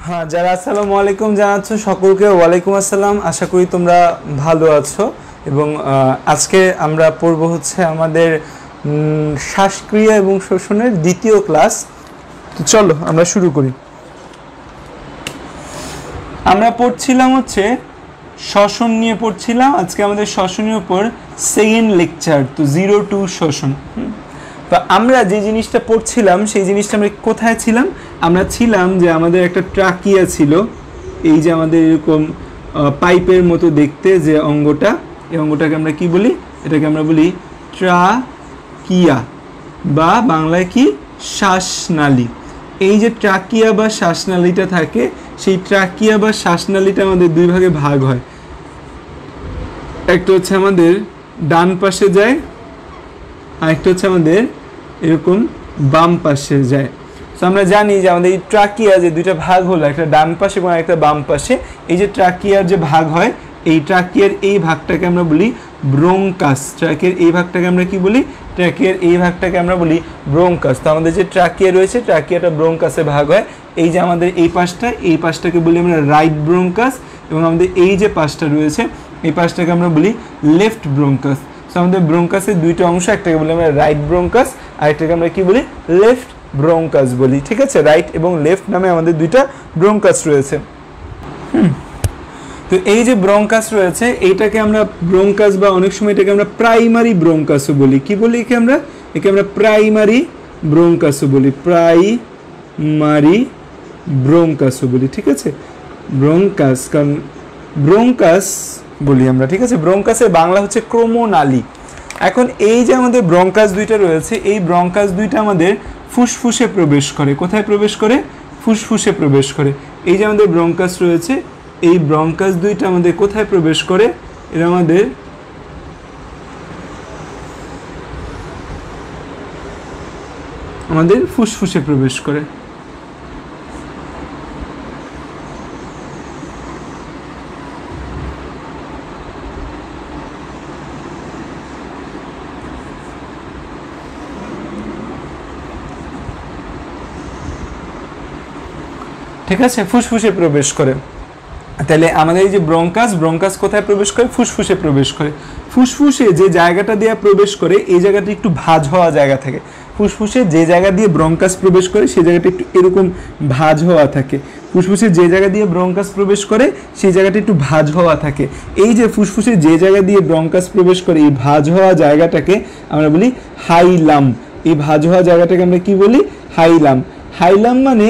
হ্যাঁ, যারা আসসালামু আলাইকুম জানাচ্ছ সকলকে ওয়ালাইকুম আসসালাম। আশা করি তোমরা ভালো আছো এবং আজকে আমরা পড়ব হচ্ছে আমাদের শ্বাসক্রিয়া এবং শ্বসনের দ্বিতীয় ক্লাস। তো চলো আমরা শুরু করি। আমরা পড়ছিলাম হচ্ছে শ্বসন নিয়ে পড়ছিলাম। আজকে আমাদের শ্বসনের উপর সেকেন্ড লেকচার, তো 0 to শ্বসন। তো আমরা যে জিনিসটা পড়ছিলাম সেই জিনিসটা আমরা কোথায় ছিলাম? আমরা ছিলাম যে আমাদের একটা ট্রাকিয়া ছিল, এই যে আমাদের এরকম পাইপের মতো দেখতে যে অঙ্গটা, এই অঙ্গটাকে আমরা কি বলি? এটাকে আমরা বলি ট্রাকিয়া বা বাংলায় কি শ্বাসনালী। এই যে ট্রাকিয়া বা শ্বাসনালীটা থাকে, সেই ট্রাকিয়া বা শ্বাসনালীটা আমাদের দুই ভাগে ভাগ হয়। একটা হচ্ছে আমাদের ডান পাশে যায়, আর একটা হচ্ছে আমাদের এরকম বাম পাশে যায়। তো আমরা জানি যে আমাদের এই ট্রাকিয়া যে দুইটা ভাগ হলো, একটা ডান পাশে এবং একটা বাম পাশে। এই যে ট্রাকিয়ার যে ভাগ হয়, এই ট্রাকিয়ার এই ভাগটাকে আমরা বলি ব্রোঙ্কাস। ট্রাকিয়ার এই ভাগটাকে আমরা কি বলি? ট্রাকিয়ার এই ভাগটাকে আমরা বলি ব্রোঙ্কাস। তো আমাদের যে ট্রাকিয়া রয়েছে, ট্রাকিয়াটা ব্রোঙ্কাসে ভাগ হয়। এই যে আমাদের এই পাশটা, এই পাশটাকে বলি আমরা রাইট ব্রোঙ্কাস, এবং আমাদের এই যে পাশটা রয়েছে, এই পাশটাকে আমরা বলি লেফট ব্রোঙ্কাস। তো আমাদের ব্রোঙ্কাসের দুইটা অংশ, একটাকে বলি আমরা রাইট ব্রোঙ্কাস, আর একটাকে আমরা কি বলি? লেফট ব্রোঙ্কাস বলি। ঠিক আছে, রাইট এবং লেফট নামে আমাদের দুইটা ব্রোঙ্কাস রয়েছে। তো এই যে ব্রোঙ্কাস রয়েছে, এইটাকে আমরা ব্রোঙ্কাস বা অনেক সময় এটাকে আমরা প্রাইমারি ব্রোঙ্কাসও বলি। কি বলি একে আমরা? একে আমরা প্রাইমারি ব্রোঙ্কাসও বলি, প্রাইমারি ব্রোঙ্কাসও বলি। ঠিক আছে, ব্রোঙ্কাস, কারণ ব্রোঙ্কাস বলি আমরা। ঠিক আছে, ব্রোঙ্কাসের বাংলা হচ্ছে ক্রমনালী। এখন এই যে আমাদের ব্রোঙ্কাস দুইটা রয়েছে, এই ব্রোঙ্কাস দুইটা আমাদের ফুসফুসে প্রবেশ করে। কোথায় প্রবেশ করে? ফুসফুসে প্রবেশ করে। এই যে আমাদের ব্রোঙ্কাস রয়েছে, এই ব্রোঙ্কাস দুইটা আমাদের কোথায় প্রবেশ করে? এরা আমাদের ফুসফুসে প্রবেশ করে। ঠিক আছে, ফুসফুসে প্রবেশ করে। তাহলে আমাদের এই যে ব্রোঙ্কাস, ব্রোঙ্কাস কোথায় প্রবেশ করে? ফুসফুসে প্রবেশ করে। ফুসফুসে যে জায়গাটা দিয়ে প্রবেশ করে, এই জায়গাটা একটু ভাঁজ হওয়া জায়গা থাকে। ফুসফুসে যে জায়গা দিয়ে ব্রোঙ্কাস প্রবেশ করে, সেই জায়গাটা একটু এরকম ভাঁজ হওয়া থাকে। ফুসফুসে যে জায়গা দিয়ে ব্রোঙ্কাস প্রবেশ করে, সেই জায়গাটা একটু ভাঁজ হওয়া থাকে। এই যে ফুসফুসে যে জায়গা দিয়ে ব্রোঙ্কাস প্রবেশ করে, এই ভাঁজ হওয়া জায়গাটাকে আমরা বলি হাইলাম। এই ভাঁজ হওয়া জায়গাটাকে আমরা কি বলি? হাইলাম। হাইলাম মানে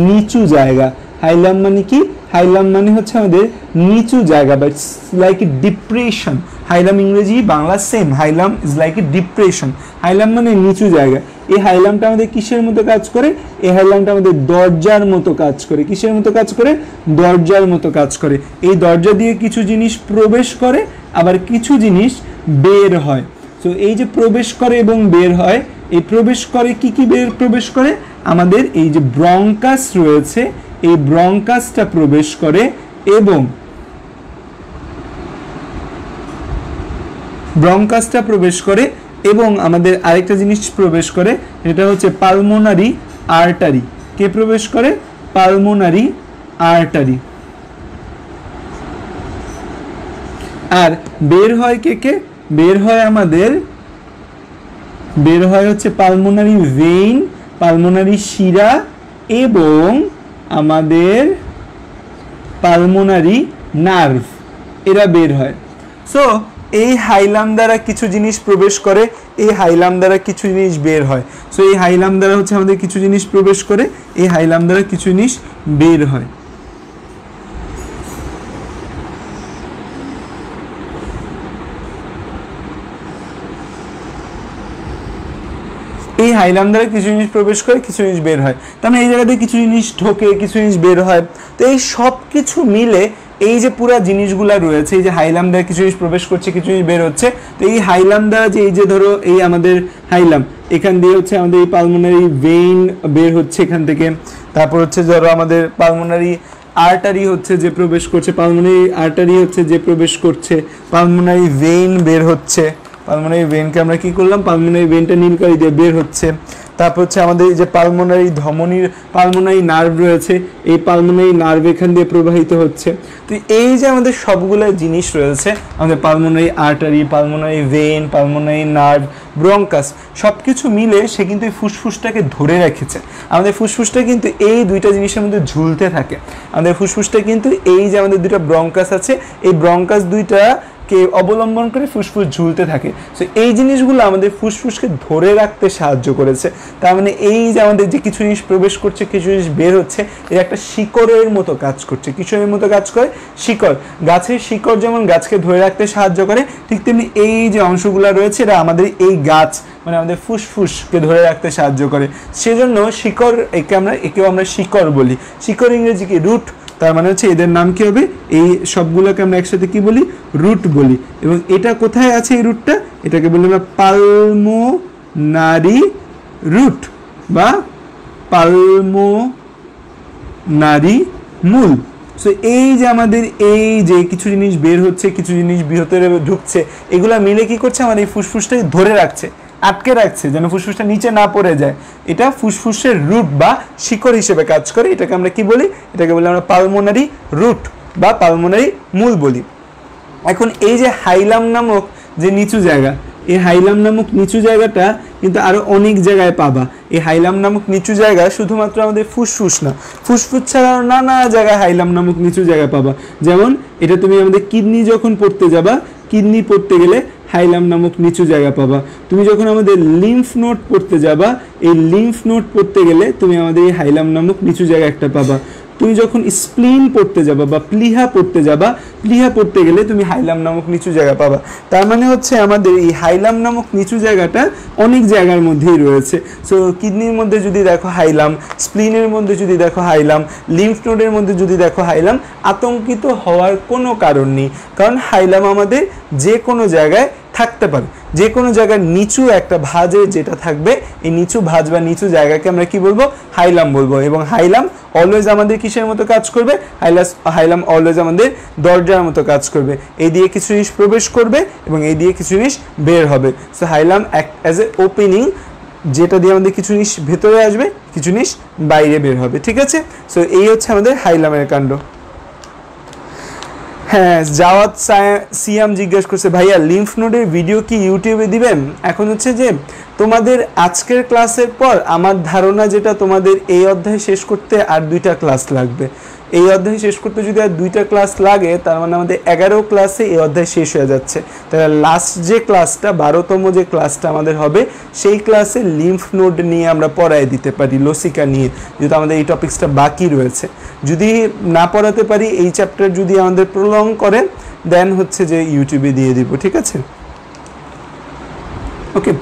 নিচু জায়গা। হাইলাম মানে কি? হাইলাম মানে হচ্ছে আমাদের নিচু জায়গা, বা ইটস লাইক এ ডিপ্রেশন। হাইলাম ইংরেজি বাংলা সেম। হাইলাম ইজ লাইক এ ডিপ্রেশন। হাইলাম মানে নিচু জায়গা। এই হাইলামটা আমাদের কিসের মতো কাজ করে? এই হাইলামটা আমাদের দরজার মতো কাজ করে। কিসের মতো কাজ করে? দরজার মতো কাজ করে। এই দরজা দিয়ে কিছু জিনিস প্রবেশ করে, আবার কিছু জিনিস বের হয়। তো এই যে প্রবেশ করে এবং বের হয়, এই প্রবেশ করে কি কি প্রবেশ করে? আমাদের এই যে ব্রোঙ্কাস রয়েছে, এই ব্রোঙ্কাসটা প্রবেশ করে, এবং ব্রোঙ্কাসটা প্রবেশ করে এবং আমাদের আরেকটা জিনিস প্রবেশ করে, এটা হচ্ছে পালমোনারি আর্টারি। কে প্রবেশ করে? Pulmonary artery. আর বের হয় কে কে? বের হয় আমাদের, বের হয় হচ্ছে পালমোনারি ভেইন, পালমোনারি শিরা এবং আমাদের পালমোনারি নার্ভ, এরা বের হয়। সো এই হাইলাম দ্বারা কিছু জিনিস প্রবেশ করে, এই হাইলাম দ্বারা কিছু জিনিস বের হয়। সো এই হাইলাম দ্বারা হচ্ছে আমাদের কিছু জিনিস প্রবেশ করে, এই হাইলাম দ্বারা কিছু জিনিস বের হয়। এই হাইলাম দ্বারা কিছু জিনিস প্রবেশ করে, কিছু জিনিস বের হয়। তার মানে এই জায়গাতে কিছু জিনিস ঢোকে, কিছু জিনিস বের হয়। তো এই সব কিছু মিলে এই যে পুরা জিনিসগুলা রয়েছে, এই যে হাইলাম দ্বারা কিছু জিনিস প্রবেশ করছে, কিছু জিনিস বের হচ্ছে। তো এই হাইলাম দ্বারা যে এই যে ধরো এই আমাদের হাইলাম, এখান দিয়ে হচ্ছে আমাদের এই পালমোনারি ভেইন বের হচ্ছে এখান থেকে। তারপর হচ্ছে ধরো আমাদের পালমোনারি আর্টারি হচ্ছে যে প্রবেশ করছে, পালমোনারি আর্টারি হচ্ছে যে প্রবেশ করছে, পালমোনারি ভেইন বের হচ্ছে। পালমোনারি ভেইনকে আমরা কি করলাম? পালমোনারি ভেইনটা নীল কালি দিয়ে বের হচ্ছে। তারপর হচ্ছে আমাদের এই যে পালমোনারি ধমনীর পালমোনারি নার্ভ রয়েছে, এই পালমোনারি নার্ভ এখান দিয়ে প্রবাহিত হচ্ছে। তো এই যে আমাদের সবগুলো জিনিস রয়েছে, আমাদের pulmonary artery, pulmonary vein, pulmonary nerve, bronchus, সব কিছু মিলে সে কিন্তু এই ফুসফুসটাকে ধরে রেখেছে। আমাদের ফুসফুসটা কিন্তু এই দুইটা জিনিসের মধ্যে ঝুলতে থাকে। আমাদের ফুসফুসটা কিন্তু এই যে আমাদের দুইটা ব্রঙ্কাস আছে, এই ব্রঙ্কাস দুইটাকে অবলম্বন করে ফুসফুস ঝুলতে থাকে। সো এই জিনিসগুলো আমাদের ফুসফুসকে ধরে রাখতে সাহায্য করেছে। তার মানে এই যে আমাদের যে কিছু জিনিস প্রবেশ করছে, কিছু জিনিস বের হচ্ছে, এর একটা শিকড়ের মতো কাজ করছে। কিসের মতো কাজ করে? শিকড়। গাছের শিকড় যেমন গাছকে ধরে রাখতে সাহায্য করে, ঠিক তেমনি এই যে অংশগুলো রয়েছে এটা আমাদের এই গাছ মানে আমাদের ফুসফুসকে ধরে রাখতে সাহায্য করে। সেজন্য শিকড়, একেও আমরা শিকড় বলি। শিকড় ইংরেজি কি? রুট। তার মানে হচ্ছে এদের নাম কি হবে? এই সবগুলোকে আমরা একসাথে কি বলি? রুট বলি। এবং এটা কোথায় আছে এই রুটটা? এটাকে বলি আমরা পালমোনারি রুট বা পালমোনারি মূল। সো এই যে আমাদের এই যে কিছু জিনিস বের হচ্ছে, কিছু জিনিস ভিতরে ঢুকছে, এগুলা মিলে কি করছে? আমার এই ফুসফুসটাকে ধরে রাখছে, আটকে রাখছে, যেন ফুসফুসটা নিচে না পড়ে যায়। এটা ফুসফুসের রুট বা শিকড় হিসেবে কাজ করে। এটাকে আমরা কি বলি? এটাকে বলি আমরা পালমোনারি রুট বা পালমোনারি মূল বলি। এখন এই যে হাইলাম নামক যে নিচু জায়গা, এই হাইলাম নামক নিচু জায়গাটা কিন্তু আরো অনেক জায়গায় পাবা। এই হাইলাম নামক নিচু জায়গা শুধুমাত্র আমাদের ফুসফুস না, ফুসফুস ছাড়াও নানা জায়গায় হাইলাম নামক নিচু জায়গা পাবা। যেমন এটা তুমি আমাদের কিডনি যখন পড়তে যাবা, কিডনি পড়তে গেলে হাইলাম নামক নিচু জায়গা পাবা। তুমি যখন আমাদের লিম্ফ নোড পড়তে যাবা, এই লিম্ফ নোড পড়তে গেলে তুমি আমাদের এই হাইলাম নামক নিচু জায়গা একটা পাবা। তুমি যখন স্প্লিন পড়তে যাবা বা প্লিহা পড়তে যাবা, প্লিহা পড়তে গেলে তুমি হাইলাম নামক নিচু জায়গা পাবা। তার মানে হচ্ছে আমাদের এই হাইলাম নামক নিচু জায়গাটা অনেক জায়গার মধ্যেই রয়েছে। সো কিডনির মধ্যে যদি দেখো হাইলাম, স্প্লিনের মধ্যে যদি দেখো হাইলাম, লিম্ফ নোডের মধ্যে যদি দেখো হাইলাম, আতঙ্কিত হওয়ার কোনো কারণ নেই। কারণ হাইলাম আমাদের যে কোনো জায়গায় থাকতে পারে। যে কোনো জায়গায় নিচু একটা ভাঁজে যেটা থাকবে, এই নিচু ভাঁজ বা নিচু জায়গাকে আমরা কি বলবো? হাইলাম বলবো। এবং হাইলাম অলওয়েজ আমাদের কিসের মতো কাজ করবে? হাইলাম অলওয়েজ আমাদের দরজার মতো কাজ করবে। এই দিয়ে কিছু জিনিস প্রবেশ করবে এবং এই দিয়ে কিছু জিনিস বের হবে। So haulm as a opening, যেটা দিয়ে আমাদের কিছু জিনিস ভেতরে আসবে, কিছু জিনিস বাইরে বের হবে। ঠিক আছে? সো এই হচ্ছে আমাদের হাইলামের কাণ্ড। হ্যাঁ, জাওয়াত সিয়াম জিজ্ঞেস করছে, ভাইয়া লিম্ফ নোডের ভিডিও কি ইউটিউবে দিবেন? এখন হচ্ছে যে তোমাদের আজকের ক্লাসের পর আমার ধারণা যেটা, তোমাদের এই অধ্যায় শেষ করতে আর 2টা ক্লাস লাগবে। এই অধ্যায় শেষ করতে যদি আর 2টা ক্লাস লাগে, তার মানে আমাদের 11 ক্লাসে এই অধ্যায় শেষ হয়ে যাচ্ছে। তাহলে লাস্ট যে ক্লাসটা, 12তম যে ক্লাসটা আমাদের হবে, সেই ক্লাসে লিম্ফ নোড নিয়ে আমরা পড়ায় দিতে পারি, লসিকা নিয়ে, যেহেতু আমাদের এই টপিক্সটা বাকি রয়েছে। যদি না পড়াতে পারি, এই চ্যাপ্টার যদি আমাদের প্রলং করে, দেন হচ্ছে যে ইউটিউবে দিয়ে দিব। ঠিক আছে? ওকে,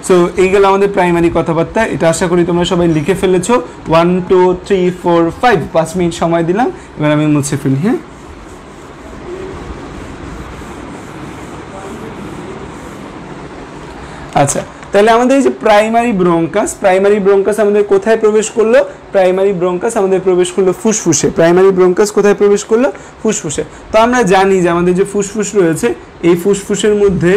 সো এই গেল আমাদের প্রাইমারি কথাবার্তা। এটা আশা করি তোমরা সবাই লিখে ফেলেছো। 1 2 3 4 5 5 মিনিট সময় দিলাম, এবার আমি মুছে ফেলি। হ্যাঁ, আচ্ছা, তাহলে আমাদের এই যে প্রাইমারি ব্রঙ্কাস আমাদের কোথায় প্রবেশ করলো? প্রাইমারি ব্রঙ্কাস আমাদের প্রবেশ করলো ফুসফুসে। প্রাইমারি ব্রঙ্কাস কোথায় প্রবেশ করলো? ফুসফুসে। তো আমরা জানি যে আমাদের যে ফুসফুস রয়েছে, এই ফুসফুসের মধ্যে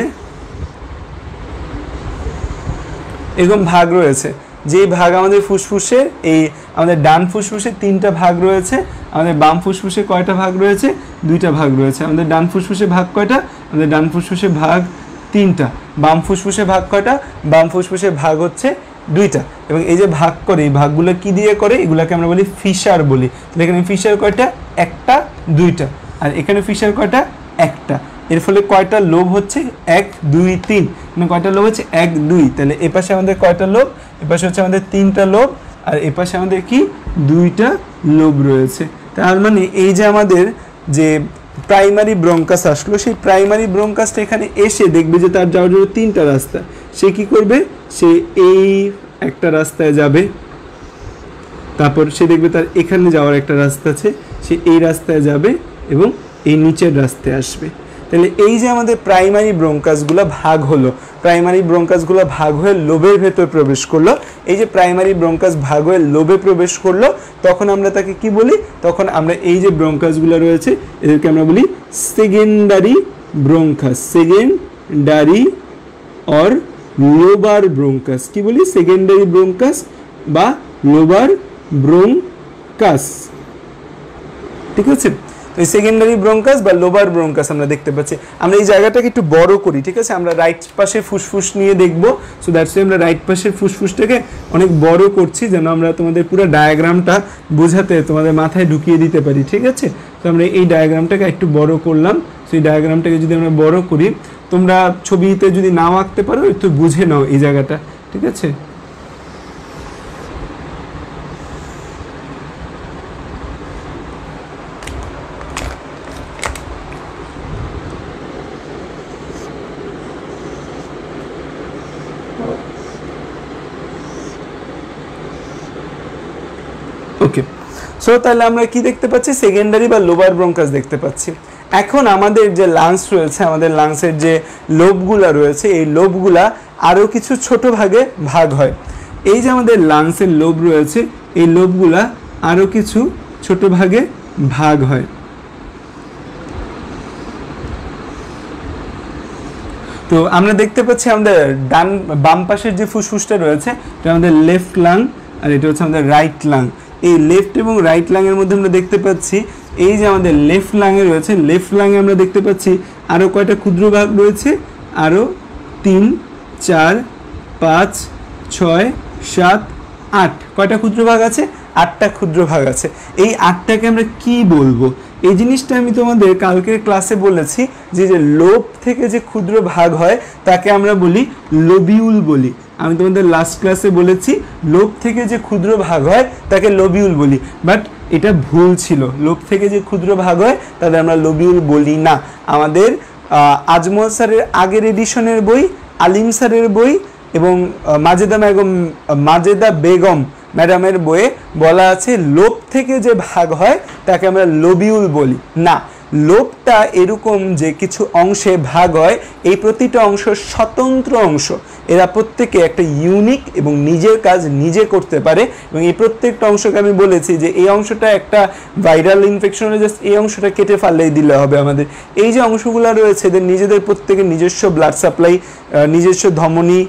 এরকম ভাগ রয়েছে। যে ভাগ আমাদের ফুসফুসের, এই আমাদের ডান ফুসফুসে 3টা ভাগ রয়েছে, আমাদের বাম ফুসফুসে কয়টা ভাগ রয়েছে? 2টা ভাগ রয়েছে। আমাদের ডান ফুসফুসে ভাগ কয়টা? আমাদের ডান ফুসফুসে ভাগ 3টা। বাম ফুসফুসে ভাগ কয়টা? বাম ফুসফুসে ভাগ হচ্ছে 2টা। এবং এই যে ভাগ করে, এই ভাগগুলো কি দিয়ে করে? এগুলাকে আমরা বলি ফিশার বলি। তাহলে এখানে ফিশার কয়টা? 1টা 2টা। আর এখানে ফিশার কয়টা? 1টা। এর ফলে কয়টা লোব হচ্ছে? 1 2 3। মানে কয়টা লোব হচ্ছে? 1 2। তাহলে এ পাশে আমাদের কয়টা লোব? এ পাশে হচ্ছে আমাদের 3টা লোব, আর এ পাশে আমাদের কি? 2টা লোব রয়েছে। তার মানে এই যে আমাদের যে প্রাইমারি ব্রঙ্কাস আসলো, সেই প্রাইমারি ব্রঙ্কাসটা এখানে এসে দেখবে যে তার যাওয়ার জন্য 3টা রাস্তা। সে কি করবে? সে এই একটা রাস্তায় যাবে, তারপর সে দেখবে তার এখানে যাওয়ার একটা রাস্তা আছে, সে এই রাস্তায় যাবে এবং এই নিচের রাস্তায় আসবে। তাহলে এই যে আমাদের প্রাইমারি ব্রঙ্কাসগুলো ভাগ হলো, প্রাইমারি ব্রঙ্কাসগুলো ভাগ হয়ে লোবের ভেতর প্রবেশ করলো। এই যে প্রাইমারি ব্রঙ্কাস ভাগ হয়ে লোবে প্রবেশ করলো, তখন আমরা তাকে কি বলি? তখন আমরা এই যে ব্রঙ্কাসগুলো রয়েছে, এদেরকে আমরা বলি secondary bronchus. Secondary or lobar bronchus. কি বলি? সেকেন্ডারি ব্রোঙ্কাস বা লোবার ব্রোঙ্কাস। ঠিক আছে, তো এই সেকেন্ডারি ব্রোঙ্কাস বা লোবার ব্রোঙ্কাস আমরা দেখতে পাচ্ছি। আমরা এই জায়গাটাকে একটু বড় করি, ঠিক আছে, আমরা রাইট পাশে ফুসফুস নিয়ে দেখব। সো দ্যাটস ওয়াই আমরা রাইট পাশের ফুসফুসটাকে অনেক বড় করছি, যেন আমরা তোমাদের পুরো ডায়াগ্রামটা বোঝাতে তোমাদের মাথায় ঢুকিয়ে দিতে পারি। ঠিক আছে, তো আমরা এই ডায়াগ্রামটাকে একটু বড় করলাম। সো এই ডায়াগ্রামটাকে যদি আমরা বড় করি, তোমরা ছবিতে যদি নাও আঁকতে পারো একটু বুঝে নাও এই জায়গাটা। ঠিক আছে, ওকে। সো তাহলে আমরা কি দেখতে পাচ্ছি? সেকেন্ডারি বা লোবার ব্রোঙ্কাস দেখতে পাচ্ছি। এখন আমাদের যে লাংস রয়েছে, আমাদের লাংসের যে লোবগুলা রয়েছে, এই লোবগুলা আরও কিছু ছোট ভাগে ভাগ হয়। এই যে আমাদের লাংসের লোব রয়েছে, এই লোবগুলা আরও কিছু ছোট ভাগে ভাগ হয়। তো আমরা দেখতে পাচ্ছি আমাদের বাম পাশের যে ফুসফুসটা রয়েছে, এটা আমাদের লেফট লাং, আর এটা হচ্ছে আমাদের রাইট লাং। এই লেফট এবং রাইট লাংয়ের মধ্যে আমরা দেখতে পাচ্ছি, এই যে আমাদের লেফট লাংয়ে রয়েছে, লেফট লাংয়ে আমরা দেখতে পাচ্ছি আরও কয়টা ক্ষুদ্র ভাগ রয়েছে, আরও 3, 4, 5, 6, 7, 8 কয়টা ক্ষুদ্র ভাগ আছে? 8টা ক্ষুদ্র ভাগ আছে। এই 8টাকে আমরা কি বলবো? এই জিনিসটা আমি তোমাদের কালকের ক্লাসে বলেছি যে লোব থেকে যে ক্ষুদ্র ভাগ হয় তাকে আমরা বলি লোবিউল বলি। আমি তোমাদের লাস্ট ক্লাসে বলেছি লোব থেকে যে ক্ষুদ্র ভাগ হয় তাকে লোবিউল বলি, বাট এটা ভুল ছিল। লোব থেকে যে ক্ষুদ্র ভাগ হয় তাদের আমরা লোবিউল বলি না। আমাদের আজমল স্যারের আগের এডিশনের বই, আলিম স্যারের বই এবং মাজেদা বেগম ম্যাডামের বইয়ে বলা আছে লোব থেকে যে ভাগ হয় তাকে আমরা লোবিউল বলি না। লোবটা এরকম যে কিছু অংশে ভাগ হয়, এই প্রতিটা অংশ স্বতন্ত্র অংশ, এরা প্রত্যেকে একটা ইউনিক এবং নিজের কাজ নিজে করতে পারে। এবং এই প্রত্যেকটা অংশকে আমি বলেছি যে এই অংশটা একটা ভাইরাল ইনফেকশন হলে জাস্ট এই অংশটা কেটে ফেললেই দিলে হবে। আমাদের এই যে অংশগুলো রয়েছে এদের নিজেদের প্রত্যেকের নিজস্ব ব্লাড সাপ্লাই, নিজস্ব ধমনী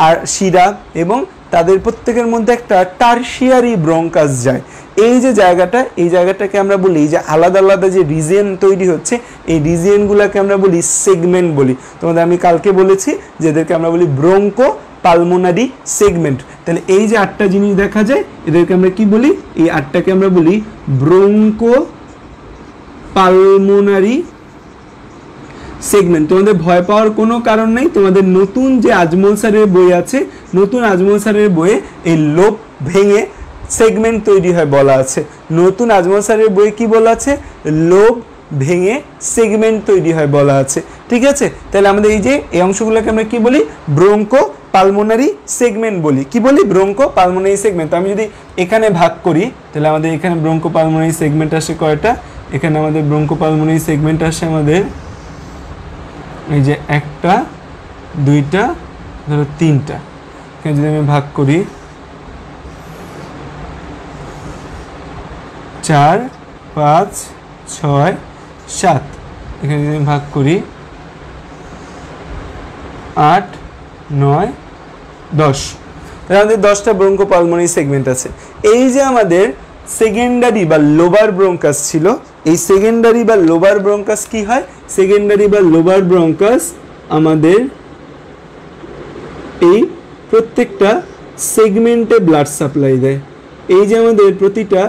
আর শিরা, এবং তাদের প্রত্যেকের মধ্যে একটা টারশিয়ারি ব্রঙ্কাস যায়। এই যে জায়গাটা, এই জায়গাটাকে আমরা বলি যে আলাদা আলাদা যে রিজিয়ন তৈরি হচ্ছে, এই রিজিয়নগুলোকে আমরা বলি সেগমেন্ট বলি। তোমাদের আমি কালকে বলেছি যে এদেরকে আমরা বলি ব্রঙ্কো পালমোনারি সেগমেন্ট। তাহলে এই যে 8টা জিনিস দেখা যায় এদেরকে আমরা কি বলি? এই 8টাকে আমরা বলি ব্রঙ্কো পালমোনারি সেগমেন্ট। তোমাদের ভয় পাওয়ার কোনো কারণ নেই। তোমাদের নতুন যে আজমল স্যারের বই আছে, নতুন আজমল স্যারের বইয়ে এই লোব ভেঙে সেগমেন্ট তৈরি হয় বলা আছে। নতুন আজমল স্যারের বই কি বলা আছে? লোব ভেঙে সেগমেন্ট তৈরি হয় বলা আছে। ঠিক আছে, তাহলে আমাদের এই যে এই অংশগুলোকে আমরা কি বলি? ব্রঙ্কো পালমোনারি সেগমেন্ট বলি। কি বলি? Broncho pulmonary segment. তো আমি যদি এখানে ভাগ করি তাহলে আমাদের এখানে ব্রঙ্কো পালমোনারি সেগমেন্ট আসে কয়টা? এখানে আমাদের ব্রঙ্কো পালমোনারি সেগমেন্ট আসে আমাদের এই যে 1টা 2টা ধরো 3টা। এখানে যদি আমি ভাগ করি 4, 5, 6, 7, এখানে যদি আমি ভাগ করি 8, 9, 10, তাহলে আমাদের 10টা ব্রঙ্কো পালমোনারি সেগমেন্ট আছে। এই যে আমাদের সেকেন্ডারি বা লোবার ব্রঙ্কাস ছিল, এই সেকেন্ডারি বা লোবার ব্রঙ্কাস কি হয়? সেকেন্ডারি বা লোবার ব্রঙ্কাস আমাদের এই প্রত্যেকটা সেগমেন্টে ব্লাড সাপ্লাই দেয়। এই যে আমাদের প্রতিটা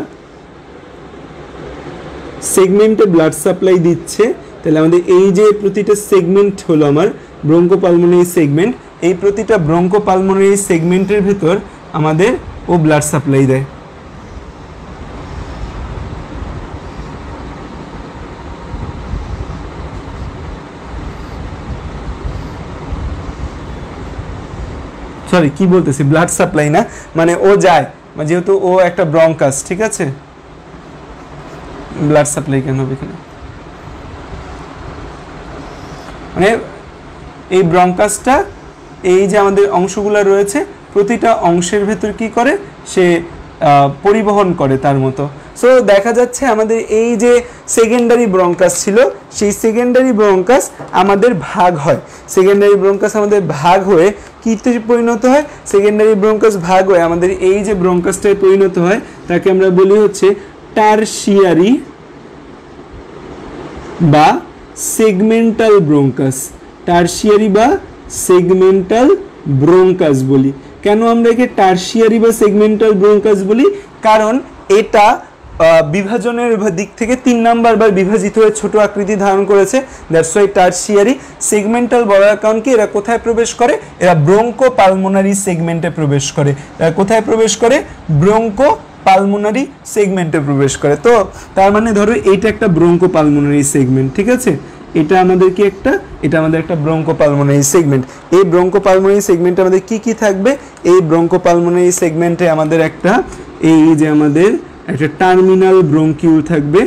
সেগমেন্টে ব্লাড সাপ্লাই দিচ্ছে, তাহলে আমাদের এই যে প্রতিটা সেগমেন্ট হলো আমার ব্রঙ্কো পালমোনারি সেগমেন্ট, এই প্রতিটা ব্রঙ্কো পালমোনারি সেগমেন্টের ভেতর আমাদের ও ব্লাড সাপ্লাই দেয়। সরি কি বলতেছি, ব্লাড সাপ্লাই না, মানে ও যায়, যেহেতু ও একটা ব্রঙ্কাস। ঠিক আছে, ব্লাড সাপ্লাই কেন হবে এখানে? মানে এই ব্রঙ্কাসটা এই যে আমাদের অংশগুলো রয়েছে প্রতিটা অংশের ভেতর কি করে? সে পরিবহন করে তার মতো। সো দেখা যাচ্ছে আমাদের এই যে সেকেন্ডারি ব্রঙ্কাস ছিল, সেই সেকেন্ডারি ব্রঙ্কাস আমাদের ভাগ হয়, সেকেন্ডারি ব্রঙ্কাস আমাদের ভাগ হয়ে কিতে পরিণত হয়, সেকেন্ডারি ব্রঙ্কাস ভাগ হয়ে আমাদের এই যে ব্রঙ্কাসটায় পরিণত হয় তাকে আমরা বলি হচ্ছে টারশিয়ারি বা সেগমেন্টাল ব্রঙ্কাস, টারশিয়ারি বা সেগমেন্টাল ব্রঙ্কাস বলি। কেন আমরা একে টারশিয়ারি বা সেগমেন্টাল ব্রঙ্কাস বলি? কারণ এটা বিভাজনের দিক থেকে 3 নাম্বার বার বিভাজিত হয়ে ছোট আকৃতি ধারণ করেছে, দ্যাটস ওয়াই টারশিয়ারি। সেগমেন্টাল বলার কারণ কি, এরা কোথায় প্রবেশ করে, এরা ব্রঙ্কো পালমোনারি সেগমেন্টে প্রবেশ করে। এরা কোথায় প্রবেশ করে, ব্রঙ্কো পালমোনারি সেগমেন্টে প্রবেশ করে। তো তার মানে ধরো এইটা একটা ব্রঙ্কো পালমোনারি সেগমেন্ট, ঠিক আছে, এটা আমাদের কি একটা, এটা আমাদের একটা ব্রঙ্কো পালমোনারি সেগমেন্ট। এই ব্রঙ্কো পালমোনারি সেগমেন্টে আমাদের কি কি থাকবে, এই ব্রঙ্কো পালমোনারি সেগমেন্টে আমাদের একটা, এই যে আমাদের একটা টার্মিনাল ব্রঙ্কিউল থাকবে,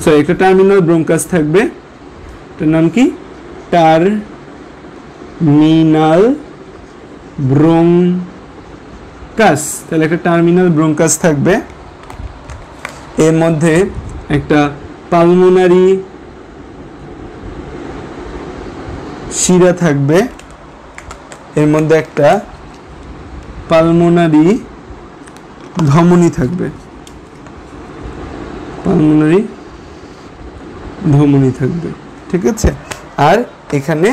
সরি একটা টার্মিনাল ব্রঙ্কাস থাকবে, এটার নাম কি, টার্মিনাল ব্রঙ্কাস। তাহলে একটা টার্মিনাল ব্রঙ্কাস থাকবে, এর মধ্যে একটা পালমোনারি শিরা থাকবে, এর মধ্যে একটা পালমোনারি ধমনী থাকবে, পালমোনারি ধমনী থাকবে, ঠিক আছে, আর এখানে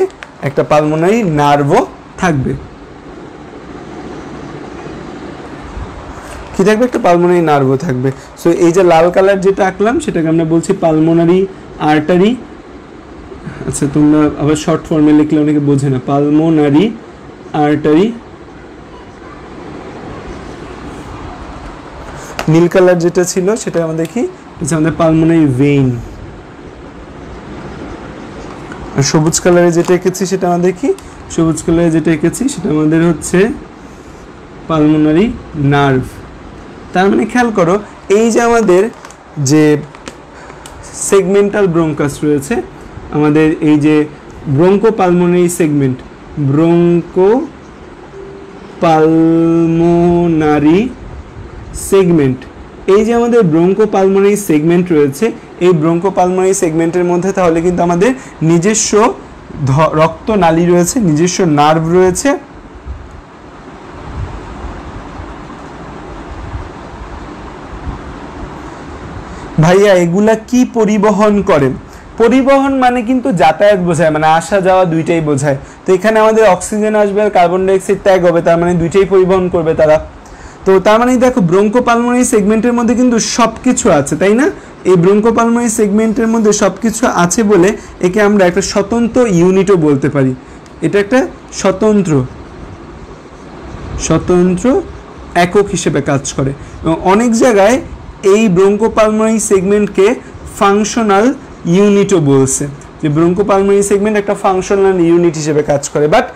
একটা পালমোনারি নার্ভও থাকবে। কি থাকবে, একটা পালমোনারি নার্ভও থাকবে। সো এই যে লাল কালার যেটা আঁকলাম সেটাকে আমরা বলছি পালমোনারি আর্টারি। আচ্ছা তোমরা আবার শর্ট ফর্মে লিখলে অনেকে বোঝে না, পালমোনারি আর্টারি। নীল কালার যেটা ছিল সেটা আমাদের কি, আমাদের পালমোনারি ভেইন। আর সবুজ কালারে যেটা এঁকেছি সেটা আমাদের কি, সবুজ কালারে যেটা এঁকেছি সেটা আমাদের হচ্ছে পালমোনারি নার্ভ। তার মানে খেয়াল করো, এই যে আমাদের যে সেগমেন্টাল ব্রঙ্কাস রয়েছে, আমাদের এই যে broncho pulmonary segment, broncho pulmonary segment, এই যে আমাদের ব্রঙ্কো পালমোনারি সেগমেন্ট রয়েছে, এই ব্রঙ্কো পালমোনারি সেগমেন্টের মধ্যে তাহলে কিন্তু আমাদের নিজস্ব রক্তনালী রয়েছে, নিজস্ব নার্ভ রয়েছে, ভাইয়া এগুলা কি পরিবহন করে? পরিবহন মানে কিন্তু যাতায়াত বোঝায়, মানে আসা যাওয়া দুইটাই বোঝায়। তো এখানে আমাদের অক্সিজেন আসবে আর কার্বন ডাইঅক্সাইড ত্যাগ হবে, তার মানে দুইটাই পরিবহন করবে তারা। তো তার মানে দেখো ব্রঙ্কো পালমোনারি সেগমেন্টের মধ্যে কিন্তু সব কিছু আছে, তাই না? এই ব্রঙ্কো পালমোনারি সেগমেন্টের মধ্যে সব কিছু আছে বলে একে আমরা একটা স্বতন্ত্র ইউনিটও বলতে পারি। এটা একটা স্বতন্ত্র একক হিসেবে কাজ করে। এবং অনেক জায়গায় এই ব্রঙ্কো পালমোনারি সেগমেন্টকে ফাংশনাল ইউনিটও বলছে, যে ব্রঙ্কো পালমোনারি সেগমেন্ট একটা ফাংশনাল ইউনিট হিসেবে কাজ করে। বাট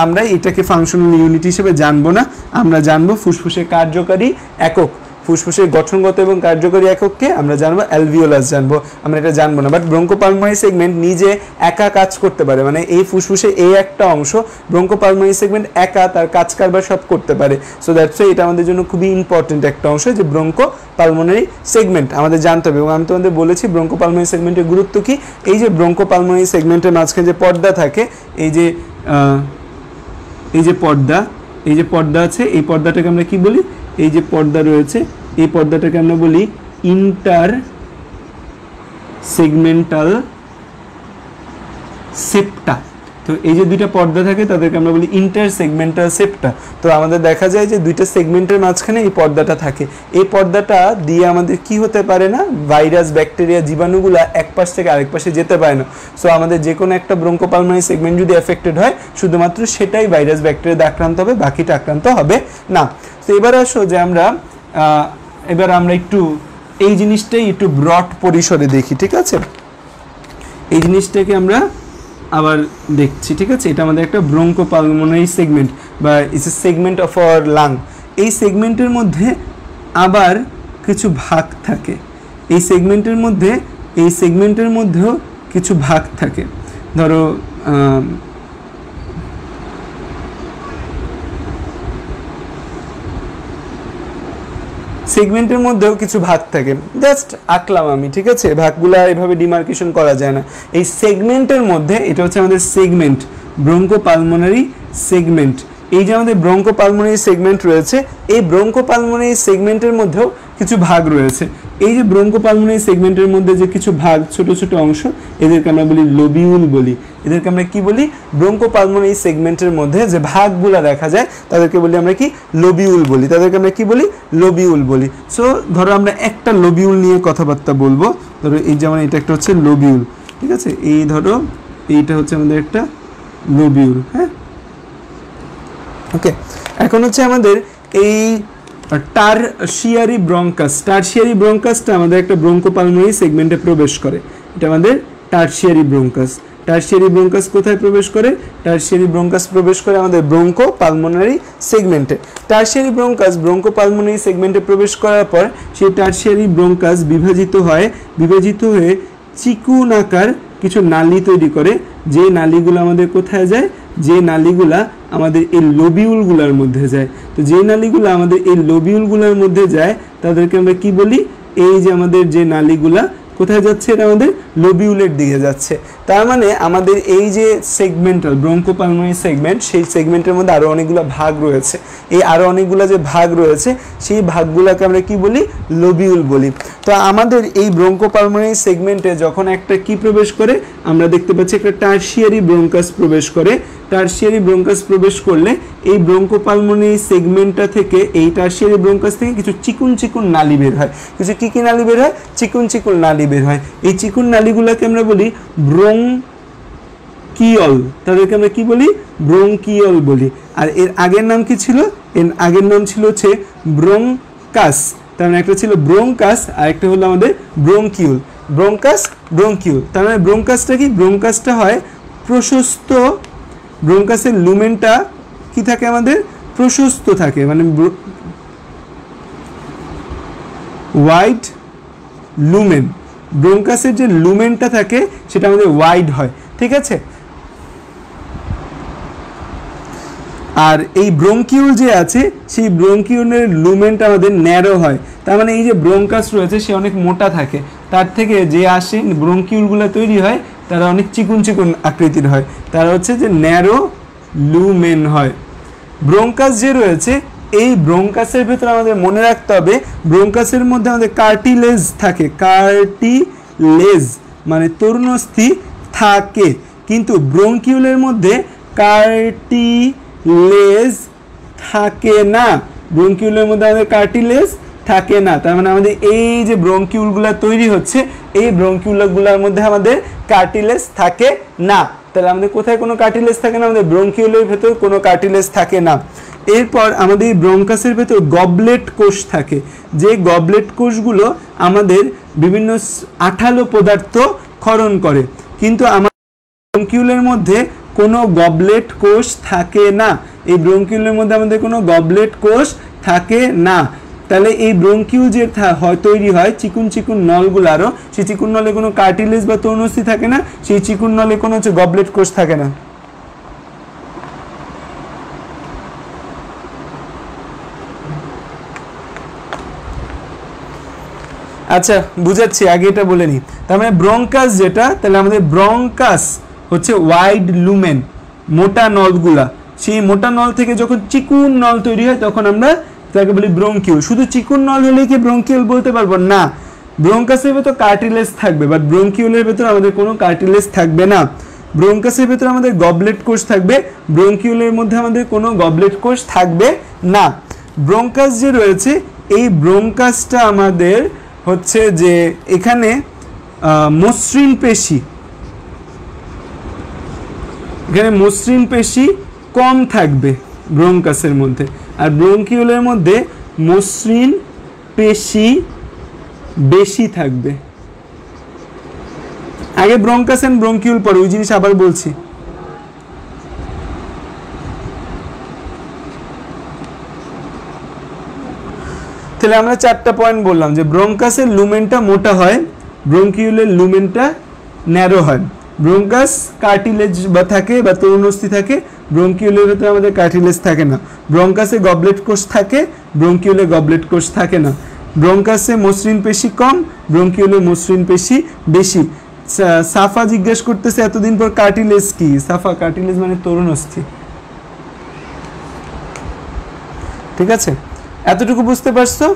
আমরা এটাকে ফাংশনাল ইউনিট হিসেবে জানবো না, আমরা জানবো ফুসফুসের কার্যকারী একক, ফুসফুসের গঠনগত এবং কার্যকরী একককে আমরা জানবো অ্যালভিওলাস জানবো, আমরা এটা জানবো না। বাট ব্রঙ্কোপালমোনারি সেগমেন্ট নিজে একা কাজ করতে পারে, মানে এই ফুসফুসে এই একটা অংশ, ব্রঙ্কোপালমোনারি সেগমেন্ট একা তার কাজ কারবার সব করতে পারে। সো দ্যাটস ওয়াই এটা আমাদের জন্য খুবই ইম্পর্টেন্ট একটা অংশ, যে ব্রঙ্কোপালমোনারি সেগমেন্ট আমাদের জানতে হবে। এবং আমি তোমাদের বলেছি ব্রঙ্কোপালমোনারি সেগমেন্টের গুরুত্ব কি। এই যে ব্রঙ্কোপালমোনারি সেগমেন্টের মাঝখানে যে পর্দা থাকে, এই যে পর্দা আছে, এই পর্দাটাকে আমরা কি বলি, এই যে পর্দা রয়েছে এই পর্দাটাকে আমরা বলি ইন্টার সেগমেন্টাল সেপ্টা। তো এই যে দুইটা পর্দা থাকে তাদেরকে আমরা বলি ইন্টার সেগমেন্টাল সেপ্টা। তো আমাদের দেখা যায় যে দুইটা সেগমেন্টের মাঝখানে এই পর্দাটা থাকে। এই পর্দাটা দিয়ে আমাদের কি হতে পারে না, ভাইরাস ব্যাকটেরিয়া জীবাণুগুলা এক পাশ থেকে আরেক পাশে যেতে পারে না। সো আমাদের যে কোনো একটা ব্রঙ্কোপালমোনারি সেগমেন্ট যদি এফেক্টেড হয় শুধুমাত্র সেটাই ভাইরাস ব্যাকটেরিয়াতে আক্রান্ত হবে, বাকিটা আক্রান্ত হবে না। তো এবার আসো যে এবার আমরা একটু এই জিনিসটাই একটু ব্রড পরিসরে দেখি, ঠিক আছে? এই জিনিসটাকে আমরা আবার দেখছি, ঠিক আছে? এটা আমাদের একটা ব্রঙ্কোপালমোনারি সেগমেন্ট বা it's a segment of our lung. এই সেগমেন্টের মধ্যে আবার কিছু ভাগ থাকে, এই সেগমেন্টের মধ্যেও কিছু ভাগ থাকে। ধরো সেগমেন্টের মধ্যেও কিছু ভাগ থাকে, জাস্ট আঁকলাম আমি, ঠিক আছে, ভাগগুলা এভাবে ডিমার্কেশন করা যায় না। এই সেগমেন্টের মধ্যে এটা হচ্ছে আমাদের সেগমেন্ট, ব্রঙ্কোপালমোনারি সেগমেন্ট। এই যে আমাদের ব্রঙ্কোপালমোনারি সেগমেন্ট রয়েছে, এই ব্রঙ্কোপালমোনারি সেগমেন্টের মধ্যেও কিছু ভাগ রয়েছে। এই যে ব্রঙ্কোপালমোনারি সেগমেন্টের মধ্যে যে কিছু ভাগ, ছোট ছোট অংশ, এদেরকে আমরা বলি লোবিউল বলি। এদেরকে আমরা কি বলি? ব্রঙ্কোপালমোনারি সেগমেন্টের মধ্যে যে ভাগগুলা দেখা যায় তাদেরকে বলি আমরা কি? লোবিউল বলি। তাদেরকে আমরা কি বলি? লোবিউল বলি। সো ধরো আমরা একটা লোবিউল নিয়ে কথাবার্তা বলবো। ধরো এই যেমন এটা একটা হচ্ছে লোবিউল, ঠিক আছে, এই ধরো এইটা হচ্ছে আমাদের একটা লোবিউল। হ্যাঁ, ওকে। এখন হচ্ছে আমাদের এই টারশিয়ারি ব্রঙ্কাস, টারশিয়ারি ব্রঙ্কাসটা আমাদের একটা ব্রঙ্কোপালমোনারি সেগমেন্টে প্রবেশ করে। এটা আমাদের টারশিয়ারি ব্রঙ্কাস। টারশিয়ারি ব্রঙ্কাস কোথায় প্রবেশ করে? টারশিয়ারি ব্রঙ্কাস প্রবেশ করে আমাদের ব্রঙ্কোপালমোনারি সেগমেন্টে। টারশিয়ারি ব্রঙ্কাস ব্রঙ্কোপালমোনারি সেগমেন্টে প্রবেশ করার পর সেই টারশিয়ারি ব্রঙ্কাস বিভাজিত হয়ে চিকুন আকার কিছু নালী তৈরি করে, যে নালীগুলো আমাদের কোথায় যায়? যে নালীগুলা আমাদের এই লোবিউলগুলোর মধ্যে যায়। তো যে নালীগুলো আমাদের এই লোবিউলগুলোর মধ্যে যায় তাদেরকে আমরা কি বলি? এই যে আমাদের যে নালীগুলা কোথায় যাচ্ছে? এটা আমাদের লোবিউলের দিকে যাচ্ছে। তার মানে আমাদের এই যে সেগমেন্টাল ব্রঙ্কোপালমোনারি সেগমেন্ট, সেই সেগমেন্টের মধ্যে আরও অনেকগুলো ভাগ রয়েছে। এই আরও অনেকগুলো যে ভাগ রয়েছে সেই ভাগগুলোকে আমরা কি বলি? লোবিউল বলি। তো আমাদের এই ব্রঙ্কোপালমোনারি সেগমেন্টে যখন একটা কি প্রবেশ করে, আমরা দেখতে পাচ্ছি একটা টারশিয়ারি ব্রঙ্কাস প্রবেশ করে। টারশিয়ারি ব্রঙ্কাস প্রবেশ করলে এই ব্রঙ্কোপালমোনারি সেগমেন্টটা থেকে, এই টারশিয়ারি ব্রঙ্কাস থেকে কিছু চিকুন চিকুন নালী বের হয়। কিছু কি নালী বের হয়? চিকুন চিকুন নালী বের হয়। এই চিকুন নালীগুলোকে আমরা বলি ব্রঙ্কিয়ল। তাদেরকে আমরা কি বলি? ব্রঙ্কিয়ল বলি। আর এর আগের নাম কি ছিল? এর আগের নাম ছিল হচ্ছে ব্রঙ্কাস। তার মানে একটা ছিল ব্রঙ্কাস আর একটা হলো আমাদের ব্রঙ্কিউল। Bronchus, bronchiole. তার মানে ব্রঙ্কাসটা কি? ব্রঙ্কাসটা হয় প্রশস্ত, ব্রঙ্কাসের লুমেনটা কি থাকে আমাদের? প্রশস্ত থাকে, মানে ওয়াইড লুমেন। ব্রঙ্কাসের যে লুমেনটা থাকে সেটা আমাদের ওয়াইড হয়, ঠিক আছে। আর এই ব্রঙ্কিউল যে আছে সেই ব্রঙ্কিউলের লুমেনটা আমাদের ন্যারো হয়। তার মানে এই যে ব্রঙ্কাস রয়েছে সে অনেক মোটা থাকে, তার থেকে যে আসে ব্রঙ্কিউলগুলো তৈরি হয় তারা অনেক চিকুন চিকুন আকৃতির হয়, তারা হচ্ছে যে ন্যারো লুমেন হয়। ব্রঙ্কাস যে রয়েছে, এই ব্রঙ্কাসের ভেতরে আমাদের মনে রাখতে হবে ব্রঙ্কাসের মধ্যে আমাদের কার্টিলেজ থাকে, কার্টিলেজ মানে তরুণস্থি থাকে, কিন্তু ব্রঙ্কিউলের মধ্যে কার্টিলেজ থাকে না। ব্রঙ্কিউলের মধ্যে আমাদের কার্টিলেজ থাকে না। তার মানে আমাদের এই যে ব্রঙ্কিউলগুলো তৈরি হচ্ছে, এই ব্রঙ্কিউলগুলোর মধ্যে আমাদের কার্টিলেজ থাকে না। তাহলে আমাদের কোথায় কোনো কার্টিলেজ থাকে না? আমাদের ব্রঙ্কিউলের ভেতর কোনো কার্টিলেজ থাকে না। এরপর আমাদের এই ব্রঙ্কাসের ভেতর গবলেট কোষ থাকে, যে গবলেট কোষগুলো আমাদের বিভিন্ন আঠালো পদার্থ ক্ষরণ করে, কিন্তু আমাদের ব্রঙ্কিউলের মধ্যে কোনো গবলেট কোষ থাকে না। এই ব্রঙ্কিউলের মধ্যে আমাদের কোনো গবলেট কোষ থাকে না। তাহলে এই ব্রঙ্কিউল যে হয় তৈরি হয় চিকুন চিকুন নলগুলারও, সেই চিকুন নলে কোনো কার্টিলেজ বা তরুণস্থি থাকে না, সেই চিকুন নলে কোনো হচ্ছে গবলেট কোষ থাকে না। আচ্ছা, বুঝাচ্ছি, আগে এটা বলে নিই। তার মানে ব্রঙ্কাস যেটা, তাহলে আমাদের ব্রঙ্কাস হচ্ছে ওয়াইড লুমেন, মোটা নলগুলা। সেই মোটা নল থেকে যখন চিকুন নল তৈরি হয় তখন আমরা তাকে বলি ব্রঙ্কিউল। শুধু চিকুন নল হলে কি ব্রঙ্কিউল বলতে পারবো না? ব্রঙ্কাসের ভেতর কার্টিলেজ থাকবে, বাট ব্রঙ্কিউলের ভেতর আমাদের কোনো কার্টিলেজ থাকবে না। ব্রঙ্কাসের ভেতর আমাদের গবলেট কোষ থাকবে, ব্রঙ্কিউলের মধ্যে আমাদের কোনো গবলেট কোষ থাকবে না। ব্রঙ্কাস যে রয়েছে, এই ব্রঙ্কাসটা আমাদের হচ্ছে যে এখানে মসৃণ পেশি, এখানে মসৃণ পেশি কম থাকবে ব্রঙ্কাসের মধ্যে, আর ব্রঙ্কিউলের মধ্যে মসৃণ পেশি বেশি থাকবে। আগে ব্রঙ্কাস এন্ড ব্রঙ্কিউল পরে, ওই জিনিস আবার বলছি। তাহলে আমরা চারটা পয়েন্ট বললাম যে ব্রঙ্কাসের লুমেনটা মোটা হয়, ব্রঙ্কিউলের লুমেনটা ন্যারো হয়। ব্রঙ্কাস কার্টিলেজ বা থাকে বা তরুণস্থি থাকে, ব্রঙ্কিউলের ভেতরে আমাদের কার্টিলেজ থাকে না। ব্রঙ্কাসে গবলেট কোষ থাকে, ব্রঙ্কিউলে গবলেট কোষ থাকে না। ব্রঙ্কাসে মসৃণ পেশি কম, ব্রঙ্কিউলে মসৃণ পেশি বেশি। সাফা জিজ্ঞেস করতেছে এতদিন পর কার্টিলেজ কি? সাফা, কার্টিলেজ মানে তরুণ অস্থি। ঠিক আছে, এতটুকু বুঝতে পারছো?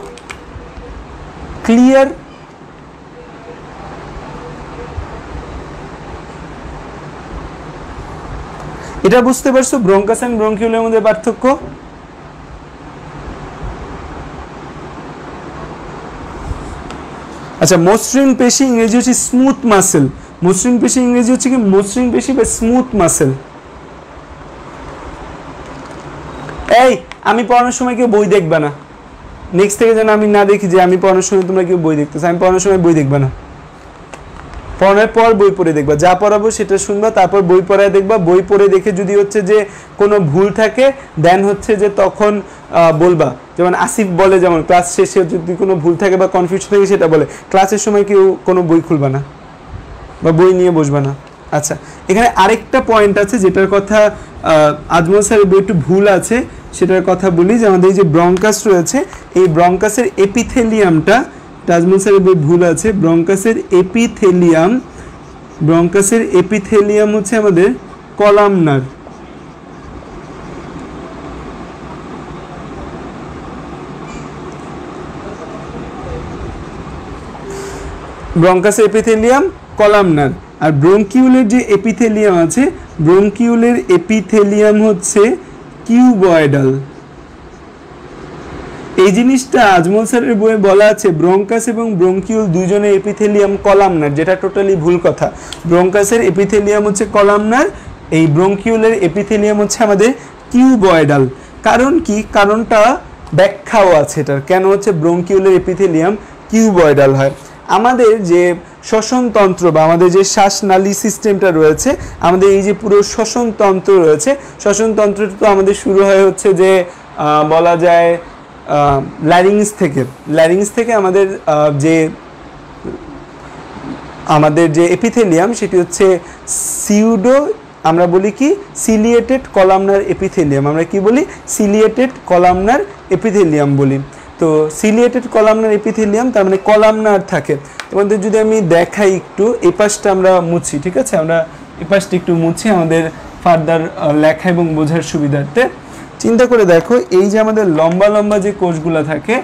ক্লিয়ার? এটা বুঝতে পারছো ব্রঙ্কাস এন্ড ব্রঙ্কিউলের মধ্যে পার্থক্য? আচ্ছা, মসৃণ পেশি ইংরেজি হচ্ছে স্মুথ মাসেল। মসৃণ পেশি ইংরেজি হচ্ছে কি? মসৃণ পেশি বা স্মুথ মাসেল। এই, আমি পড়ানোর সময় কেউ বই দেখবে না। নেক্সট থেকে যেন আমি না দেখি যে আমি পড়ানোর সময় তোমরা কেউ বই দেখতেছো। আমি পড়ানোর সময় বই দেখবে না, পড়ানোর পর বই পড়ে দেখবা। যা পড়াবো সেটা শুনবা, তারপর বই পড়ায় দেখবা। বই পড়ে দেখে যদি হচ্ছে যে কোনো ভুল থাকে দেন হচ্ছে যে তখন বলবা। যেমন আসিফ বলে, যেমন ক্লাস শেষে যদি কোনো ভুল থাকে বা কনফিউশন থাকে সেটা বলে। ক্লাসের সময় কেউ কোনো বই খুলবা না বা বই নিয়ে বসবা না। আচ্ছা, এখানে আরেকটা পয়েন্ট আছে যেটার কথা আজমল স্যারের বই একটু ভুল আছে, সেটার কথা বলি। যে আমাদের এই যে ব্রঙ্কাস রয়েছে, এই ব্রঙ্কাসের এপিথেলিয়ামটা আজমল স্যারের বই ভুল আছে। ব্রঙ্কাসের এপিথেলিয়াম হচ্ছে আমাদের কলামনার। ব্রঙ্কাসের এপিথেলিয়াম কলামনার। আর ব্রঙ্কিউলের যে এপিথেলিয়াম আছে, ব্রঙ্কিউলের এপিথেলিয়াম হচ্ছে কিউবয়েডাল। এই জিনিসটা আজমল স্যারের বইয়ে বলা আছে ব্রঙ্কাস এবং ব্রঙ্কিউল দুইজনের এপিথেলিয়াম কলামনার, যেটা টোটালি ভুল কথা। ব্রঙ্কাসের এপিথেলিয়াম হচ্ছে কলামনার, এই ব্রঙ্কিউলের এপিথেলিয়াম হচ্ছে আমাদের কিউবয়েডাল। কারণ কি? কারণটা ব্যাখ্যাও আছে এটার, কেন হচ্ছে ব্রঙ্কিউলের এপিথেলিয়াম কিউবয়েডাল হয়। আমাদের যে শ্বসনতন্ত্র বা আমাদের যে শ্বাসনালী সিস্টেমটা রয়েছে, আমাদের এই যে পুরো শ্বসনতন্ত্র রয়েছে, শ্বসনতন্ত্রটা তো আমাদের শুরু হয় হচ্ছে যে বলা যায় ল্যারিংস থেকে আমাদের যে এপিথেলিয়াম সেটি হচ্ছে সিউডো, আমরা বলি কি সিলিয়েটেড কলামনার এপিথেলিয়াম। আমরা কি বলি? সিলিয়েটেড কলামনার এপিথেলিয়াম বলি। তো সিলিয়েটেড কলামনার এপিথেলিয়াম তার মানে কলামনার থাকে। তোমাদের যদি আমি দেখাই একটু, এই পাশটা আমরা মুছি, ঠিক আছে? আমরা এই পাশটা একটু মুছি আমাদের ফার্দার লেখা এবং বোঝার সুবিধার্থে। চিন্তা করে দেখো, এই যে আমাদের লম্বা লম্বা যে কোষগুলা থাকে,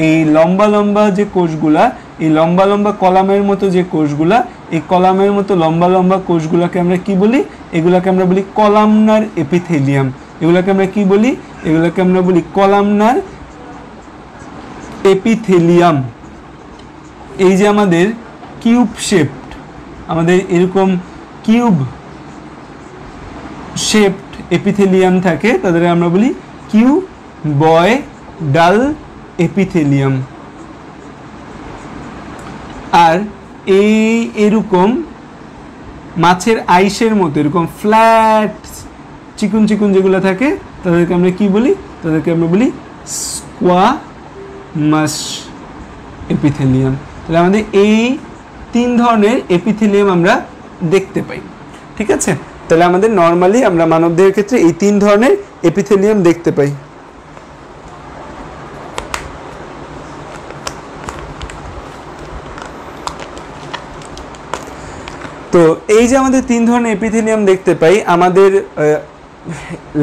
এই লম্বা লম্বা যে কোষগুলা, এই লম্বা লম্বা কলামের মতো যে কোষগুলা, এই কলামের মতো লম্বা লম্বা কোষগুলাকে আমরা কি বলি? এগুলাকে আমরা বলি কলামনার এপিথেলিয়াম। এগুলাকে আমরা কি বলি? এগুলাকে আমরা বলি কলামনার এপিথেলিয়াম। এই যে আমাদের কিউব শেপড, আমাদের এরকম কিউব শেপড এপিথেলিয়াম থাকে, তাদের আমরা বলি কিউবয়েডাল এপিথেলিয়াম। আর এরকম মাছের আইসের মতো এরকম ফ্ল্যাট চিকুন চিকুন যেগুলো থাকে তাদেরকে আমরা কি বলি? তাদেরকে আমরা বলি স্কোয়ামাস এপিথেলিয়াম। তাহলে আমাদের এই তিন ধরনের এপিথেলিয়াম আমরা দেখতে পাই, ঠিক আছে? তাহলে আমাদের নর্মালি আমরা মানবদেহের ক্ষেত্রে এই তিন ধরনের এপিথেলিয়াম দেখতে পাই। তো এই যে আমাদের তিন ধরনের এপিথেলিয়াম দেখতে পাই, আমাদের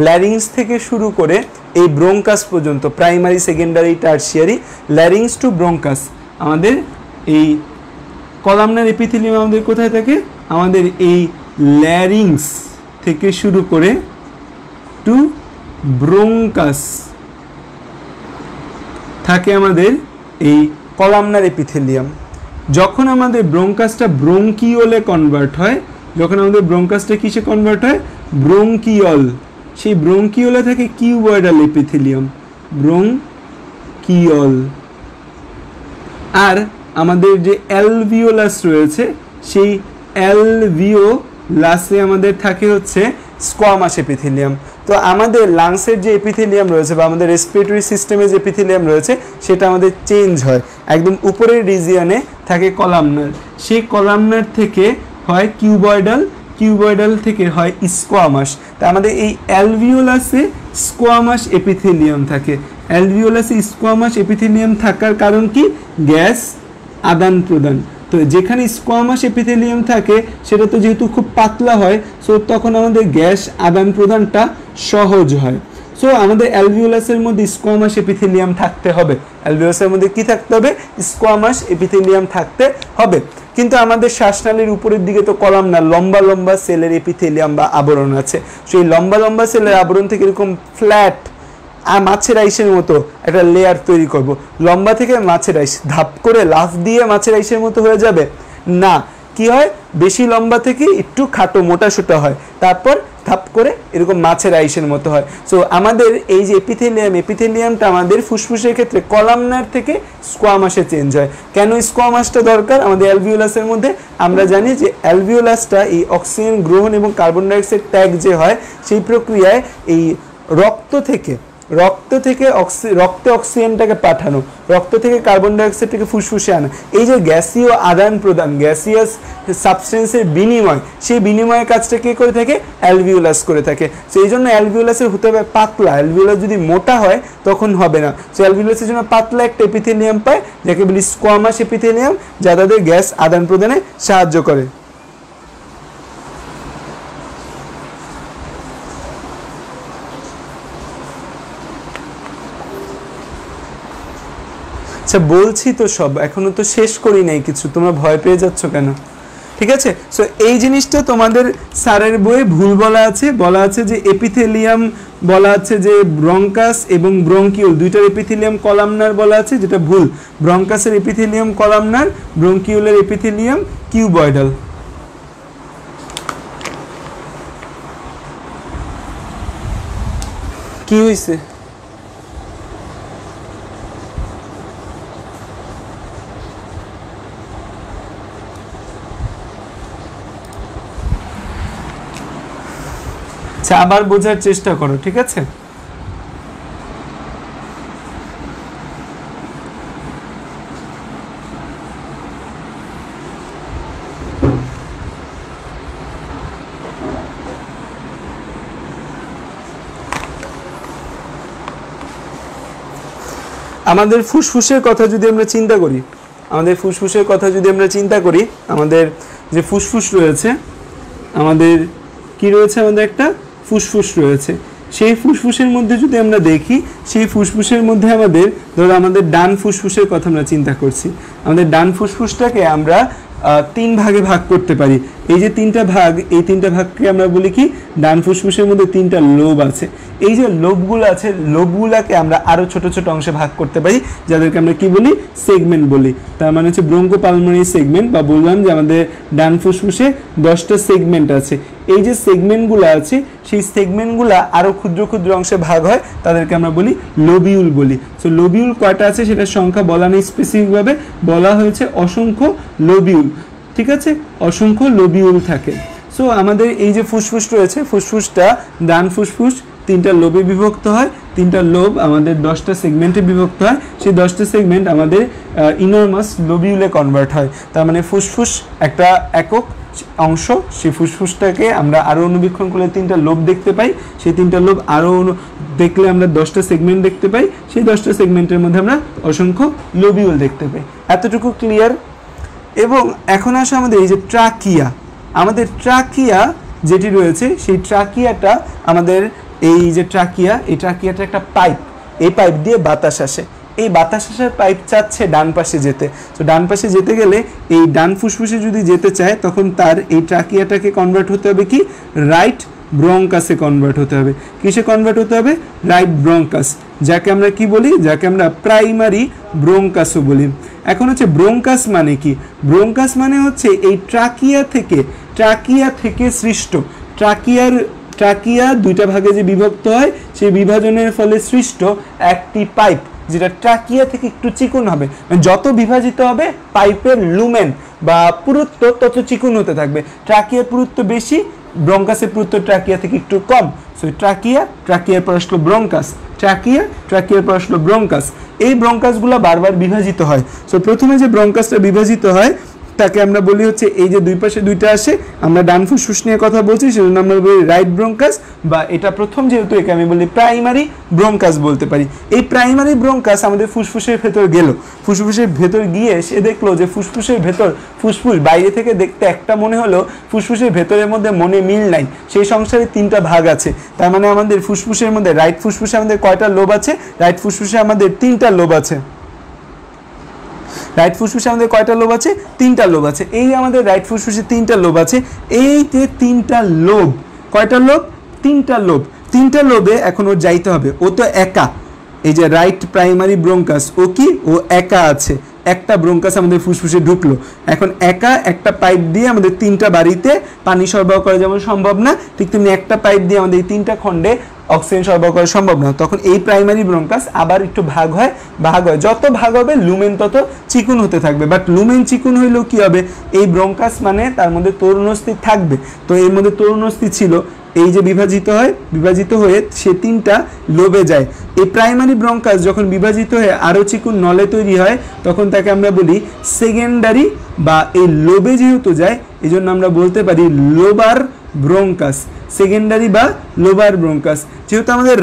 ল্যারিংস থেকে শুরু করে এই ব্রঙ্কাস পর্যন্ত, primary, secondary, tertiary, larynx to bronchus, আমাদের এই কলামনার এপিথেলিয়াম আমাদের কোথায় থাকে? আমাদের এই ল্যারিংস থেকে শুরু করে টু ব্রঙ্কাস থাকে আমাদের এই কলামনার এপিথেলিয়াম। যখন আমাদের ব্রঙ্কাসটা ব্রঙ্কিওলে কনভার্ট হয়, যখন আমাদের ব্রঙ্কাসটা কিসে কনভার্ট হয়? ব্রঙ্কিওল। সেই ব্রঙ্কিওলে থাকে কিউবয়েডাল এপিথেলিয়াম, ব্রঙ্কিওল। আর আমাদের যে অ্যালভিওলাস রয়েছে, সেই অ্যালভিওলাসে আমাদের থাকে হচ্ছে স্কোয়ামাস এপিথেলিয়াম। তো আমাদের লাংসের যে এপিথেলিয়াম রয়েছে বা আমাদের রেসপিরেটরি সিস্টেমে যে এপিথেলিয়াম রয়েছে সেটা আমাদের চেঞ্জ হয়। একদম উপরের রিজিয়নে থাকে কলামনার, সেই কলামনার থেকে হয় কিউবয়েডাল, কিউবয়েডাল থেকে হয় স্কোয়ামাস। তা আমাদের এই অ্যালভিওলাসে স্কোয়ামাস এপিথেলিয়াম থাকে। অ্যালভিওলাসে স্কোয়ামাস এপিথেলিয়াম থাকার কারণ কি? গ্যাস আদান প্রদান। তো যেখানে স্কোয়ামাস এপিথেলিয়াম থাকে সেটা তো যেহেতু খুব পাতলা হয়, সো তখন আমাদের গ্যাস আদান প্রদানটা সহজ হয়। সো আমাদের অ্যালভিওলাসের মধ্যে স্কোয়ামাস এপিথেলিয়াম থাকতে হবে। অ্যালভিওলাসের মধ্যে কি থাকতে হবে? স্কোয়ামাস এপিথেলিয়াম থাকতে হবে। কিন্তু আমাদের শ্বাসনালীর উপরের দিকে তো কলামনার লম্বা লম্বা সেলের এপিথেলিয়াম বা আবরণ আছে। সেই লম্বা লম্বা সেলের আবরণ থেকে এরকম ফ্ল্যাট আর মাছের আইসের মতো একটা লেয়ার তৈরি করব। লম্বা থেকে মাছের আইস ধাপ করে লাফ দিয়ে মাছের আইসের মতো হয়ে যাবে না। কি হয়? বেশি লম্বা থেকে একটু খাটো মোটা সোটা হয়, তারপর ধাপ করে এরকম মাছের আইসের মতো হয়। সো আমাদের এই যে এপিথেলিয়ামটা আমাদের ফুসফুসের ক্ষেত্রে কলামনার থেকে স্কোয়ামাসে চেঞ্জ হয়। কেন স্কোয়ামাসটা দরকার আমাদের অ্যালভিওলাসের মধ্যে? আমরা জানি যে অ্যালভিওলাসটা এই অক্সিজেন গ্রহণ এবং কার্বন ডাইঅক্সাইড ত্যাগ যে হয় সেই প্রক্রিয়ায় এই রক্ত থেকে রক্তে অক্সিজেনটাকে পাঠানো, রক্ত থেকে কার্বন ডাইঅক্সাইডটাকে ফুসফুসে আনা, এই যে গ্যাসীয় আদান প্রদান, গ্যাসিয়াস সাবস্টেন্সের বিনিময়, সেই বিনিময়ের কাজটা কে করে থাকে? অ্যালভিওলাস করে থাকে। সো এই জন্য অ্যালভিওলাসের হতে হবে পাতলা। অ্যালভিওলাস যদি মোটা হয় তখন হবে না। সো অ্যালভিওলাসের জন্য পাতলা একটা এপিথেলিয়াম পায় যাকে বলি স্কোয়ামাস এপিথেলিয়াম, যা তাদের গ্যাস আদান প্রদানে সাহায্য করে। আচ্ছা, বলছি তো সব, এখনো তো শেষ করি নাই কিছু, তোমরা ভয় পেয়ে যাচ্ছ কেন? ঠিক আছে, সো এই জিনিসটা তোমাদের স্যারের বইয়ে ভুল বলা আছে যে এপিথেলিয়াম বলা আছে যে ব্রঙ্কাস এবং ব্রঙ্কিউল দুইটার এপিথেলিয়াম কলামনার বলা আছে, যেটা ভুল। ব্রঙ্কাসের এপিথেলিয়াম কলামনার, ব্রঙ্কিউলের এপিথেলিয়াম কিউবয়েডাল। কি হয়েছে? আবার বোঝার চেষ্টা করো, ঠিক আছে? আমাদের ফুসফুসের কথা যদি আমরা চিন্তা করি, আমাদের যে ফুসফুস রয়েছে, আমাদের কি রয়েছে? আমাদের একটা ফুসফুস রয়েছে। সেই ফুসফুসের মধ্যে যদি আমরা দেখি, সেই ফুসফুসের মধ্যে আমাদের ডান ফুসফুসের কথা আমরা চিন্তা করছি। আমাদের ডান ফুসফুসটাকে আমরা তিন ভাগে ভাগ করতে পারি। এই যে তিনটা ভাগ, এই তিনটা ভাগকে আমরা বলি কি? ডান ফুসফুসের মধ্যে তিনটা লোব আছে। এই যে লোবগুলো আছে, লোবগুলাকে আমরা আরো ছোট ছোট অংশে ভাগ করতে পারি, যাদেরকে আমরা কি বলি? সেগমেন্ট বলি। তার মানে হচ্ছে ব্রঙ্কোপালমোনারি সেগমেন্ট, বা বললাম যে আমাদের ডান ফুসফুসে 10টা সেগমেন্ট আছে। এই যে সেগমেন্টগুলো আছে, সেই সেগমেন্টগুলো আরো ক্ষুদ্র ক্ষুদ্র অংশে ভাগ হয়, তাদেরকে আমরা বলি লোবিউল বলি। সো লোবিউল কয়টা আছে সেটার সংখ্যা বলা নেই স্পেসিফিকভাবে, বলা হয়েছে অসংখ্য লোবিউল। ঠিক আছে, অসংখ্য লোবিউল থাকে। সো আমাদের এই যে ফুসফুস রয়েছে, ফুসফুসটা ডান ফুসফুস তিনটা লোবে বিভক্ত হয়। তিনটা লোব আমাদের 10টা সেগমেন্টে বিভক্ত হয়। সেই 10টা সেগমেন্ট আমাদের ইনরমাস লোবিউলে কনভার্ট হয়। তার মানে ফুসফুস একটা একক অংশ, সেই ফুসফুসটাকে আমরা আরও অনুবীক্ষণ করলে তিনটা লোব দেখতে পাই। সেই তিনটা লোব আরও দেখলে আমরা 10টা সেগমেন্ট দেখতে পাই। সেই 10টা সেগমেন্টের মধ্যে আমরা অসংখ্য লোবিউল দেখতে পাই। এতটুকু ক্লিয়ার? এবং এখন আসে আমাদের এই যে ট্রাকিয়া, আমাদের ট্রাকিয়া যেটি রয়েছে, সেই ট্রাকিয়াটা আমাদের এই যে ট্রাকিয়া, এই ট্রাকিয়াটা একটা পাইপ, এই পাইপ দিয়ে বাতাস আসে। এই বাতাস আসার পাইপ চাচ্ছে ডান পাশে যেতে। তো ডান পাশে যেতে গেলে এই ডান ফুসফুসে যদি যেতে চায়, তখন তার এই ট্রাকিয়াটাকে কনভার্ট হতে হবে কি? রাইট ব্রঙ্কাসে কনভার্ট হতে হবে। কিসে কনভার্ট হতে হবে? রাইট ব্রঙ্কাস, যাকে আমরা কি বলি? যাকে আমরা প্রাইমারি ব্রঙ্কাসও বলি। এখন হচ্ছে ব্রঙ্কাস মানে কি? ব্রঙ্কাস মানে হচ্ছে এই ট্রাকিয়া থেকে সৃষ্ট, ট্রাকিয়া দুইটা ভাগে যে বিভক্ত হয়, সেই বিভাজনের ফলে সৃষ্ট একটি পাইপ, যেটা ট্রাকিয়া থেকে একটু চিকন হবে। যত বিভাজিত হবে পাইপের লুমেন বা পুরুত্ব তত চিকন হতে থাকবে। ট্রাকিয়ার পুরুত্ব বেশি, ব্রঙ্কাসের পুরুত্ব ট্রাকিয়া থেকে একটু কম। সো ট্রাকিয়ার পর আসলো ব্রঙ্কাস, ট্রাকিয়ার পর আসলো ব্রঙ্কাস। এই ব্রঙ্কাসগুলো বারবার বিভাজিত হয়। সো প্রথমে যে ব্রঙ্কাসটা বিভাজিত হয়, তাকে আমরা বলি হচ্ছে এই যে দুই পাশে দুইটা আসে, আমরা ডান ফুসফুস নিয়ে কথা বলছি সেজন্য আমরা বলি রাইট ব্রঙ্কাস, বা এটা প্রথম যেহেতু একে আমি বলি প্রাইমারি ব্রঙ্কাস বলতে পারি। এই প্রাইমারি ব্রঙ্কাস আমাদের ফুসফুসের ভেতর গেল, ফুসফুসের ভেতর গিয়ে সে দেখলো যে ফুসফুসের ভেতর ফুসফুস বাইরে থেকে দেখতে একটা মনে হলো, ফুসফুসের ভেতরের মধ্যে মনে মিল নাই, সেই সংসারে তিনটা ভাগ আছে। তার মানে আমাদের ফুসফুসের মধ্যে রাইট ফুসফুসে আমাদের কয়টা লোব আছে? রাইট ফুসফুসে আমাদের তিনটা লোব আছে। রাইট ফুসফুসে আমাদের কয়টা লোব আছে? তিনটা লোব আছে। এই আমাদের রাইট ফুসফুসে তিনটা লোব আছে। এই যে তিনটা লোব, কয়টা লোব? তিনটা লোব। তিনটা লোবে এখন ওর যাইতে হবে, ও তো একা। এই যে রাইট প্রাইমারি ব্রঙ্কাস, ও কি? ও একা আছে, একটা ব্রঙ্কাস আমাদের ফুসফুসে ঢুকলো, এখন একা একটা পাইপ দিয়ে আমাদের তিনটা বাড়িতে পানি সরবরাহ করা যেমন সম্ভব না, ঠিক তেমনি একটা পাইপ দিয়ে আমাদের এই তিনটা খণ্ডে অক্সিজেন সরবরাহ করা সম্ভব না। তখন এই প্রাইমারি ব্রঙ্কাস আবার একটু ভাগ হয়, যত ভাগ হবে লুমেন তত চিকুন হতে থাকবে। বাট লুমেন চিকুন হইলেও কি হবে? এই ব্রঙ্কাস মানে তার মধ্যে তরুণস্থি থাকবে, তো এর মধ্যে তরুণস্থি ছিল, এই যে বিভাজিত হয়, বিভাজিত হয়ে সে তিনটা লোবে যায়। এই প্রাইমারি ব্রঙ্কাস যখন বিভাজিত হয়ে আরও চিকুন নলে তৈরি হয় তখন তাকে আমরা বলি সেকেন্ডারি, বা এই লোবে যেহেতু যায় এই জন্য আমরা বলতে পারি লোবার ব্রঙ্কাস, সেকেন্ডারি বা লোবার ব্রঙ্কাস। যেহেতু আমাদের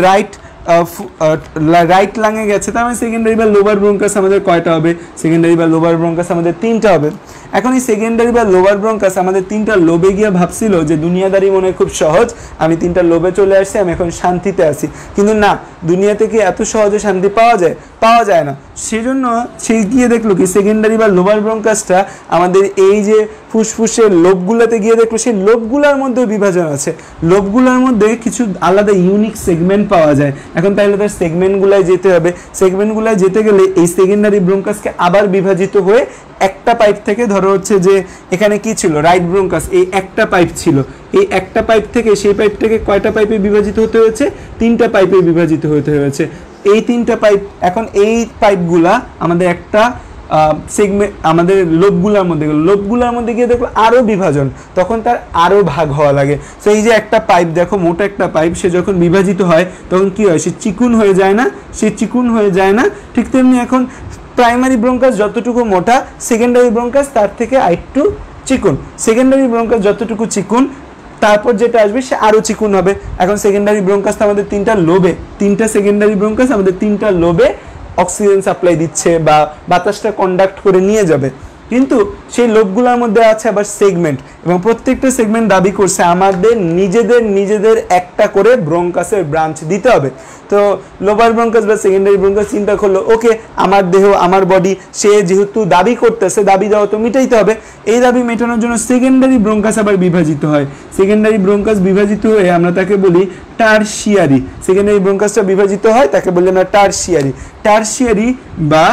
রাইট লাঙে গেছে, তার মানে সেকেন্ডারি বা লোবার ব্রঙ্কাস আমাদের কয়টা হবে? সেকেন্ডারি বা লোবার ব্রঙ্কাস আমাদের তিনটা হবে। এখন এই সেকেন্ডারি বা লোবার ব্রঙ্কাস আমাদের তিনটা লোবে গিয়ে ভাবছিল যে দুনিয়াদারি মনে খুব সহজ, আমি তিনটা লোবে চলে আসছি, আমি এখন শান্তিতে আছি। কিন্তু না, দুনিয়াতে কি এত সহজে শান্তি পাওয়া যায়? পাওয়া যায় না। সেজন্য সে গিয়ে দেখলো কি সেকেন্ডারি বা লোবার ব্রঙ্কাসটা আমাদের এই যে ফুসফুসের লোবগুলোতে গিয়ে দেখলো সেই লোবগুলোর মধ্যে বিভাজন আছে, লোবগুলোর মধ্যে কিছু আলাদা ইউনিক সেগমেন্ট পাওয়া যায়। এখন তাহলে তার সেগমেন্টগুলোয় যেতে হবে, সেগমেন্টগুলোয় যেতে গেলে এই সেকেন্ডারি ব্রঙ্কাসকে আবার বিভাজিত হয়ে একটা পাইপ থেকে, ধরো হচ্ছে যে এখানে কি ছিল? রাইট ব্রঙ্কাস, এই একটা পাইপ ছিল, এই একটা পাইপ থেকে সেই পাইপটাকে কয়টা পাইপে বিভাজিত হতে হয়েছে? তিনটা পাইপে বিভাজিত হতে হয়েছে। এই তিনটা পাইপ, এখন এই পাইপগুলা আমাদের একটা সেগমেন্ট আমাদের লোবগুলার মধ্যে গেল, লোবগুলার মধ্যে গিয়ে দেখলো আরও বিভাজন, তখন তার আরও ভাগ হওয়া লাগে। তো এই যে একটা পাইপ দেখো, মোটা একটা পাইপ, সে যখন বিভাজিত হয় তখন কি হয়? সে চিকুন হয়ে যায় না, সে চিকুন হয়ে যায় না। ঠিক তেমনি এখন প্রাইমারি ব্রঙ্কাস যতটুকু মোটা, সেকেন্ডারি ব্রঙ্কাস তার থেকে আরেকটু চিকুন, সেকেন্ডারি ব্রঙ্কাস যতটুকু চিকুন তারপর যেটা আসবে সে আরও চিকুন হবে। এখন সেকেন্ডারি ব্রঙ্কাস আমাদের তিনটা লোবে, তিনটা সেকেন্ডারি ব্রঙ্কাস আমাদের তিনটা লোবে অক্সিজেন সাপ্লাই দিচ্ছে বা বাতাসটা কন্ডাক্ট করে নিয়ে যাবে, কিন্তু সেই লোবগুলোর মধ্যে আছে আবার সেগমেন্ট, এবং প্রত্যেকটা সেগমেন্ট দাবি করছে আমাদের নিজেদের একটা করে ব্রঙ্কাসের ব্রাঞ্চ দিতে হবে। তো লোবার ব্রঙ্কাস বা সেকেন্ডারি ব্রঙ্কাস চিন্তা করলো, ওকে আমার দেহ আমার বডি, সে যেহেতু দাবি করতেছে, দাবি দেওয়া তো মিটাইতে হবে। এই দাবি মেটানোর জন্য সেকেন্ডারি ব্রঙ্কাস আবার বিভাজিত হয়, সেকেন্ডারি ব্রঙ্কাস বিভাজিত হয়ে আমরা তাকে বলি টারশিয়ারি। সেকেন্ডারি ব্রঙ্কাসটা বিভাজিত হয় তাকে বলি আমরা টারশিয়ারি। টারশিয়ারি বা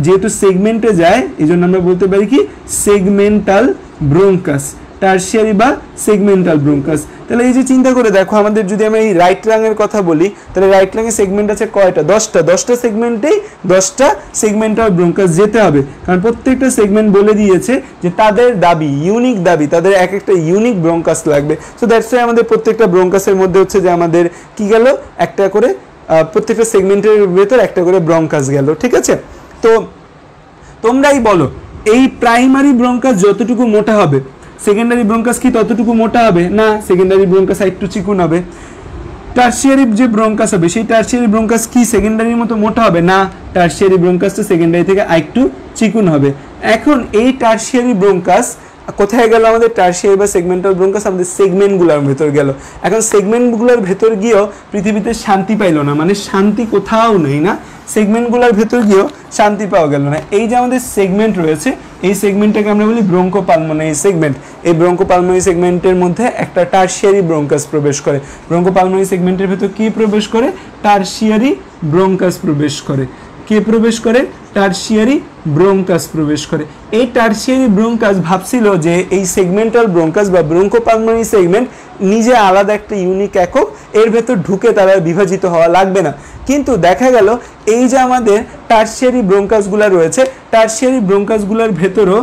যেহেতু সেগমেন্টে যায় এই জন্য আমরা বলতে পারি কি সেগমেন্টাল ব্রঙ্কাস, টারশিয়ারি বা সেগমেন্টাল ব্রঙ্কাস। তাহলে এই যে চিন্তা করে দেখো, আমাদের যদি আমরা এই রাইট লাংয়ের কথা বলি তাহলে রাইট লাংয়ে সেগমেন্ট আছে কয়টা? 10টা সেগমেন্টেই 10টা সেগমেন্টাল ব্রঙ্কাস যেতে হবে, কারণ প্রত্যেকটা সেগমেন্ট বলে দিয়েছে যে তাদের দাবি, ইউনিক দাবি, তাদের এক একটা ইউনিক ব্রঙ্কাস লাগবে। সো দ্যাটস ওয়াই আমাদের প্রত্যেকটা ব্রঙ্কাসের মধ্যে হচ্ছে যে আমাদের কি গেল, একটা করে প্রত্যেকটা সেগমেন্টের ভেতর একটা করে ব্রঙ্কাস গেল। ঠিক আছে, তো তোমরাই বলো এই প্রাইমারি ব্রঙ্কাস যতটুকু মোটা হবে সেকেন্ডারি ব্রঙ্কাস কি ততটুকু মোটা হবে? না, সেকেন্ডারি ব্রঙ্কাস একটু চিকুন হবে। টারশিয়ারি যে ব্রঙ্কাস হবে সেই টারশিয়ারি ব্রঙ্কাস কি সেকেন্ডারির মতো মোটা হবে? না, টারশিয়ারি ব্রঙ্কাসটা সেকেন্ডারি থেকে আরেকটু চিকুন হবে। এখন এই টারশিয়ারি ব্রঙ্কাস কোথায় গেল? আমাদের টারশিয়ারি বা সেগমেন্টাল ব্রঙ্কাস আমাদের সেগমেন্টগুলোর ভেতর গেল। এখন সেগমেন্টগুলোর ভেতর গিয়েও পৃথিবীতে শান্তি পাইলো না, মানে শান্তি কোথাও নেই না, সেগমেন্টগুলোর ভেতর গিয়েও শান্তি পাওয়া গেল না। এই যে আমাদের সেগমেন্ট রয়েছে এই সেগমেন্টটাকে আমরা বলি ব্রঙ্কোপালমোনারি সেগমেন্ট। এই ব্রঙ্কোপালমোনারি সেগমেন্টের মধ্যে একটা টারশিয়ারি ব্রঙ্কাস প্রবেশ করে। ব্রঙ্কোপালমোনারি সেগমেন্টের ভেতর কি প্রবেশ করে? টারশিয়ারি ব্রঙ্কাস প্রবেশ করে। কে প্রবেশ করে? টারশিয়ারি ব্রঙ্কাস প্রবেশ করে। এই টারশিয়ারি ব্রঙ্কাস ভাবছিল যে এই সেগমেন্টাল ব্রঙ্কাস বা ব্রঙ্কোপালমোনারি সেগমেন্ট নিজে আলাদা একটা ইউনিক একক, এর ভেতর ঢুকে তারা বিভাজিত হওয়া লাগবে না। কিন্তু দেখা গেল এই যে আমাদের টারশিয়ারি ব্রঙ্কাসগুলো রয়েছে, টারশিয়ারি ব্রঙ্কাসগুলোর ভেতরও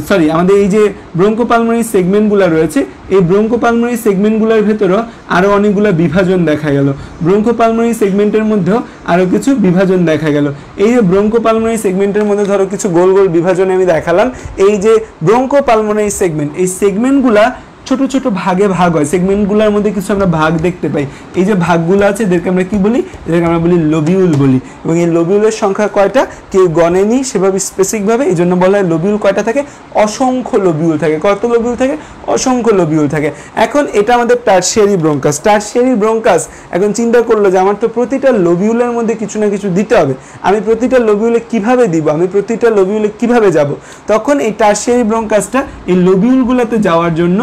সরি আমাদের এই যে ব্রঙ্কোপালমোনারি সেগমেন্টগুলো রয়েছে, এই ব্রঙ্কোপালমোনারি সেগমেন্টগুলোর ভেতরেও আরও অনেকগুলো বিভাজন দেখা গেল। ব্রঙ্কোপালমোনারি সেগমেন্টের মধ্যেও আরও কিছু বিভাজন দেখা গেল। এই যে ব্রঙ্কোপালমোনারি সেগমেন্টের মধ্যে ধরো কিছু গোল গোল বিভাজন আমি দেখালাম। এই যে ব্রঙ্কোপালমোনারি সেগমেন্ট, এই সেগমেন্টগুলা ছোট ছোট ভাগে ভাগ হয়, সেগমেন্টগুলোর মধ্যে কিছু আমরা ভাগ দেখতে পাই। এই যে ভাগগুলো আছে এদেরকে আমরা কি বলি? এদেরকে আমরা বলি লোবিউল বলি। এবং এই লোবিউলের সংখ্যা কয়টা কেউ গণেনি সেভাবে স্পেসিফিকভাবে, এই জন্য বলা হয় লোবিউল কয়টা থাকে? অসংখ্য লোবিউল থাকে। কত লোবিউল থাকে? অসংখ্য লোবিউল থাকে। এখন এটা আমাদের টারশিয়ারি ব্রঙ্কাস। টারশিয়ারি ব্রঙ্কাস এখন চিন্তা করলো যে আমার তো প্রতিটা লোবিউলের মধ্যে কিছু না কিছু দিতে হবে, আমি প্রতিটা লোবিউলে কিভাবে দিব, আমি প্রতিটা লোবিউলে কিভাবে যাব? তখন এই টারশিয়ারি ব্রঙ্কাসটা এই লোবিউলগুলোতে যাওয়ার জন্য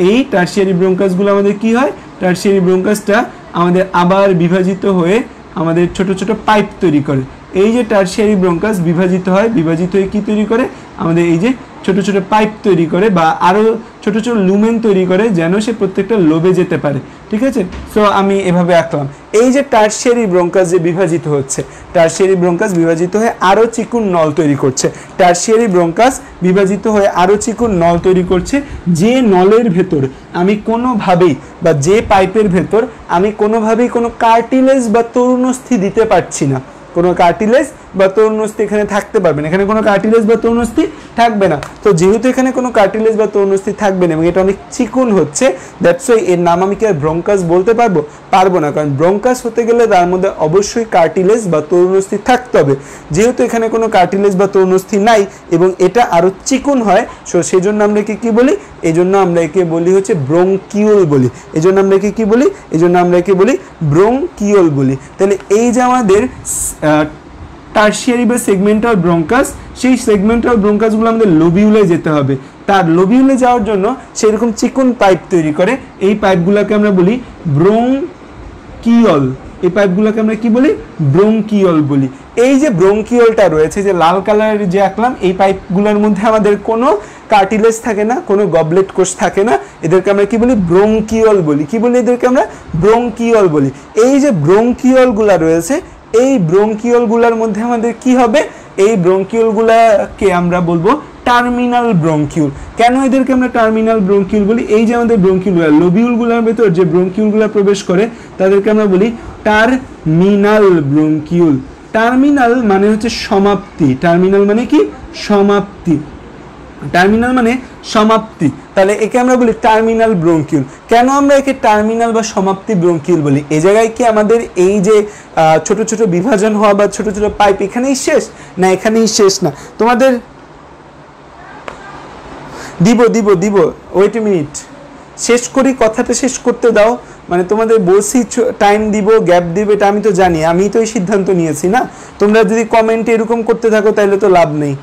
এই টারশিয়ারি ব্রঙ্কাসগুলো আমাদের কি হয়? টারশিয়ারি ব্রঙ্কাসটা আমাদের আবার বিভাজিত হয়ে আমাদের ছোট ছোট পাইপ তৈরি করে। এই যে টারশিয়ারি ব্রঙ্কাস বিভাজিত হয়, বিভাজিত হয়ে কি তৈরি করে? আমাদের এই যে ছোট ছোট পাইপ তৈরি করে বা আরও ছোট ছোট লুমেন তৈরি করে যেন সে প্রত্যেকটা লোবে যেতে পারে। ঠিক আছে, সো আমি এভাবে আঁকলাম। এই যে টারশিয়ারি ব্রঙ্কাস যে বিভাজিত হচ্ছে, টারশিয়ারি ব্রঙ্কাস বিভাজিত হয়ে আরও চিকুন নল তৈরি করছে। টারশিয়ারি ব্রঙ্কাস বিভাজিত হয়ে আরও চিকুন নল তৈরি করছে, যে নলের ভেতর আমি কোনোভাবেই বা যে পাইপের ভেতর আমি কোনোভাবেই কোনো কার্টিলেজ বা তরুণস্থি দিতে পারছি না। কোনো কার্টিলেজ বা তরুণস্থি এখানে থাকতে পারবে না, এখানে কোনো কার্টিলেজ বা তরুণস্থি থাকবে না। তো যেহেতু এখানে কোনো কার্টিলেজ বা তরুণস্থি থাকবে না এবং এটা অনেক চিকুন হচ্ছে, দ্যাটস ওয়াই এর নাম আমি কি আর ব্রঙ্কাস বলতে পারবো না, কারণ ব্রঙ্কাস হতে গেলে তার মধ্যে অবশ্যই কার্টিলেজ বা তরুণস্থি থাকতে হবে। যেহেতু এখানে কোনো কার্টিলেজ বা তরুণস্থি নাই এবং এটা আরও চিকুন হয়, সো সেই জন্য আমরা একে কী বলি? এই জন্য আমরা একে বলি হচ্ছে ব্রঙ্কিউল বলি। এই জন্য আমরা একে কী বলি? এই জন্য আমরা একে বলি ব্রঙ্কিউল বলি। তাহলে এই যে আমাদের টারশিয়ারি বা সেগমেন্টাল ব্রঙ্কাস, সেই সেগমেন্টাল ব্রঙ্কাসগুলো আমাদের লোবিউলে যেতে হবে। তার লোবিউলে যাওয়ার জন্য সেরকম চিকন পাইপ তৈরি করে, এই পাইপগুলোকে আমরা বলি ব্রঙ্কিওল। এই পাইপগুলোকে আমরা কি বলি? ব্রঙ্কিওল বলি। এই যে ব্রঙ্কিওলটা রয়েছে, যে লাল কালারের যে আঁকলাম, এই পাইপগুলোর মধ্যে আমাদের কোনো কার্টিলেজ থাকে না, কোনো গবলেট কোষ থাকে না, এদেরকে আমরা কি বলি? ব্রঙ্কিওল বলি। কি বলি এদেরকে? আমরা ব্রঙ্কিওল বলি। এই যে ব্রঙ্কিওলগুলো রয়েছে, এই ব্রঙ্কিওলগুলোর মধ্যে আমাদের কি হবে? এই ব্রঙ্কিওলগুলোকে আমরা বলবো টার্মিনাল ব্রঙ্কিউল। কেন এদেরকে আমরা টার্মিনাল ব্রঙ্কিউল বলি? এই যে আমাদের ব্রঙ্কিউলগুলো, লোবিউলগুলোর ভেতর যে ব্রঙ্কিউলগুলো প্রবেশ করে তাদেরকে আমরা বলি টার্মিনাল ব্রঙ্কিউল। টার্মিনাল মানে হচ্ছে সমাপ্তি। টার্মিনাল মানে কি? সমাপ্তি। টার্মিনাল মানে সমাপ্তি। তাহলে একে আমরা বলি টার্মিনাল ব্রঙ্কিউল। কেন আমরা একে টার্মিনাল বা সমাপ্তি ব্রঙ্কিউল বলি? এই জায়গায় কি আমাদের এই যে ছোট ছোট বিভাজন হওয়া বা ছোট ছোট পাইপ এখানেই শেষ? না, এখানেই শেষ না। তোমাদের দিব ওয়েট এ মিনিট, শেষ করি, কথাটা শেষ করতে দাও। মানে তোমাদের বলছি টাইম দিব, গ্যাপ দিব, এটা আমি তো জানি, আমি তো এই সিদ্ধান্ত নিয়েছি না। তোমরা যদি কমেন্টে এরকম করতে থাকো তাহলে তো লাভ নেই।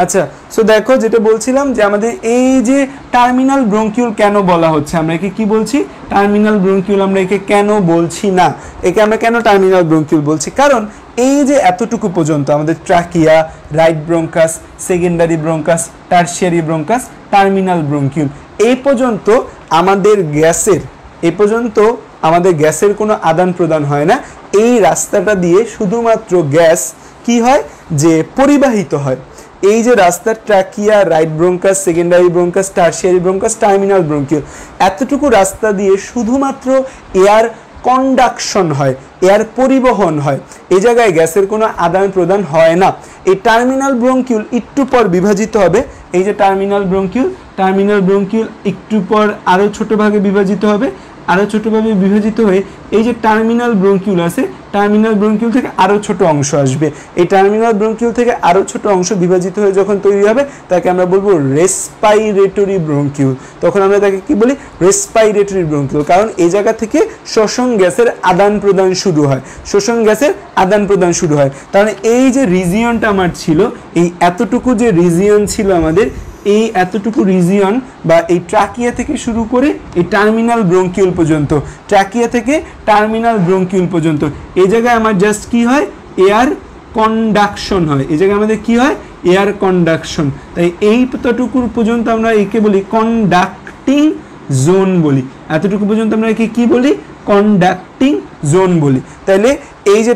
আচ্ছা, সো দেখো যেটা বলছিলাম যে আমাদের এই যে টার্মিনাল ব্রঙ্কিউল কেন বলা হচ্ছে, আমরা একে কি বলছি? Terminal bronchiole. আমরা একে কেন বলছি না? একে আমরা কেন টার্মিনাল ব্রঙ্কিউল বলছি? কারণ এই যে এতটুকু পর্যন্ত আমাদের trachea, right bronchus, secondary bronchus, tertiary bronchus, terminal bronchiole, এই পর্যন্ত আমাদের গ্যাসের কোনো আদান প্রদান হয় না। এই রাস্তাটা দিয়ে শুধুমাত্র গ্যাস কি হয়? যে পরিবাহিত হয়। এই যে রাস্তার trachea, right bronchus, secondary bronchus, tertiary bronchus, terminal bronchiole, এতটুকু রাস্তা দিয়ে শুধুমাত্র এয়ার কন্ডাকশন হয়, এয়ার পরিবহন হয়। এই জায়গায় গ্যাসের কোনো আদান প্রদান হয় না। এই টার্মিনাল ব্রঙ্কিউল একটু পর বিভাজিত হবে। এই যে টার্মিনাল ব্রঙ্কিউল একটু পর আরও ছোট ভাগে বিভাজিত হবে। আরও ছোটোভাবে বিভাজিত হয়ে এই যে টার্মিনাল ব্রঙ্কিউল আছে, টার্মিনাল ব্রঙ্কিউল থেকে আরও ছোট অংশ আসবে। এই টার্মিনাল ব্রঙ্কিউল থেকে আরও ছোট অংশ বিভাজিত হয়ে যখন তৈরি হবে তাকে আমরা বলবো রেসপাইরেটরি ব্রঙ্কিউল। তখন আমরা তাকে কি বলি? Respiratory bronchiole. কারণ এই জায়গা থেকে শ্বসন গ্যাসের আদান প্রদান শুরু হয়। তাহলে এই যে রিজিয়নটা আমার ছিল, এই এতটুকু যে রিজিয়ন ছিল আমাদের, এই এতটুকু রিজিয়ন বা এই ট্রাকিয়া থেকে শুরু করে এই টার্মিনাল ব্রঙ্কিউল পর্যন্ত, এই জায়গায় আমার জাস্ট কি হয়? এয়ার কন্ডাকশন হয়। এই জায়গায় আমাদের কি হয়? Air conduction. তাই এইটুকুর পর্যন্ত আমরা একে বলি কন্ডাক্টিং জোন বলি। এতটুকু পর্যন্ত আমরা একে কি বলি? কন্ডাক্টিং জোন বলি। তাহলে এই যে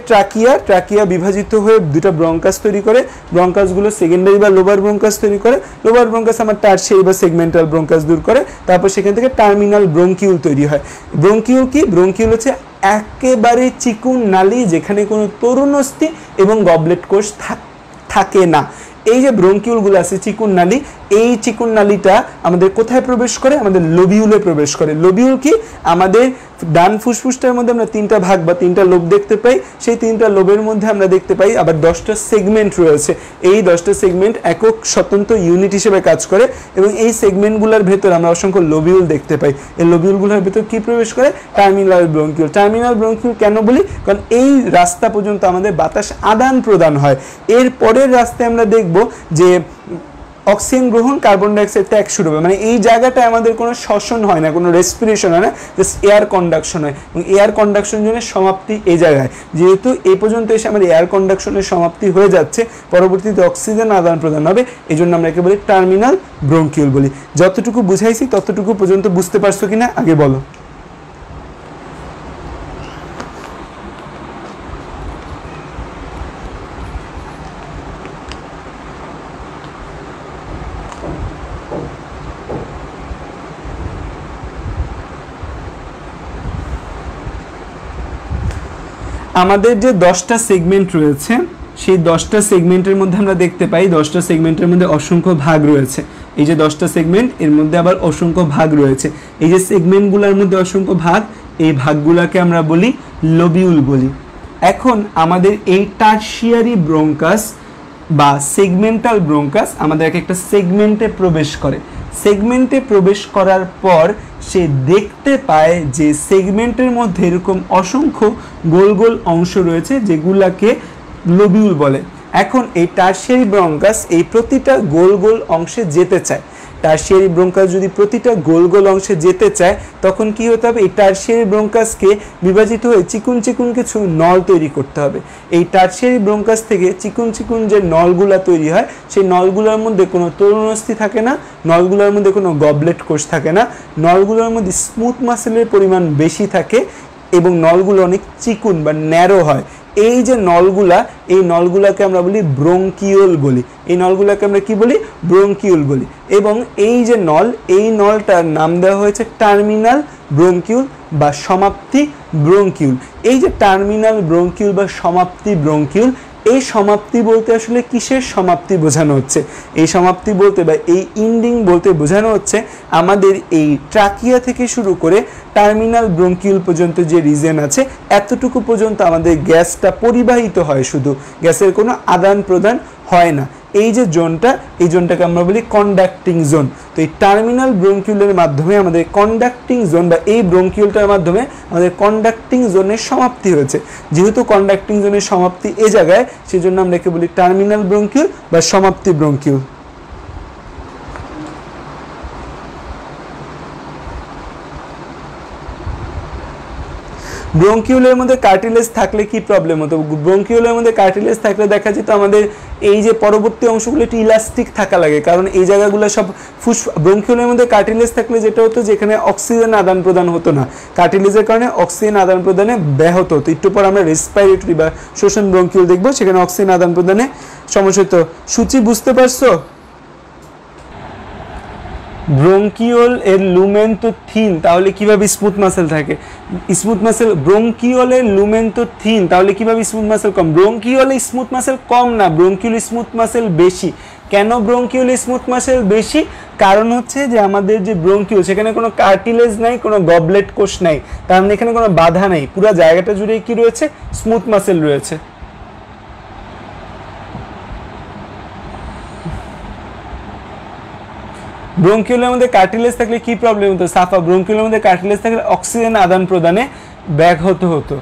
ট্রাকিয়া বিভাজিত হয়ে দুটো ব্রঙ্কাস তৈরি করে, ব্রঙ্কাসগুলো সেকেন্ডারি বা লোবার ব্রঙ্কাস তৈরি করে, লোবার ব্রঙ্কাস আমার টারশিয়ারি বা সেগমেন্টাল ব্রঙ্কাস দূর করে, তারপর সেখান থেকে টার্মিনাল ব্রঙ্কিউল তৈরি হয়। ব্রঙ্কিউল কি? ব্রঙ্কিউল হচ্ছে একেবারে চিকুন নালী যেখানে কোনো তরুণস্থি এবং গবলেট কোষ থাকে না। এই যে ব্রঙ্কিউলগুলো আছে চিকুন নালী, এই চিকুন নালীটা আমাদের কোথায় প্রবেশ করে? আমাদের লোবিউলে প্রবেশ করে। লোবিউল কি? আমাদের ডান ফুসফুসটার মধ্যে আমরা তিনটা ভাগ বা তিনটা লোব দেখতে পাই, সেই তিনটা লোবের মধ্যে আমরা দেখতে পাই আবার 10টা সেগমেন্ট রয়েছে। এই 10টা সেগমেন্ট একক স্বতন্ত্র ইউনিট হিসেবে কাজ করে এবং এই সেগমেন্টগুলোর ভেতর আমরা অসংখ্য লোবিউল দেখতে পাই। এই লোবিউলগুলোর ভেতর কি প্রবেশ করে? Terminal bronchiole. টার্মিনাল ব্রঙ্কিউল কেন বলি? কারণ এই রাস্তা পর্যন্ত আমাদের বাতাস আদান প্রদান হয়। এর পরের রাস্তায় আমরা দেখব যে অক্সিজেন গ্রহণ, কার্বন ডাইঅক্সাইড ত্যাগ শুরু হবে। মানে এই জায়গাটায় আমাদের কোনো শ্বসন হয় না, কোনো রেসপিরেশন হয় না, জাস্ট এয়ার কন্ডাকশন হয় এবং এয়ার কন্ডাকশন জন্য সমাপ্তি এই জায়গায়। যেহেতু এই পর্যন্ত এসে আমার এয়ার কন্ডাকশনের সমাপ্তি হয়ে যাচ্ছে, পরবর্তীতে অক্সিজেন আদান প্রদান হবে, এই জন্য আমরা একে বলি টার্মিনাল ব্রঙ্কিউল বলি। যতটুকু বুঝাইছি ততটুকু পর্যন্ত বুঝতে পারছো কিনা আগে বলো। আমাদের যে 10টা সেগমেন্ট রয়েছে, সেই 10টা সেগমেন্টের মধ্যে আমরা দেখতে পাই 10টা সেগমেন্টের মধ্যে অসংখ্য ভাগ রয়েছে। এই যে 10টা সেগমেন্ট, এর মধ্যে আবার অসংখ্য ভাগ রয়েছে। এই যে সেগমেন্টগুলোর মধ্যে অসংখ্য ভাগ, এই ভাগগুলোকে আমরা বলি লোবিউল বলি। এখন আমাদের এই টারশিয়ারি ব্রঙ্কাস বা সেগমেন্টাল ব্রঙ্কাস আমাদের একটা সেগমেন্টে প্রবেশ করে। সেগমেন্টে প্রবেশ করার পর সে দেখতে পায় যে সেগমেন্টের মধ্যে এরকম অসংখ্য গোল গোল অংশ রয়েছে যেগুলাকে লোবিউল বলে। এখন এই টারশিয়ারি ব্রঙ্কাস এই প্রতিটা গোল গোল অংশে যেতে চায়। টারশিয়ারি ব্রঙ্কাস যদি প্রতিটা গোল গোল অংশে যেতে চায় তখন কি হতে হবে? এই টারশিয়ারি ব্রঙ্কাসকে বিভাজিত হয়ে চিকুন চিকুন কিছু নল তৈরি করতে হবে। এই টারশিয়ারি ব্রঙ্কাস থেকে চিকুন চিকুন যে নলগুলা তৈরি হয়, সেই নলগুলোর মধ্যে কোনো তরুণস্থি থাকে না, নলগুলোর মধ্যে কোনো গবলেট কোষ থাকে না, নলগুলোর মধ্যে স্মুথ মাসেলের পরিমাণ বেশি থাকে এবং নলগুলো অনেক চিকুন বা ন্যারো হয়। এই যে নলগুলা, এই নলগুলাকে আমরা বলি ব্রঙ্কিউল বলি। এই নলগুলাকে আমরা কি বলি? ব্রঙ্কিউল বলি। এবং এই যে নল, এই নলটার নাম দেওয়া হয়েছে টার্মিনাল ব্রঙ্কিউল বা সমাপ্তি ব্রঙ্কিউল। এই যে টার্মিনাল ব্রঙ্কিউল বা সমাপ্তি ব্রঙ্কিউল, এই সমাপ্তি বলতে আসলে কিসের সমাপ্তি বোঝানো হচ্ছে? এই সমাপ্তি বলতে বা এই ইন্ডিং বলতে বোঝানো হচ্ছে আমাদের এই ট্রাকিয়া থেকে শুরু করে টার্মিনাল ব্রঙ্কিউল পর্যন্ত যে রিজন আছে, এতটুকু পর্যন্ত আমাদের গ্যাসটা পরিবাহিত হয়, শুধু গ্যাসের কোনো আদান প্রদান হয় না। এই যে জোনটা, এই জোনটাকে আমরা বলি কন্ডাক্টিং জোন। তো এই টার্মিনাল ব্রঙ্কিউলের মাধ্যমে আমাদের কন্ডাক্টিং জোন বা এই ব্রঙ্কিউলটার মাধ্যমে আমাদের কন্ডাক্টিং জোনের সমাপ্তি হয়েছে। যেহেতু কন্ডাক্টিং জোনের সমাপ্তি এই জায়গায়, সেই জন্য আমরা একে বলি টার্মিনাল ব্রঙ্কিউল বা সমাপ্তি ব্রঙ্কিউল। ব্রঙ্কিউলের মধ্যে কার্টিলেজ থাকলে কি প্রবলেম হতো? ব্রঙ্কিউলের মধ্যে কার্টিলেজ থাকলে দেখা যেত আমাদের এই যে পরবর্তী অংশগুলো একটু ইলাস্টিক থাকা লাগে, কারণ এই জায়গাগুলো সব ব্রঙ্কিউলের মধ্যে কার্টিলেজ থাকলে যেটা হতো, যেখানে অক্সিজেন আদান প্রদান হতো না, কার্টিলেজের কারণে অক্সিজেন আদান প্রদানে ব্যাহত হতো। একটু পর আমরা রেসপিরেটরি বা শোষণ ব্রঙ্কিউল দেখবো, সেখানে অক্সিজেন আদান প্রদানে সমস্যা হতো। সূচি বুঝতে পারছো? ব্রঙ্কিওল এর লুমেন তো থিন, তাহলে কিভাবে স্মুথ মাসেল থাকে? স্মুথ মাসেল, ব্রঙ্কিওলের লুমেন তো থিন, তাহলে কিভাবে স্মুথ মাসেল কম? ব্রঙ্কিওলে স্মুথ মাসেল কম না, ব্রঙ্কিওল স্মুথ মাসেল বেশি। কেন ব্রঙ্কিওল স্মুথ মাসেল বেশি? কারণ হচ্ছে যে আমাদের যে ব্রঙ্কিওল, সেখানে কোনো কার্টিলেজ নাই, কোনো গবলেট কোষ নাই, তার মানে এখানে কোনো বাধা নাই, পুরো জায়গাটা জুড়ে কি রয়েছে? স্মুথ মাসেল রয়েছে। ব্রঙ্কিউলের মধ্যে কার্টিলেজ থাকলে কি প্রবলেম হতো? সাফা। ব্রঙ্কিউলের মধ্যে কার্টিলেজ থাকলে অক্সিজেন আদান প্রদানে ব্যাঘাত হতো।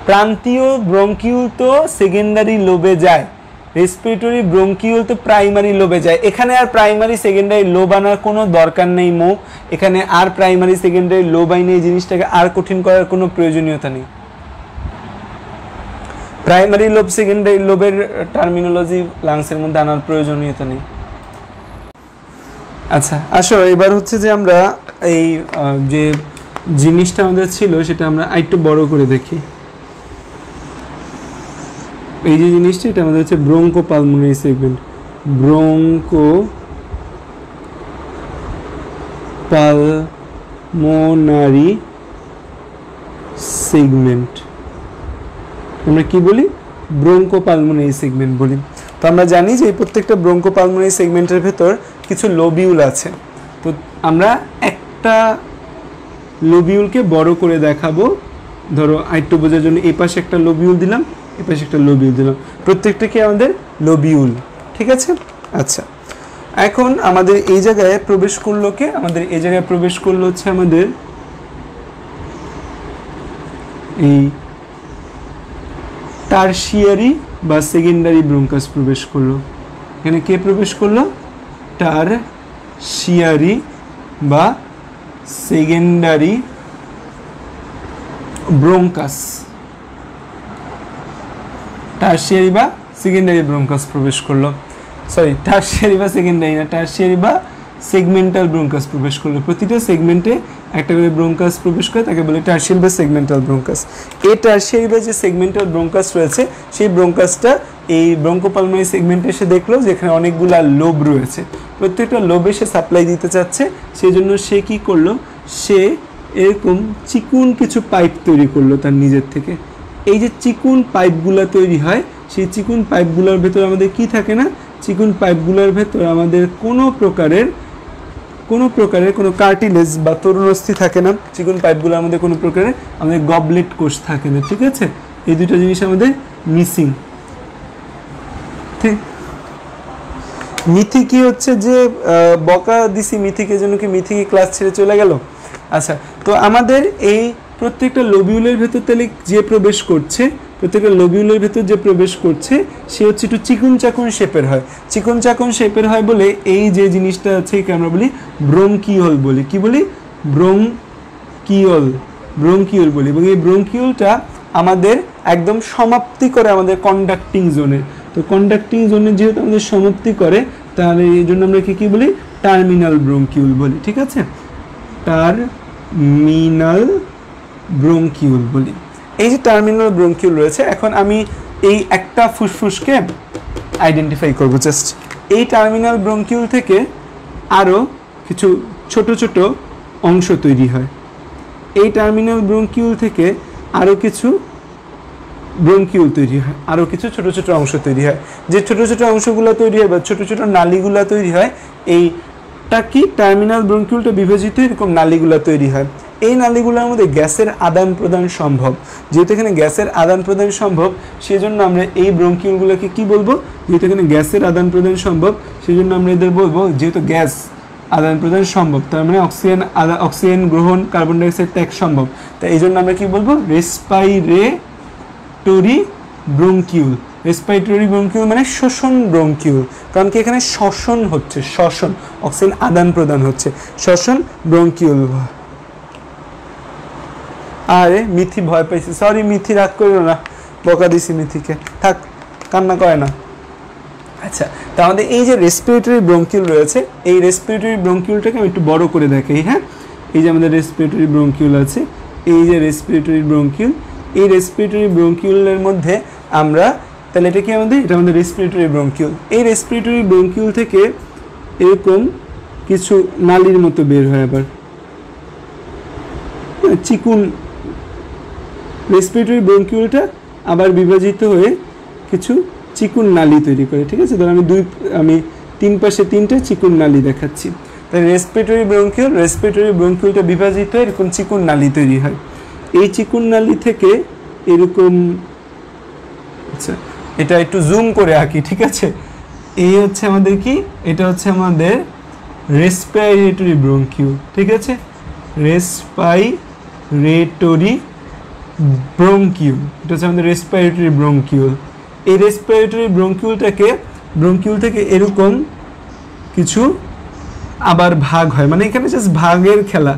প্রান্তীয় ব্রঙ্কিউল তো সেকেন্ডারি লোবে যায়, রেসপিরেটরি ব্রঙ্কিউল তো প্রাইমারি লোবে যায়। এখানে আর প্রাইমারি সেকেন্ডারি লোব আনার কোনো দরকার নেই মো, এখানে আর প্রাইমারি সেকেন্ডারি লোব আইনে এই জিনিসটাকে আর কঠিন করার কোনো প্রয়োজনীয়তা নেই। প্রাইমারি লোব সেকেন্ডারি লোবের টার্মিনোলজি লাংসের মধ্যে আনার প্রয়োজনীয়তা নেই। আচ্ছা আসো, এবার হচ্ছে যে আমরা এই যে জিনিসটা আমাদের ছিল সেটা আমরা আরেকটু বড় করে দেখি। এই যে জিনিসটা এটা আমাদের হচ্ছে broncho pulmonary segment, broncho pulmonary segment, আমরা কি বলি? ব্রঙ্কো পালমোনারি সেগমেন্ট বলি। তো আমরা জানি যে এই প্রত্যেকটা ব্রঙ্কো পালমোনারি সেগমেন্টের ভেতর কিছু লোবিউল আছে। তো আমরা একটা লোবিউলকে বড় করে দেখাবো। ধরো আরেকটু বোঝার জন্য এই পাশে একটা লোবিউল দিলাম, এই পাশে একটা লোবিউল দিলাম, প্রত্যেকটা কি আমাদের লোবিউল, ঠিক আছে? আচ্ছা, এখন আমাদের এই জায়গায় প্রবেশ করলো কে? আমাদের এই জায়গায় প্রবেশ করলো হচ্ছে আমাদের এই টারশিয়ারি বা সেকেন্ডারি ব্রঙ্কাস প্রবেশ করলো। এখানে কে প্রবেশ করলো? টারশিয়ারি বা সেকেন্ডারি ব্রঙ্কাস, টারশিয়ারি বা সেকেন্ডারি ব্রঙ্কাস প্রবেশ করলো। সরি, টারশিয়ারি বা সেকেন্ডারি না, টারশিয়ারি বা সেগমেন্টাল ব্রঙ্কাস প্রবেশ করলো। প্রতিটা সেগমেন্টে একটা করে ব্রঙ্কাস প্রবেশ করে তাকে বলে টারশিয়ারি বা সেগমেন্টাল ব্রঙ্কাস। এই টারশিয়ারি বা যে সেগমেন্টাল ব্রঙ্কাস রয়েছে সেই ব্রঙ্কাসটা এই ব্রঙ্কোপালমোনারি সেগমেন্টে এসে দেখলো যেখানে অনেকগুলা লোব রয়েছে, প্রত্যেকটা লোবে সে সাপ্লাই দিতে চাচ্ছে। সেই জন্য সে কি করলো? সে এরকম চিকুন কিছু পাইপ তৈরি করলো তার নিজের থেকে। এই যে চিকুন পাইপগুলা তৈরি হয়, সেই চিকুন পাইপগুলোর ভেতর আমাদের কি থাকে না? চিকুন পাইপগুলোর ভেতর আমাদের কোনো প্রকারের কোনো কার্টিলেজ বা তরুণস্থি থাকে না। চিকুন পাইপগুলোর মধ্যে কোনো প্রকারের আমাদের গবলেট কোষ থাকে না, ঠিক আছে? এই দুটো জিনিস আমাদের মিসিং। ঠিক, মিথি কি হচ্ছে যে বকা দিছি মিথিকে, জন্য কি মিথি ক্লাস ছেড়ে চলে গেল? আচ্ছা, তো আমাদের এই প্রত্যেকটা লোবিউলের ভেতর তাহলে যে প্রবেশ করছে, প্রত্যেকটা লোবিউলের ভেতর যে প্রবেশ করছে সে হচ্ছে একটু চিকুন চাকুন শেপের হয়। চিকুন চাকুন শেপের হয় বলে এই যে জিনিসটা আছে একে আমরা বলি ব্রঙ্কিওল বলি। কি বলি? ব্রঙ্কিওল বলি। এবং এই ব্রঙ্কিওলটা আমাদের একদম সমাপ্তি করে আমাদের কন্ডাক্টিং জোনে। তো কন্ডাক্টিং জোনে যেহেতু আমাদের সমাপ্তি করে, তাহলে এই জন্য আমরা কি বলি? টার্মিনাল ব্রঙ্কিউল বলি, ঠিক আছে? টার্মিনাল ব্রঙ্কিউল বলি। এই যে টার্মিনাল ব্রঙ্কিউল রয়েছে, এখন আমি এই একটা ফুসফুসকে আইডেন্টিফাই করব। জাস্ট এই টার্মিনাল ব্রঙ্কিউল থেকে আরও কিছু ছোট ছোট অংশ তৈরি হয়। এই টার্মিনাল ব্রঙ্কিউল থেকে আরও কিছু ব্রঙ্কিউল তৈরি হয়, আরও কিছু ছোট ছোট অংশ তৈরি হয়। যে ছোট ছোট অংশগুলো তৈরি হয় বা ছোট ছোট নালীগুলো তৈরি হয়, এইটা কি টার্মিনাল ব্রঙ্কিউলটা বিভাজিত এরকম নালীগুলো তৈরি হয়। এই নালীগুলোর মধ্যে গ্যাসের আদান প্রদান সম্ভব। যেহেতু এখানে গ্যাসের আদান প্রদান সম্ভব, সেজন্য আমরা এই ব্রঙ্কিউলগুলোকে কি বলবো? যেহেতু এখানে গ্যাসের আদান প্রদান সম্ভব, সেজন্য আমরা এদের বলবো, যেহেতু গ্যাস আদান প্রদান সম্ভব, তার মানে অক্সিজেন গ্রহণ, কার্বন ডাইঅক্সাইড ত্যাগ সম্ভব। তাই এই জন্য আমরা কি বলবো? Respiratory bronchiole. রেসপাইরেটরি ব্রঙ্কিউল মানে শোষণ ব্রঙ্কিউল, কারণ কি এখানে শ্বসন হচ্ছে, শ্বসন, অক্সিজেন আদান প্রদান হচ্ছে, শ্বসন ব্রঙ্কিউল। আরে মিথি ভয় পাইছি, সরি মিথি, রাগ করিও না, বকা দিছি মিথিকে, থাক, কান্না করে না। আচ্ছা, তো আমাদের এই যে রেসপিরেটরি ব্রঙ্কিউল রয়েছে, এই রেসপিরেটরি ব্রঙ্কিউলটাকে আমি একটু বড় করে দেখাই। হ্যাঁ, এই যে আমাদের রেসপিরেটরি ব্রঙ্কিউল আছে, এই যে রেসপিরেটরি ব্রঙ্কিউল, এই রেসপিরেটরি ব্রঙ্কিউলের মধ্যে আমরা তাহলে এটা কি আমাদের? এটা আমাদের রেসপিরেটরি ব্রঙ্কিউল। এই রেসপিরেটরি ব্রঙ্কিউল থেকে এরকম কিছু নালীর মতো বের হয়, আবার চিকুন। রেসপিরেটরি ব্রঙ্কিউলটা আবার বিভাজিত হয়ে কিছু চিকুন নালী তৈরি করে, ঠিক আছে? ধর আমি তিন পাশে তিনটে চিকুন নালী দেখাচ্ছি। তাই রেসপিরেটরি ব্রঙ্কিউলটা বিভাজিত হয়ে এরকম চিকুন নালী তৈরি হয়। এই চিকুন নালী থেকে এরকম, আচ্ছা এটা একটু জুম করে আঁকি, ঠিক আছে? এই হচ্ছে আমাদের কি? এটা হচ্ছে আমাদের রেসপিরেটরি ব্রঙ্কিউল, ঠিক আছে? রেসপিরেটরি ব্রঙ্কিউল, এটা হচ্ছে আমাদের রেসপিরেটরি ব্রঙ্কিউল। এই রেসপিরেটরি ব্রঙ্কিউল থেকে এরকম কিছু আবার ভাগ হয়, মানে এখানে জাস্ট ভাগের খেলা,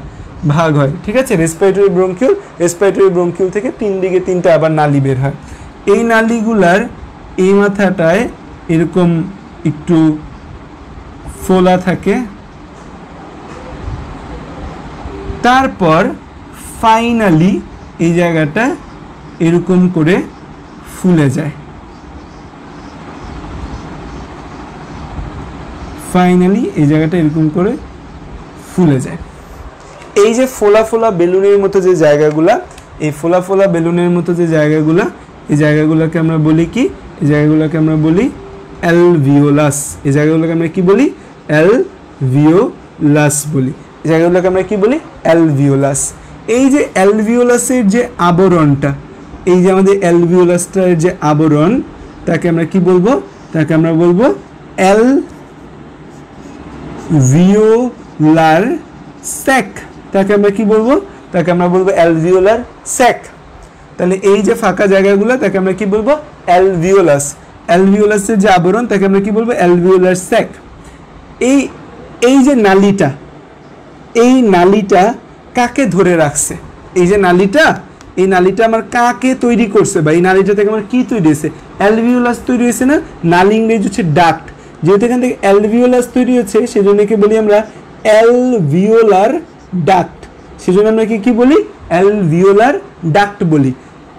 ভাগ হয়, ঠিক আছে? রেসপিরেটরি ব্রঙ্কিউল থেকে তিন দিকে তিনটা আবার নালী বের হয়। এই নালীগুলার এই মাথাটায় এরকম একটু ফোলা থাকে, তারপর ফাইনালি এই জায়গাটা এরকম করে ফুলে যায়, ফাইনালি এই জায়গাটা এরকম করে ফুলে যায়। এই যে ফোলা ফোলা বেলুনের মতো যে জায়গাগুলা, এই ফোলা ফোলা বেলুনের মতো যে জায়গাগুলা, এই জায়গাগুলোকে আমরা বলি কি? এই জায়গাগুলোকে আমরা বলি অ্যালভিওলাস। এই জায়গাগুলোকে আমরা কি বলি? অ্যালভিওলাস বলি। এই জায়গাগুলোকে আমরা কি বলি? অ্যালভিওলাস। এই যে অ্যালভিওলাসের যে আবরণটা, এই যে আমাদের অ্যালভিওলাসটার যে আবরণ, তাকে আমরা কি বলবো? তাকে আমরা বলবো অ্যালভিওলার স্যাক। তাকে আমরা কি বলবো? তাকে আমরা বলবো অ্যালভিওলার স্যাক। তাহলে এই যে ফাঁকা জায়গাগুলো, তাকে আমরা কি বলবো? অ্যালভিওলাস। অ্যালভিওলাসের যে আবরণ, তাকে আমরা কি বলবো? Alveolar sac. এই যে নালীটা, এই নালীটা কাকে ধরে রাখছে? এই যে নালীটা, এই নালীটা আমার কাকে তৈরি করছে, বা এই নালীটা থেকে আমার কি তৈরি হয়েছে? অ্যালভিওলাস তৈরি হয়েছে না? নালী ইংরেজি হচ্ছে ডাক্ট। যেহেতু এখান থেকে অ্যালভিওলাস তৈরি হচ্ছে, সেজন্য কি বলি আমরা? Alveolar duct. সেজন্য আমরা কি বলি? অ্যালভিওলার ডাক্ট বলি,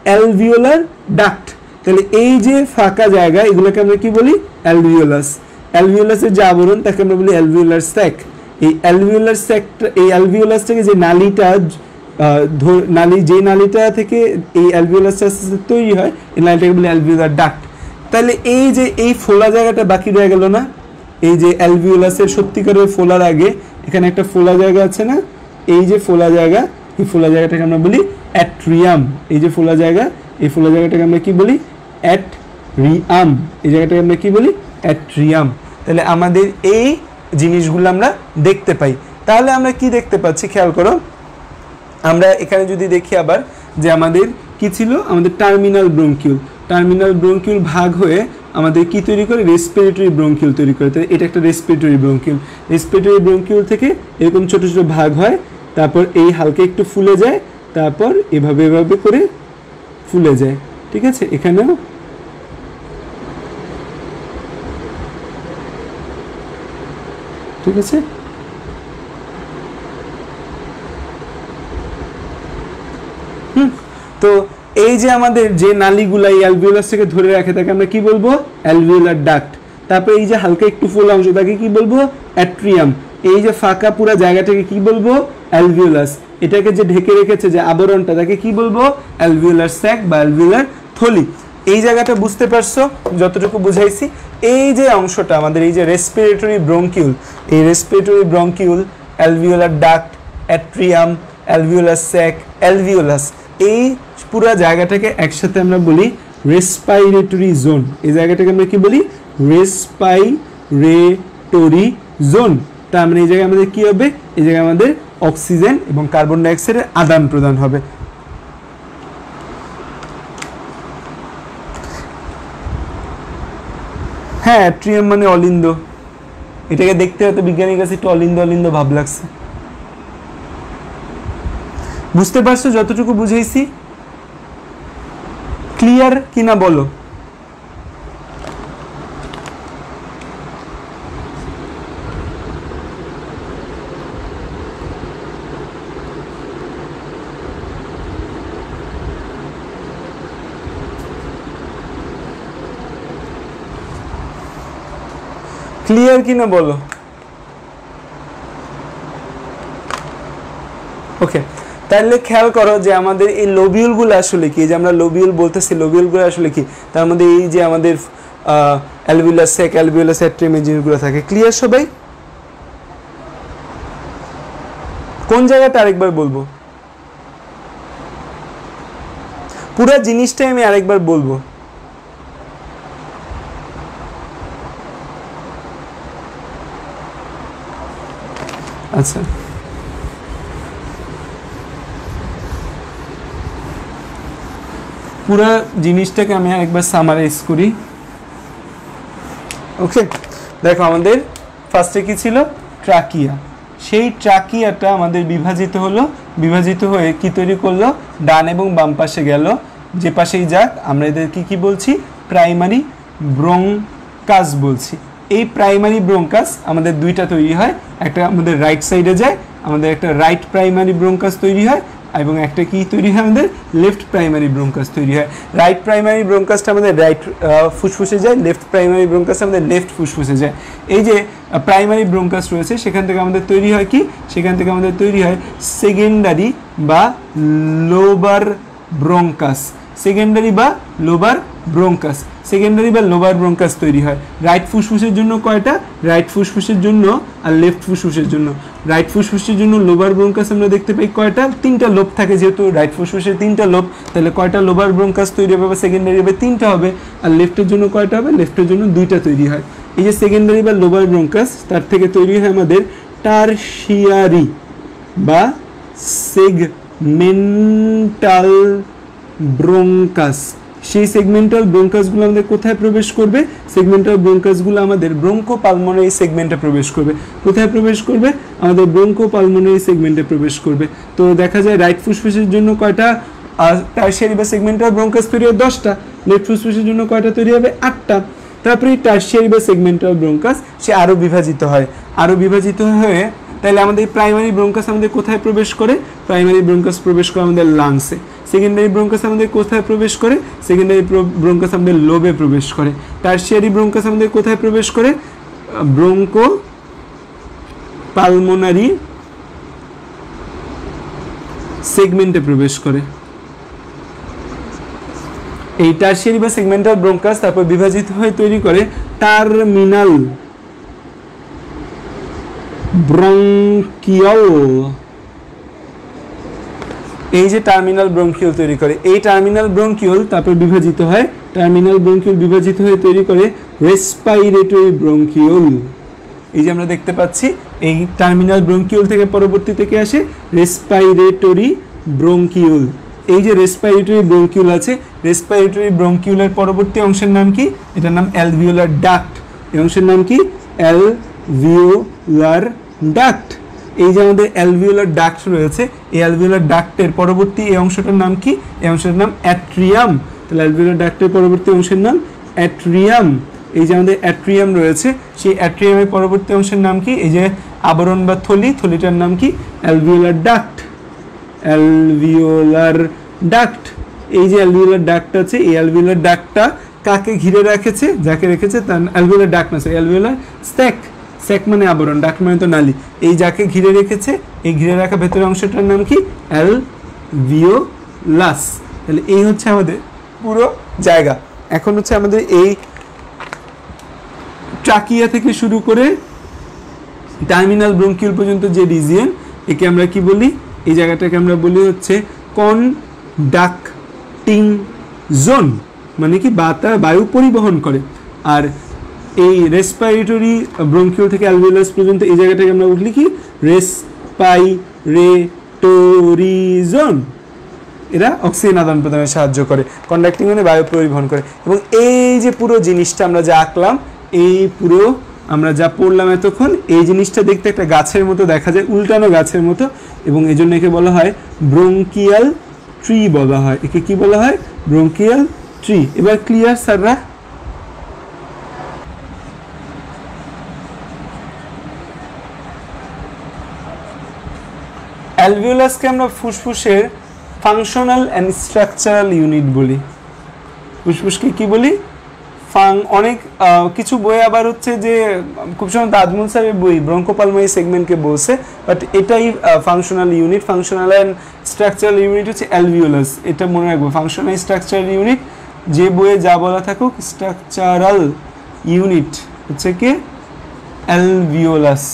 অ্যালভিওলার ডাক্ট। তাহলে এই যে ফাঁকা জায়গা, এগুলোকে আমরা কি বলি? অ্যালভিওলাস। অ্যালভিওলাসের যে আবরণ, তাকে আমরা বলি অ্যালভিওলার স্যাক। এই অ্যালভিওলার স্যাকটা, এই অ্যালভিওলাস থেকে যে নালীটা, যে নালীটা থেকে এই অ্যালভিওলাসটা তৈরি হয়, এই নালীটাকে বলি অ্যালভিওলার ডাক্ট। তাহলে এই যে এই ফোলা জায়গাটা বাকি রয়ে গেল না? এই যে অ্যালভিওলাসের সত্যিকারের ফোলার আগে এখানে একটা ফোলা জায়গা আছে না? এই যে ফোলা জায়গা, এই ফোলা জায়গাটাকে আমরা বলি অ্যাট্রিয়াম। এই যে ফোলা জায়গা, এই ফোলা জায়গাটাকে আমরা কি বলি? অ্যাট্রিয়াম। এই জায়গাটাকে আমরা কি বলি? অ্যাট্রিয়াম। তাহলে আমাদের এই জিনিসগুলো আমরা দেখতে পাই। তাহলে আমরা কি দেখতে পাচ্ছি? খেয়াল করো, আমরা এখানে যদি দেখি আবার যে আমাদের কি ছিল? আমাদের টার্মিনাল ব্রঙ্কিউল। টার্মিনাল ব্রঙ্কিউল ভাগ হয়ে আমাদের কি তৈরি করে? রেসপিরেটরি ব্রঙ্কিউল তৈরি করে। তাহলে এটা একটা রেসপিরেটরি ব্রঙ্কিউল। রেসপিরেটরি ব্রঙ্কিউল থেকে এরকম ছোট ছোট ভাগ হয়, তারপর এই হালকা একটু ফুলে যায়, তারপর এভাবে এভাবে করে ফুলে যায়। ঠিক আছে? এখানেও ঠিক আছে। তো এই যে আমাদের যে নালীগুলা এই অ্যালভিওলাস থেকে ধরে রাখে, তাকে আমরা কি বলবো? Alveolar duct. তারপর এই যে হালকা একটু ফোলা অংশ, তাকে কি বলবো? অ্যাট্রিয়াম। এই যে ফাঁকা পুরো জায়গাটাকে কি বলবো? অ্যালভিওলাস। এটাকে যে ঢেকে রেখেছে যে আবরণটা, তাকে কি বলবো? অ্যালভিওলার স্যাক বা অ্যালভিওলার থলি। এই জায়গাটা বুঝতে পারছো যতটুকু বুঝাইছি? এই যে অংশটা আমাদের, এই যে রেসপিরেটরি ব্রঙ্কিউল, এই respiratory bronchiole, alveolar duct, atrium, alveolar sac, alveolus, এই পুরো জায়গাটাকে একসাথে আমরা বলি রেসপাইরেটরি জোন। এই জায়গাটাকে আমরা কি বলি? Respiratory zone. তার মানে এই জায়গায় আমাদের কি হবে? এই জায়গায় আমাদের অক্সিজেন এবং কার্বন ডাইঅক্সাইডের আদান প্রদান হবে। হ্যাঁ, অ্যাট্রিয়াম মানে অলিন্দ। এটাকে দেখতে হয়তো বিজ্ঞানীর কাছে একটু অলিন্দ অলিন্দ ভাব লাগছে। বুঝতে পারছো যতটুকু বুঝাইছি? ক্লিয়ার কিনা বলো? ক্লিয়ার কিনা বলো? ওকে, তাহলে খেয়াল করো যে আমাদের এই লোবিউলগুলো আসলে কি? যে আমরা লোবিউল বলতেছি, লোবিউলগুলো আসলে কি? তার মধ্যে এই যে আমাদের অ্যালভিওলাস স্যাক, অ্যালভিওলাস অ্যাট্রিয়াম, এই জিনিসগুলো থাকে। ক্লিয়ার সবাই? কোন জায়গাটা আরেকবার বলবো? পুরো জিনিসটাই আমি আরেকবার বলবো। আচ্ছা, পুরো জিনিসটাকে আমি আরেকবার সামারাইজ করি। ওকে, দেখো আমাদের ফার্স্টে কি ছিল? ট্রাকিয়া। সেই ট্রাকিয়াটা আমাদের বিভাজিত হলো, বিভাজিত হয়ে কি তৈরি করলো? ডান এবং বাম পাশে গেল। যে পাশেই যাক আমরা এদেরকে কি বলছি? প্রাইমারি ব্রঙ্কাস বলছি। এই প্রাইমারি ব্রঙ্কাস আমাদের দুইটা তৈরি হয়, একটা আমাদের রাইট সাইডে যায়, আমাদের একটা রাইট প্রাইমারি ব্রঙ্কাস তৈরি হয় এবং একটা কি তৈরি হয় আমাদের লেফট প্রাইমারি ব্রঙ্কাস তৈরি হয়। রাইট প্রাইমারি ব্রঙ্কাসটা আমাদের রাইট ফুসফুসে যায়, লেফট প্রাইমারি ব্রঙ্কাস আমাদের লেফট ফুসফুসে যায়। এই যে প্রাইমারি ব্রঙ্কাস রয়েছে সেখান থেকে আমাদের তৈরি হয় কি, সেখান থেকে আমাদের তৈরি হয় সেকেন্ডারি বা লোবার ব্রঙ্কাস, সেকেন্ডারি বা লোবার ব্রঙ্কাস, সেকেন্ডারি বা লোবার ব্রঙ্কাস তৈরি হয়। রাইট ফুসফুসের জন্য কয়টা, রাইট ফুসফুসের জন্য আর লেফট ফুসফুসের জন্য। রাইট ফুসফুসের জন্য লোবার ব্রঙ্কাস আমরা দেখতে পাই কয়টা, 3টা লোব থাকে, যেহেতু রাইট ফুসফুসের 3টা লোব, তাহলে কয়টা লোবার ব্রঙ্কাস তৈরি হবে বা সেকেন্ডারি হবে 3টা হবে। আর লেফটের জন্য কয়টা হবে, লেফটের জন্য 2টা তৈরি হয়। এই যে সেকেন্ডারি বা লোবার ব্রঙ্কাস, তার থেকে তৈরি হয় আমাদের টারশিয়ারি বা সেগমেন্টাল ব্রঙ্কাস। সেই সেগমেন্টাল ব্রঙ্কাসগুলো আমাদের কোথায় প্রবেশ করবে, সেগমেন্টাল ব্রঙ্কাসগুলো আমাদের ব্রঙ্কোপালমোনারি সেগমেন্টে প্রবেশ করবে। কোথায় প্রবেশ করবে, আমাদের ব্রঙ্কোপালমোনারি সেগমেন্টে প্রবেশ করবে। তো দেখা যায় রাইট ফুসফুসের জন্য কয়টা টারশিয়ারি বা সেগমেন্টাল ব্রঙ্কাস তৈরি হয় 10টা, লেফট ফুসফুসের জন্য কয়টা তৈরি হবে 8টা। তারপরে এই টারশিয়ারি বা সেগমেন্টাল ব্রঙ্কাস সে আরও বিভাজিত হয়, আরও বিভাজিত হয়ে, তাহলে আমাদের প্রাইমারি ব্রঙ্কাস আমাদের কোথায় প্রবেশ করে, প্রাইমারি ব্রঙ্কাস প্রবেশ করে আমাদের লাংসে। সেকেন্ডারি ব্রঙ্কাস আমাদের কোথায় প্রবেশ করে, সেকেন্ডারি ব্রঙ্কাস আমাদের লোবে প্রবেশ করে। টারশিয়ারি ব্রঙ্কাস আমাদের কোথায় প্রবেশ করে, ব্রঙ্কো পালমোনারি সেগমেন্টে প্রবেশ করে। এই টারশিয়ারি বা সেগমেন্টাল ব্রঙ্কাস তারপর বিভাজিত হয়ে তৈরি করে টার্মিনাল ব্রঙ্কিওল। এই যে টার্মিনাল ব্রঙ্কিওল তৈরি করে, এই টার্মিনাল ব্রঙ্কিওল তারপর বিভাজিত হয়, টার্মিনাল ব্রঙ্কিওল বিভাজিত হয়ে তৈরি করে রেসপাইরেটরি ব্রঙ্কিওল। এই যে আমরা দেখতে পাচ্ছি এই টার্মিনাল ব্রঙ্কিওল থেকে পরবর্তী থেকে আসে রেসপাইরেটরি ব্রঙ্কিওল। এই যে রেসপাইরেটরি ব্রঙ্কিওল আছে, রেসপাইরেটরি ব্রঙ্কিওলের পরবর্তী অংশের নাম কি, এটার নাম অ্যালভিওলার ডাক্ট। এই অংশের নাম কি, অ্যালভিওলার ডাক্ট। এই যে আমাদের অ্যালভিওলার ডাক্ট রয়েছে, এই অ্যালভিওলার ডাক্টের পরবর্তী এই অংশটার নাম কি, এই অংশের নাম অ্যাট্রিয়াম। তাহলে অ্যালভিওলার ডাক্টের পরবর্তী অংশের নাম অ্যাট্রিয়াম। এই যে আমাদের অ্যাট্রিয়াম রয়েছে, সেই অ্যাট্রিয়ামের পরবর্তী অংশের নাম কি, এই যে আবরণ বা থলি, থলিটার নাম কি, অ্যালভিওলার ডাক্ট, অ্যালভিওলার ডাক্ট। এই যে অ্যালভিওলার ডাক্ট আছে, এই অ্যালভিওলার ডাক্টটা কাকে ঘিরে রেখেছে, যাকে রেখেছে তার অ্যালভিওলার ডাক্ট না, অ্যালভিওলার স্ট্যাক, স্যাক মানে আবরণ, ডাক মানে তো নালী। এই যাকে ঘিরে রেখেছে, এই ঘিরে রাখা ভেতরের অংশটার নাম কি, অ্যালভিওলাস। তাহলে এই হচ্ছে আমাদের পুরো জায়গা। এখন হচ্ছে আমাদের এই ট্রাকিয়া থেকে শুরু করে টার্মিনাল ব্রঙ্কিওল পর্যন্ত যে রিজিয়ন, একে আমরা কি বলি, এই জায়গাটাকে আমরা বলি হচ্ছে কন্ডাক্টিং জোন, মানে কি বায়ু পরিবহন করে। আর এই রেসপাইরেটরি ব্রঙ্কিওল থেকে অ্যালভিওলাস পর্যন্ত এই জায়গাটাকে আমরা বলি কি, রেসপাইরেটরি জোন। এরা অক্সিজেন আদান প্রদানে সাহায্য করে, কন্ডাক্টিং মানে বায়ু পরিবহন করে। এবং এই যে পুরো জিনিসটা আমরা যা আঁকলাম, এই পুরো আমরা যা পড়লাম এতক্ষণ, এই জিনিসটা দেখতে একটা গাছের মতো দেখা যায়, উল্টানো গাছের মতো, এবং এই জন্য একে বলা হয় ব্রঙ্কিয়াল ট্রি বলা হয়। একে কি বলা হয়, ব্রঙ্কিয়াল ট্রি। এবার ক্লিয়ার স্যাররা? অ্যালভিওলাসকে আমরা ফুসফুসের ফাংশনাল অ্যান্ড স্ট্রাকচারাল ইউনিট বলি। ফুসফুসকে কি বলি, অনেক কিছু বই আবার হচ্ছে যে খুব সময় আজমল স্যারের বই ব্রঙ্কোপালমোনারি সেগমেন্টকে বলছে, বাট এটাই functional unit. Functional and structural unit হচ্ছে অ্যালভিওলাস, এটা মনে রাখবো। ফাংশনাল স্ট্রাকচারাল ইউনিট যে বইয়ে যা বলা থাকুক, স্ট্রাকচারাল ইউনিট হচ্ছে কি অ্যালভিওলাস।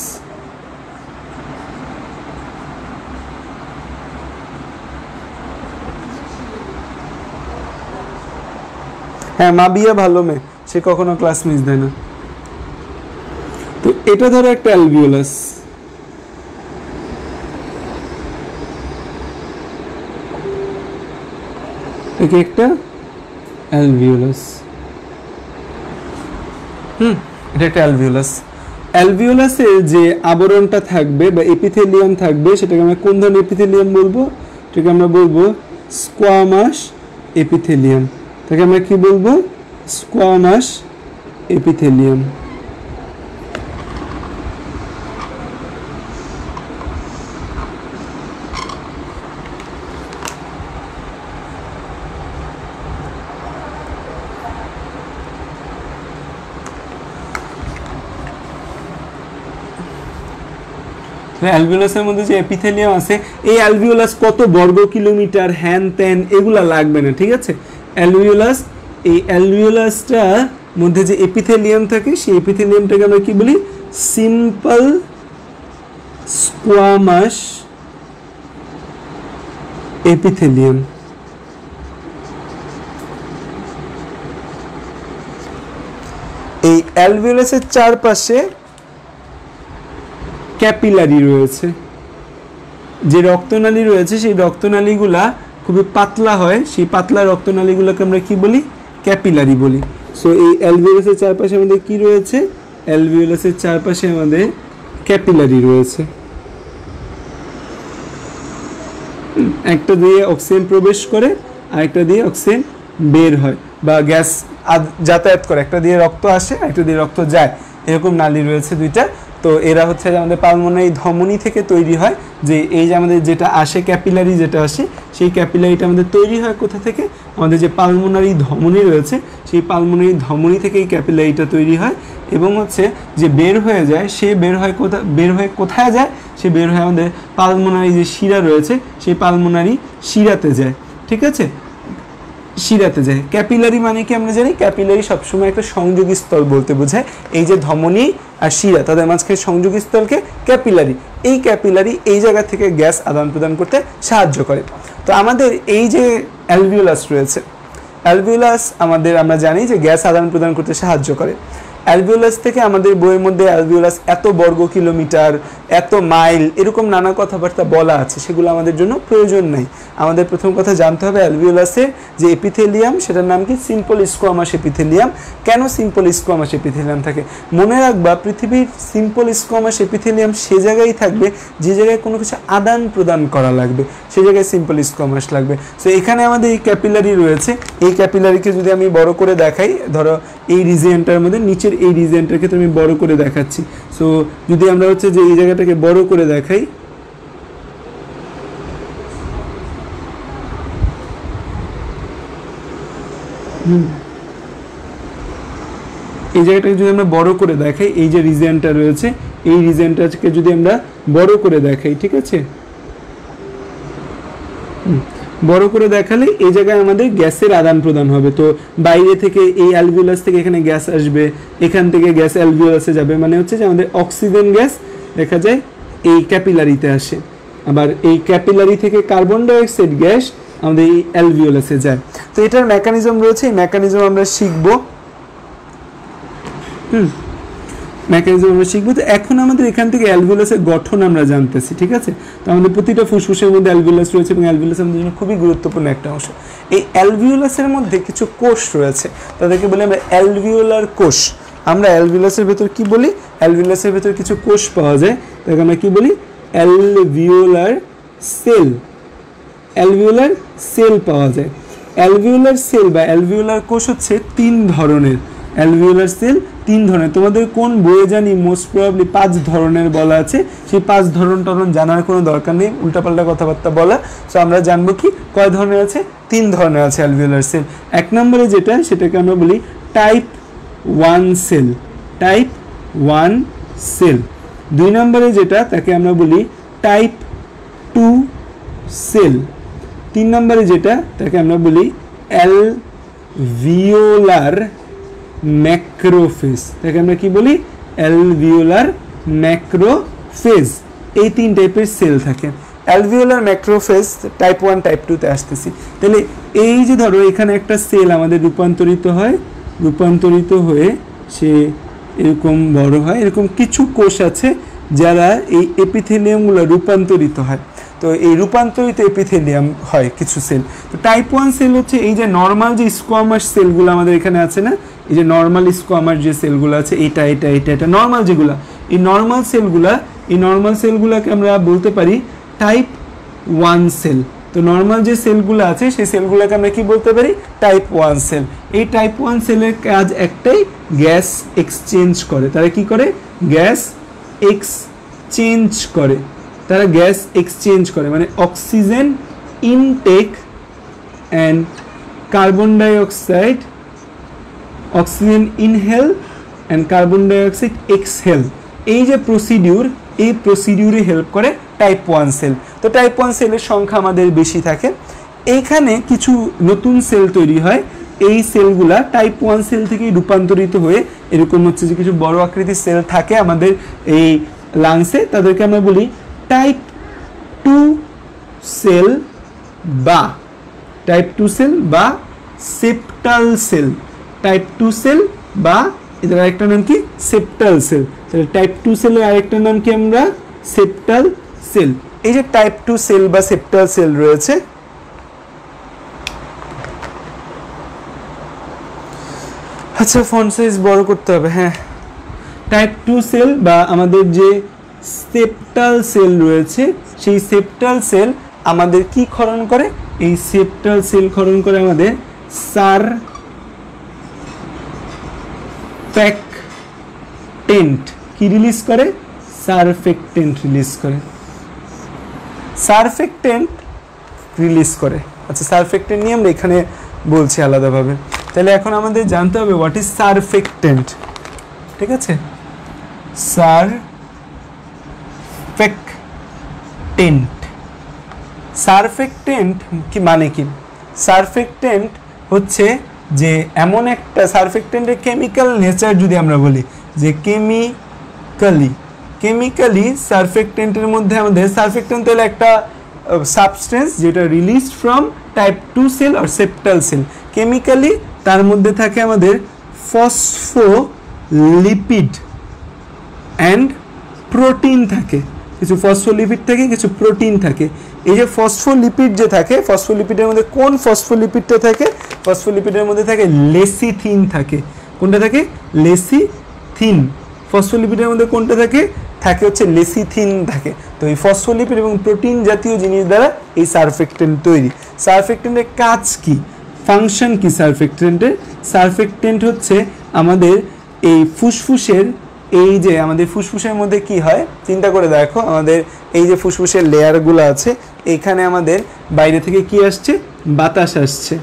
হ্যাঁ, মাবিয়া ভালো মেয়ে, সে কখনো ক্লাস মিস দেয় না। তো এটা ধরো একটা অ্যালভিওলাস, এটা একটা অ্যালভিওলাস। এটা একটা অ্যালভিওলাস। অ্যালভিওলাসের যে আবরণটা থাকবে বা এপিথেলিয়াম থাকবে, সেটাকে আমরা কোন ধরনের এপিথেলিয়াম বলবো, সেটাকে আমরা বলবো স্কোয়ামাস এপিথেলিয়াম। তাকে আমরা কি বলবো, স্কোয়ামাস এপিথেলিয়াম। অ্যালভিওলাসের মধ্যে যে এপিথেলিয়াম আছে, এই অ্যালভিওলাস কত বর্গ কিলোমিটার হ্যান ত্যান এগুলা লাগবে না, ঠিক আছে। অ্যালভিওলাস, এই অ্যালভিওলাসটা মধ্যে যে এপিথেলিয়াম থাকে সেই এপিথেলিয়ামটাকে আমরা কি বলি? Simple squamous epithelium. এই অ্যালভিওলাসের চারপাশে ক্যাপিলারি রয়েছে, যে রক্তনালী রয়েছে সেই রক্তনালীগুলা খুবই পাতলা হয়, সেই পাতলা রক্তনালীগুলোকে আমরা কি বলি? ক্যাপিলারি বলি। সো এই অ্যালভিওলাসের চারপাশে আমাদের কি রয়েছে? অ্যালভিওলাসের চারপাশে আমাদের ক্যাপিলারি রয়েছে। একটা দিয়ে অক্সিজেন প্রবেশ করে, আরেকটা দিয়ে অক্সিজেন বের হয় বা গ্যাস যাতায়াত করে। একটা দিয়ে রক্ত আসে, একটা দিয়ে রক্ত যায়, এরকম নালী রয়েছে দুইটা। তো এরা হচ্ছে যে আমাদের পালমোনারি ধমনী থেকে তৈরি হয়, যে এই যে আমাদের যেটা আসে ক্যাপিলারি যেটা আসে, সেই ক্যাপিলারিটা আমাদের তৈরি হয় কোথা থেকে? আমাদের যে পালমোনারি ধমনী রয়েছে সেই পালমোনারি ধমনী থেকে এই ক্যাপিলারিটা তৈরি হয়, এবং হচ্ছে যে বের হয়ে যায় সে বের হয় কোথায় যায়? সে বের হয় আমাদের পালমোনারি যে শিরা রয়েছে সেই পালমোনারি শিরাতে যায়, ঠিক আছে, শিরাতে যায়। ক্যাপিলারি মানে কি আমরা জানি? ক্যাপিলারি সবসময় একটা সংযোগী স্থল বলতে বোঝায়। এই যে ধমনী আর শিরা তাদের মাঝখানে সংযোগী স্থলকে ক্যাপিলারি, এই ক্যাপিলারি এই জায়গা থেকে গ্যাস আদান প্রদান করতে সাহায্য করে। তো আমাদের এই যে অ্যালভিওলাস রয়েছে, অ্যালভিওলাস আমরা জানি যে গ্যাস আদান প্রদান করতে সাহায্য করে। অ্যালভিওলাস থেকে আমাদের বইয়ের মধ্যে অ্যালভিওলাস এত বর্গ কিলোমিটার, এত মাইল, এরকম নানা কথাবার্তা বলা আছে, সেগুলো আমাদের জন্য প্রয়োজন নাই। আমাদের প্রথম কথা জানতে হবে অ্যালভিওলাসের যে এপিথেলিয়াম সেটার নাম কি? Simple squamous epithelium. কেন সিম্পল স্কোয়ামাস এপিথেলিয়াম থাকে? মনে রাখবা, পৃথিবীর সিম্পল স্কোয়ামাস এপিথেলিয়াম সে জায়গায় থাকবে যে জায়গায় কোনো কিছু আদান প্রদান করা লাগবে, সে জায়গায় সিম্পল স্কোয়ামাস লাগবে। সো এখানে আমাদের এই ক্যাপিলারি রয়েছে, এই ক্যাপিলারিকে যদি আমি বড় করে দেখাই, ধরো এই রিজিয়নটার মধ্যে নিচের এই রিজিয়নটাকে তো আমি বড় করে দেখাচ্ছি। সো যদি আমরা হচ্ছে যে এই জায়গাটাকে বড় করে দেখাই, এই জায়গাটাকে যদি আমরা বড় করে দেখাই, এই যে রিজিয়নটা রয়েছে এই রিজিয়নটাকে যদি আমরা বড় করে দেখাই, ঠিক আছে, বড় করে দেখালে এই জায়গায় আমাদের গ্যাসের আদান প্রদান হবে। তো বাইরে থেকে এই অ্যালভিওলাস থেকে এখানে গ্যাস আসবে, এখান থেকে গ্যাস অ্যালভিওলাসে যাবে, মানে হচ্ছে যে আমাদের অক্সিজেন গ্যাস দেখা যায় এই ক্যাপিলারিতে আসে, আবার এই ক্যাপিলারি থেকে কার্বন ডাইঅক্সাইড গ্যাস আমাদের এই অ্যালভিওলাসে যায়। তো এটার মেকানিজম রয়েছে, এই মেকানিজম আমরা শিখবো। মেকানিজম আমরা শিখবো। তো এখন আমাদের এখান থেকে অ্যালভিওলাসের গঠন আমরা জানতেছি, ঠিক আছে। তো আমাদের প্রতিটা ফুসফুসের মধ্যে অ্যালভিওলাস রয়েছে, এবং অ্যালভিওলাস আমাদের জন্য খুবই গুরুত্বপূর্ণ একটা অংশ। এই অ্যালভিওলাসের মধ্যে কিছু কোষ রয়েছে, তাদেরকে বলি আমরা অ্যালভিওলার কোষ। আমরা অ্যালভিওলাসের ভেতর কি বলি? অ্যালভিওলাসের ভেতর কিছু কোষ পাওয়া যায়, তাকে আমরা কি বলি? Alveolar cell. অ্যালভিওলার সেল পাওয়া যায়। অ্যালভিওলার সেল বা অ্যালভিওলার কোষ হচ্ছে 3 ধরনের। অ্যালভিওলার সেল 3 ধরনের। তোমাদের কোন বইয়ে জানি মোস্ট প্রবাবলি 5 ধরনের বলা আছে, সেই 5 ধরন জানার কোনো দরকার নেই, উল্টাপাল্টা কথাবার্তা বলা। সো আমরা জানবো কি কয় ধরনের আছে? 3 ধরনের আছে অ্যালভিওলার সেল। 1 নম্বরে যেটা, সেটাকে আমরা বলি টাইপ 1 সেল। Type 1 sell. 2 নম্বরে যেটা, তাকে আমরা বলি টাইপ 2 সেল। 3 নম্বরে যেটা, তাকে আমরা বলি অ্যালভিওলার ম্যাক্রোফেজ। তাকে আমরা কি বলি? Alveolar macrophage. এই 3 টাইপের সেল থাকে। অ্যালভিওলার ম্যাক্রোফেজ টাইপ 1 টাইপ 2 তে আসতেছি। তাহলে এই যে ধরো এখানে একটা সেল আমাদের রূপান্তরিত হয়ে সে এরকম বড় হয়, এরকম কিছু কোষ আছে যারা এই এপিথেলিয়ামগুলো রূপান্তরিত হয়। তো এই রূপান্তরিত এপিথেলিয়াম হয় কিছু সেল। তো টাইপ 1 সেল হচ্ছে এই যে নর্মাল যে স্কোয়ামাস সেলগুলো আমাদের এখানে আছে না, এই যে নর্মাল স্কোয়ামাস যে সেলগুলো আছে, এটা নর্মাল যেগুলো, এই নর্মাল সেলগুলোকে আমরা বলতে পারি টাইপ 1 সেল। তো নর্মাল যে সেলগুলো আছে সেই সেলগুলোকে আমরা কি বলতে পারি? Type 1 sell. এই টাইপ 1 সেলের কাজ একটাই, গ্যাস এক্সচেঞ্জ করে। তারা কি করে? গ্যাস এক্সচেঞ্জ করে। তারা গ্যাস এক্সচেঞ্জ করে, মানে oxygen intact and carbon dioxide, oxygen inhale and carbon dioxide exhale, এই যে প্রসিডিউর এই প্রসিডিউরে হেল্প করে টাইপ 1 সেল। তো টাইপ 1 সেলের সংখ্যা আমাদের বেশি থাকে। এইখানে কিছু নতুন সেল তৈরি হয়, এই সেলগুলা টাইপ 1 সেল থেকে রূপান্তরিত হয়ে এরকম হচ্ছে যে কিছু বড় আকৃতির সেল থাকে আমাদের এই লাংসে, তাদেরকে আমরা বলি টাইপ 2 সেল বা সেপ্টাল সেল। টাইপ 2 সেল বা এদের আরেকটা নাম কি সেপ্টাল সেল। তাহলে টাইপ 2 সেলের আরেকটা নাম কি আমরা সেপ্টাল সেল। এই যে টাইপ 2 সেল বা সেপ্টাল সেল রয়েছে, আচ্ছা ফন্ট সাইজ বড় করতে হবে, হ্যাঁ। টাইপ 2 সেল বা আমাদের যে সেপ্টাল সেল রয়েছে, সেই সেপ্টাল সেল আমাদের কি ক্ষরণ করে? এই সেপ্টাল সেল ক্ষরণ করে আমাদের সারফেক্টেন্ট। কি রিলিজ করে? সারফেক্টেন্ট রিলিজ করে। আচ্ছা, সারফেক্টেন্ট নিয়ে আমরা এখানে বলছি আলাদাভাবে। তাহলে এখন আমাদের জানতে হবে হোয়াট ইজ সারফেক্টেন্ট। ঠিক আছে, সারফেক্টেন্ট কি মানে কি? সারফেক্টেন্ট হচ্ছে যে এমন একটা, সারফেক্টেন্টের কেমিক্যাল নেচার যদি আমরা বলি যে কেমিক্যালি সারফেক্টেন্টের মধ্যে আমাদের সারফেক্টেন্ট হলো একটা সাবস্টেন্স যেটা রিলিজড ফ্রম টাইপ 2 সেল আর সেপ্টাল সেল। কেমিক্যালি তার মধ্যে থাকে আমাদের ফসফোলিপিড অ্যান্ড প্রোটিন থাকে, কিছু ফসফোলিপিড থাকে, কিছু প্রোটিন থাকে। এই যে ফসফোলিপিড যে থাকে, ফসফোলিপিডের মধ্যে কোন ফসফোলিপিডটা থাকে? ফসফোলিপিডের মধ্যে থাকে লেসিথিন থাকে। কোনটা থাকে? লেসিথিন। ফসফোলিপিডের মধ্যে কোনটা থাকে? থাকে হচ্ছে লেসিথিন থাকে। তো এই ফসফোলিপিড এবং প্রোটিন জাতীয় জিনিস দ্বারা এই সারফেক্টেন্ট তৈরি। সারফেক্টেন্টের কাজ কি, ফাংশন কি সারফেক্টেন্টের? সারফেক্টেন্ট হচ্ছে আমাদের এই ফুসফুসের, এই যে আমাদের ফুসফুসের মধ্যে কি হয় চিন্তা করে দেখো, আমাদের এই যে ফুসফুসের লেয়ারগুলো আছে, এখানে আমাদের বাইরে থেকে কি আসছে? বাতাস আসছে।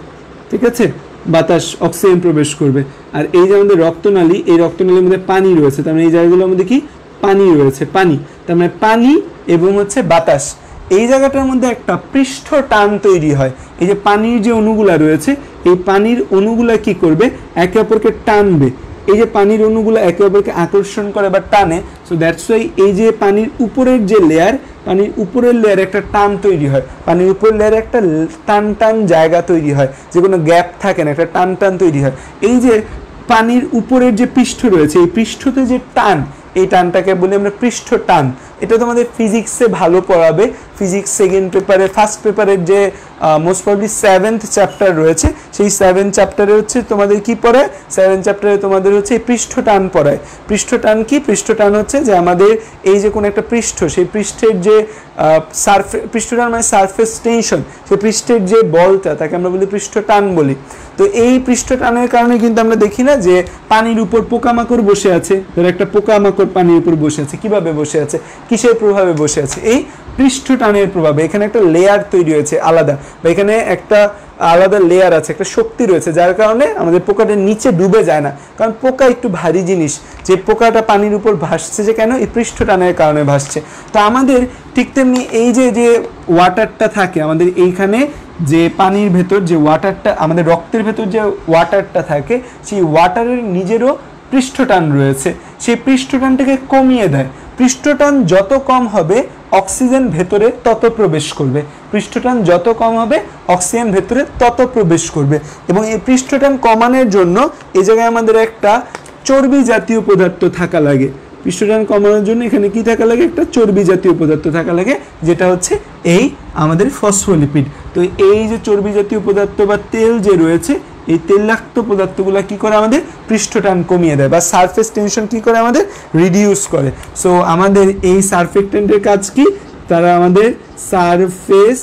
ঠিক আছে, বাতাস অক্সিজেন প্রবেশ করবে। আর এই যে আমাদের রক্তনালী, এই রক্তনালীর মধ্যে পানি রয়েছে, তার মানে এই জায়গাগুলোর মধ্যে কি পানি রয়েছে, পানি, তার মানে পানি এবং হচ্ছে বাতাস। এই জায়গাটার মধ্যে একটা পৃষ্ঠ টান তৈরি হয়। এই যে পানির যে অণুগুলা রয়েছে, এই পানির অণুগুলা কি করবে? একে অপরকে টানবে। এই যে পানির অণুগুলো একে অপরকে আকর্ষণ করে বা টানে। সো দ্যাটস ওয়াই এই যে পানির উপরের যে লেয়ার, পানির উপরের লেয়ারে একটা টান তৈরি হয়, পানির উপরের লেয়ারে একটা টান জায়গা তৈরি হয়, যে কোনো গ্যাপ থাকে না, একটা টান তৈরি হয়। এই যে পানির উপরের যে পৃষ্ঠ রয়েছে, এই পৃষ্ঠতে যে টান, এই টানটাকে বলি আমরা পৃষ্ঠ টান। এটা তোমাদের ফিজিক্সে ভালো পড়াবে। ফিজিক্স সেকেন্ড পেপারে, ফার্স্ট পেপারের যে মোস্ট প্রবলি 7th চ্যাপ্টার রয়েছে, সেই 7 চ্যাপ্টারে হচ্ছে তোমাদের কি পড়ায়? 7 চ্যাপ্টারে তোমাদের হচ্ছে পৃষ্ঠ টান পড়ায়। পৃষ্ঠ টান কি? পৃষ্ঠ টান হচ্ছে যে আমাদের এই যে কোনো একটা পৃষ্ঠ, সেই পৃষ্ঠের যে পৃষ্ঠ টান মানে সারফেস টেনশন, সেই পৃষ্ঠের যে বলটা, তাকে আমরা বলি পৃষ্ঠ টান বলি। তো এই পৃষ্ঠ টানের কারণে কিন্তু আমরা দেখি না যে পানির উপর পোকামাকড় বসে আছে, ধরো একটা পোকামাকড় পানির উপর বসে আছে, কিভাবে বসে আছে, কিসের প্রভাবে বসে আছে? এই পৃষ্ঠ টানের প্রভাবে। এখানে একটা লেয়ার তৈরি হয়েছে আলাদা, বা এখানে একটা আলাদা লেয়ার আছে, একটা শক্তি রয়েছে, যার কারণে আমাদের পোকাটা নিচে ডুবে যায় না। কারণ পোকা একটু ভারী জিনিস, যে পোকাটা পানির উপর ভাসছে যে কেন? এই পৃষ্ঠ টানের কারণে ভাসছে। তো আমাদের ঠিক তেমনি এই যে ওয়াটারটা থাকে আমাদের এইখানে, যে পানির ভেতর যে ওয়াটারটা, আমাদের রক্তের ভেতর যে ওয়াটারটা থাকে, সেই ওয়াটারের নিজেরও পৃষ্ঠটান রয়েছে। সেই পৃষ্ঠটানটাকে কমিয়ে দেয়। পৃষ্ঠটান যত কম হবে অক্সিজেন ভেতরে তত প্রবেশ করবে। পৃষ্ঠটান যত কম হবে অক্সিজেন ভেতরে তত প্রবেশ করবে। এবং এই পৃষ্ঠটান কমানোর জন্য এই জায়গায় আমাদের একটা চর্বি জাতীয় পদার্থ থাকা লাগে। পৃষ্ঠটান কমানোর জন্য এখানে কি থাকা লাগে? একটা চর্বি জাতীয় পদার্থ থাকা লাগে, যেটা হচ্ছে এই আমাদের ফসফোলিপিড। তো এই যে চর্বি জাতীয় পদার্থ বা তেল যে রয়েছে, এই তৈলাক্ত পদার্থগুলো কি করে? আমাদের পৃষ্ঠটান কমিয়ে দেয়, বা সারফেস টেনশন কি করে? আমাদের রিডিউস করে। সো আমাদের এই সারফেক্টেন্টের কাজ কি? তারা আমাদের সারফেস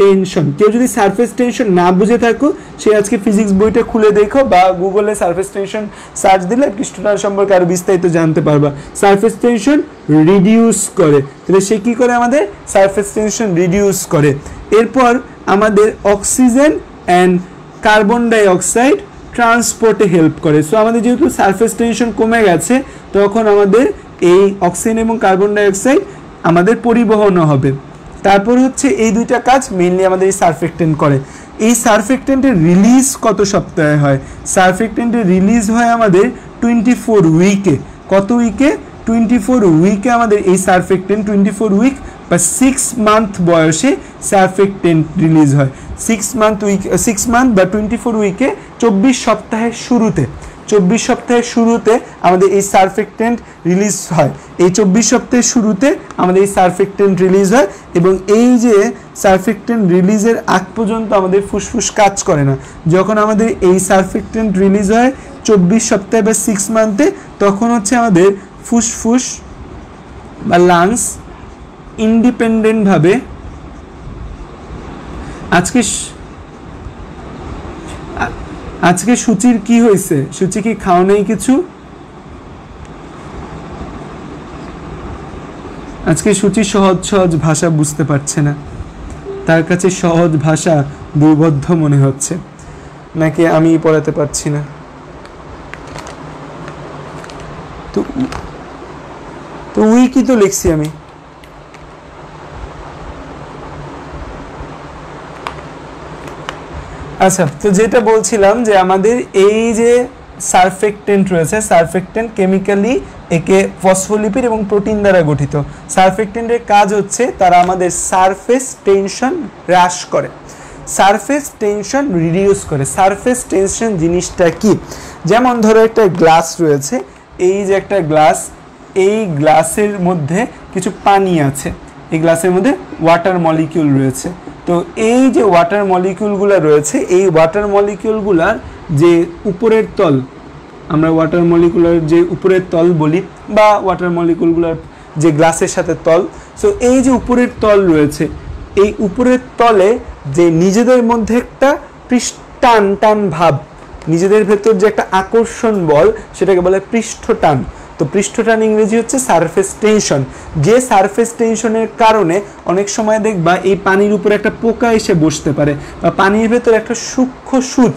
টেনশন, কেউ যদি সারফেস টেনশন না বুঝে থাকো, সে আজকে ফিজিক্স বইটা খুলে দেখো বা গুগলে সারফেস টেনশন সার্চ দিলে পৃষ্ঠটান সম্পর্কে আরো বিস্তারিত জানতে পারবা। সারফেস টেনশন রিডিউস করে, তাহলে সে কি করে? আমাদের সারফেস টেনশন রিডিউস করে। এরপর আমাদের oxygen and carbon dioxide ট্রান্সপোর্টে হেল্প করে। সো আমাদের যেহেতু সারফেস টেনশন কমে গেছে, তখন আমাদের এই অক্সিজেন এবং কার্বন ডাইঅক্সাইড আমাদের পরিবহন হবে। তারপর হচ্ছে এই দুইটা কাজ মেইনলি আমাদের এই সারফেক্টেন্ট করে। এই সারফেক্টেন্টের রিলিজ কত সপ্তাহে হয়? সারফেক্টেন্টের রিলিজ হয় আমাদের 24 উইকে। কত উইকে? 24 উইকে আমাদের এই সারফেক্টেন্ট 24 উইক বা 6 মান্থ বয়সে সারফেক্টেন্ট রিলিজ হয়। 6 মান্থ বা 24 উইকে 24 সপ্তাহের শুরুতে 24 সপ্তাহের শুরুতে আমাদের এই সারফেক্টেন্ট রিলিজ হয়। এই 24 সপ্তাহের শুরুতে আমাদের এই সারফেক্টেন্ট রিলিজ হয় এবং এই যে সারফেক্টেন্ট রিলিজের আগ পর্যন্ত আমাদের ফুসফুস কাজ করে না। যখন আমাদের এই সারফেক্টেন্ট রিলিজ হয় 24 সপ্তাহে বা 6 মান্থে, তখন হচ্ছে আমাদের ফুসফুস বা লাংস ইন্ডিপেন্ডেন্টভাবে আজকে সূচির কি হয়েছে? সূচি কি খাওয়া নেই কিছু? আজকে সূচি সহজ ভাষা বুঝতে পারছে না, তার কাছে সহজ ভাষা দুর্বোধ্য মনে হচ্ছে, নাকি আমি পড়াতে পারছি না? তো উইকি তো লিখছি আমি। আচ্ছা, তো যেটা বলছিলাম যে আমাদের এই যে সারফেক্টেন্ট রয়েছে, সারফেক্টেন্ট কেমিক্যালি একে ফসফোলিপিড এবং প্রোটিন দ্বারা গঠিত। সারফেক্টেন্টের কাজ হচ্ছে তারা আমাদের সারফেস টেনশন হ্রাস করে, সারফেস টেনশন রিডিউস করে। সারফেস টেনশন জিনিসটা কি? যেমন ধরো একটা গ্লাস রয়েছে, এই যে একটা গ্লাস, এই গ্লাসের মধ্যে কিছু পানি আছে, এই গ্লাসের মধ্যে ওয়াটার মলিকিউল রয়েছে। তো এই যে ওয়াটার মলিকিউলগুলো রয়েছে, এই ওয়াটার মলিকিউলগুলার যে উপরের তল, আমরা ওয়াটার মলিকুলার যে উপরের তল বলি, বা ওয়াটার মলিকুলগুলার যে গ্লাসের সাথে তল, সো এই যে উপরের তল রয়েছে, এই উপরের তলে যে নিজেদের মধ্যে একটা টান ভাব, নিজেদের ভেতর যে একটা আকর্ষণ বল, সেটাকে বলে পৃষ্ঠটান। তো পৃষ্ঠটান ইংরেজি হচ্ছে সারফেস টেনশন। যে সারফেস টেনশনের কারণে অনেক সময় দেখবা এই পানির উপরে একটা পোকা এসে বসতে পারে, বা পানির ভেতর একটা সূক্ষ্ম সূচ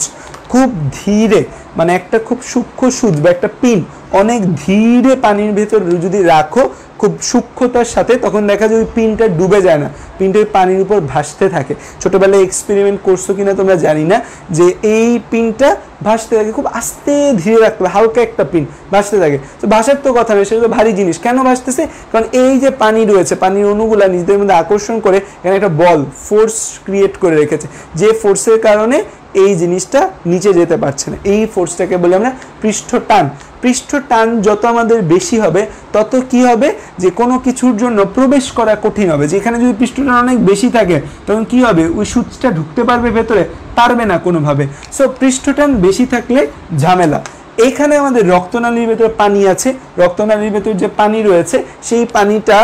খুব ধীরে, মানে একটা খুব সূক্ষ্ম সূচ বা একটা পিন অনেক ধীরে পানির ভেতর যদি রাখো খুব সূক্ষ্মতার সাথে, তখন দেখা যায় ওই পিনটা ডুবে যায় না, পিনটা ওই পানির উপর ভাসতে থাকে। ছোটোবেলায় এক্সপেরিমেন্ট করছো কিনা তোমরা জানি না, যে এই পিনটা ভাসতে থাকে, খুব আস্তে ধীরে রাখলে হালকা একটা পিন ভাসতে থাকে। তো ভাসার তো কথা নয়, সেটা ভারী জিনিস। কেন ভাসতেছে? কারণ এই যে পানি রয়েছে, পানির অণুগুলা নিজেদের মধ্যে আকর্ষণ করে এখানে একটা বল, ফোর্স ক্রিয়েট করে রেখেছে, যে ফোর্সের কারণে এই জিনিসটা নিচে যেতে পারছে না। এই ফোর্সটাকে বলি আমরা পৃষ্ঠটান। পৃষ্ঠটান যত আমাদের বেশি হবে, তত কি হবে, যে কোনো কিছুর জন্য প্রবেশ করা কঠিন হবে। যেখানে যদি পৃষ্ঠটান অনেক বেশি থাকে, তখন কি হবে, ওই সূচটা ঢুকতে পারবে ভেতরে? পারবে না কোনোভাবে। সো পৃষ্ঠটান বেশি থাকলে ঝামেলা। এখানে আমাদের রক্তনালীর ভেতরে পানি আছে, রক্তনালীর ভেতর যে পানি রয়েছে, সেই পানিটা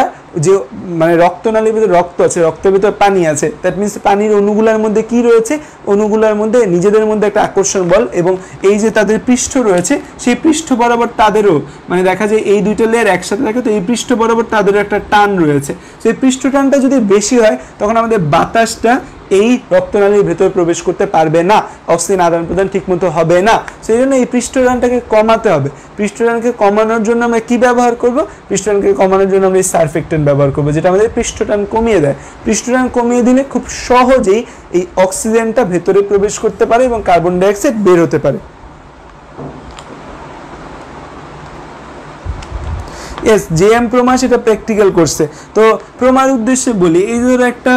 যে মানে রক্তনালীর ভেতরে রক্ত আছে, রক্তের ভেতরে পানি আছে, দ্যাট মিনস পানির অণুগুলার মধ্যে কি রয়েছে, অণুগুলার মধ্যে নিজেদের মধ্যে একটা আকর্ষণ বল, এবং এই যে তাদের পৃষ্ঠ রয়েছে, সেই পৃষ্ঠ বরাবর তাদেরও মানে দেখা যায় এই দুইটা লেয়ার একসাথে থাকে, তো এই পৃষ্ঠ বরাবর তাদেরও একটা টান রয়েছে। সেই পৃষ্ঠ টানটা যদি বেশি হয়, তখন আমাদের বাতাসটা এই রক্তনালীর ভেতর প্রবেশ করতে পারবে না, অক্সিজেন আদান প্রদান ঠিকমতো হবে না। সেই জন্য এই পৃষ্ঠটানটাকে কমাতে হবে। পৃষ্ঠটানকে কমানোর জন্য আমরা কি ব্যবহার করব? পৃষ্ঠটানকে কমানোর জন্য আমরা এই সারফেক্টেন্ট ব্যবহার করব, যেটা আমাদের পৃষ্ঠটান কমিয়ে দেয়। পৃষ্ঠটান কমিয়ে দিলে খুব সহজেই এই অক্সিজেনটা ভেতরে প্রবেশ করতে পারে এবং কার্বন ডাইঅক্সাইড বের হতে পারে। ইয়েস, জেএম প্রমা সেটা প্র্যাকটিক্যাল করছে। তো প্রমার উদ্দেশ্যে বলি, এই ধরো একটা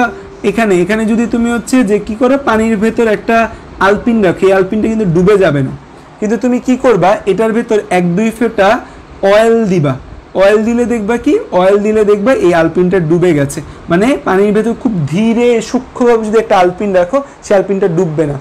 এখানে যদি তুমি হচ্ছে যে কি করো, পানির ভেতর একটা আলপিন রাখো, এই আলপিনটা কিন্তু ডুবে যাবে না, কিন্তু তুমি কি করবা, এটার ভেতর 1-2 ফোঁটা অয়েল দিবা। অয়েল দিলে দেখবা কি, অয়েল দিলে দেখবা এই আলপিনটা ডুবে গেছে। মানে পানির ভেতর খুব ধীরে সূক্ষ্মভাবে যদি একটা আলপিন রাখো, সেই আলপিনটা ডুববে না,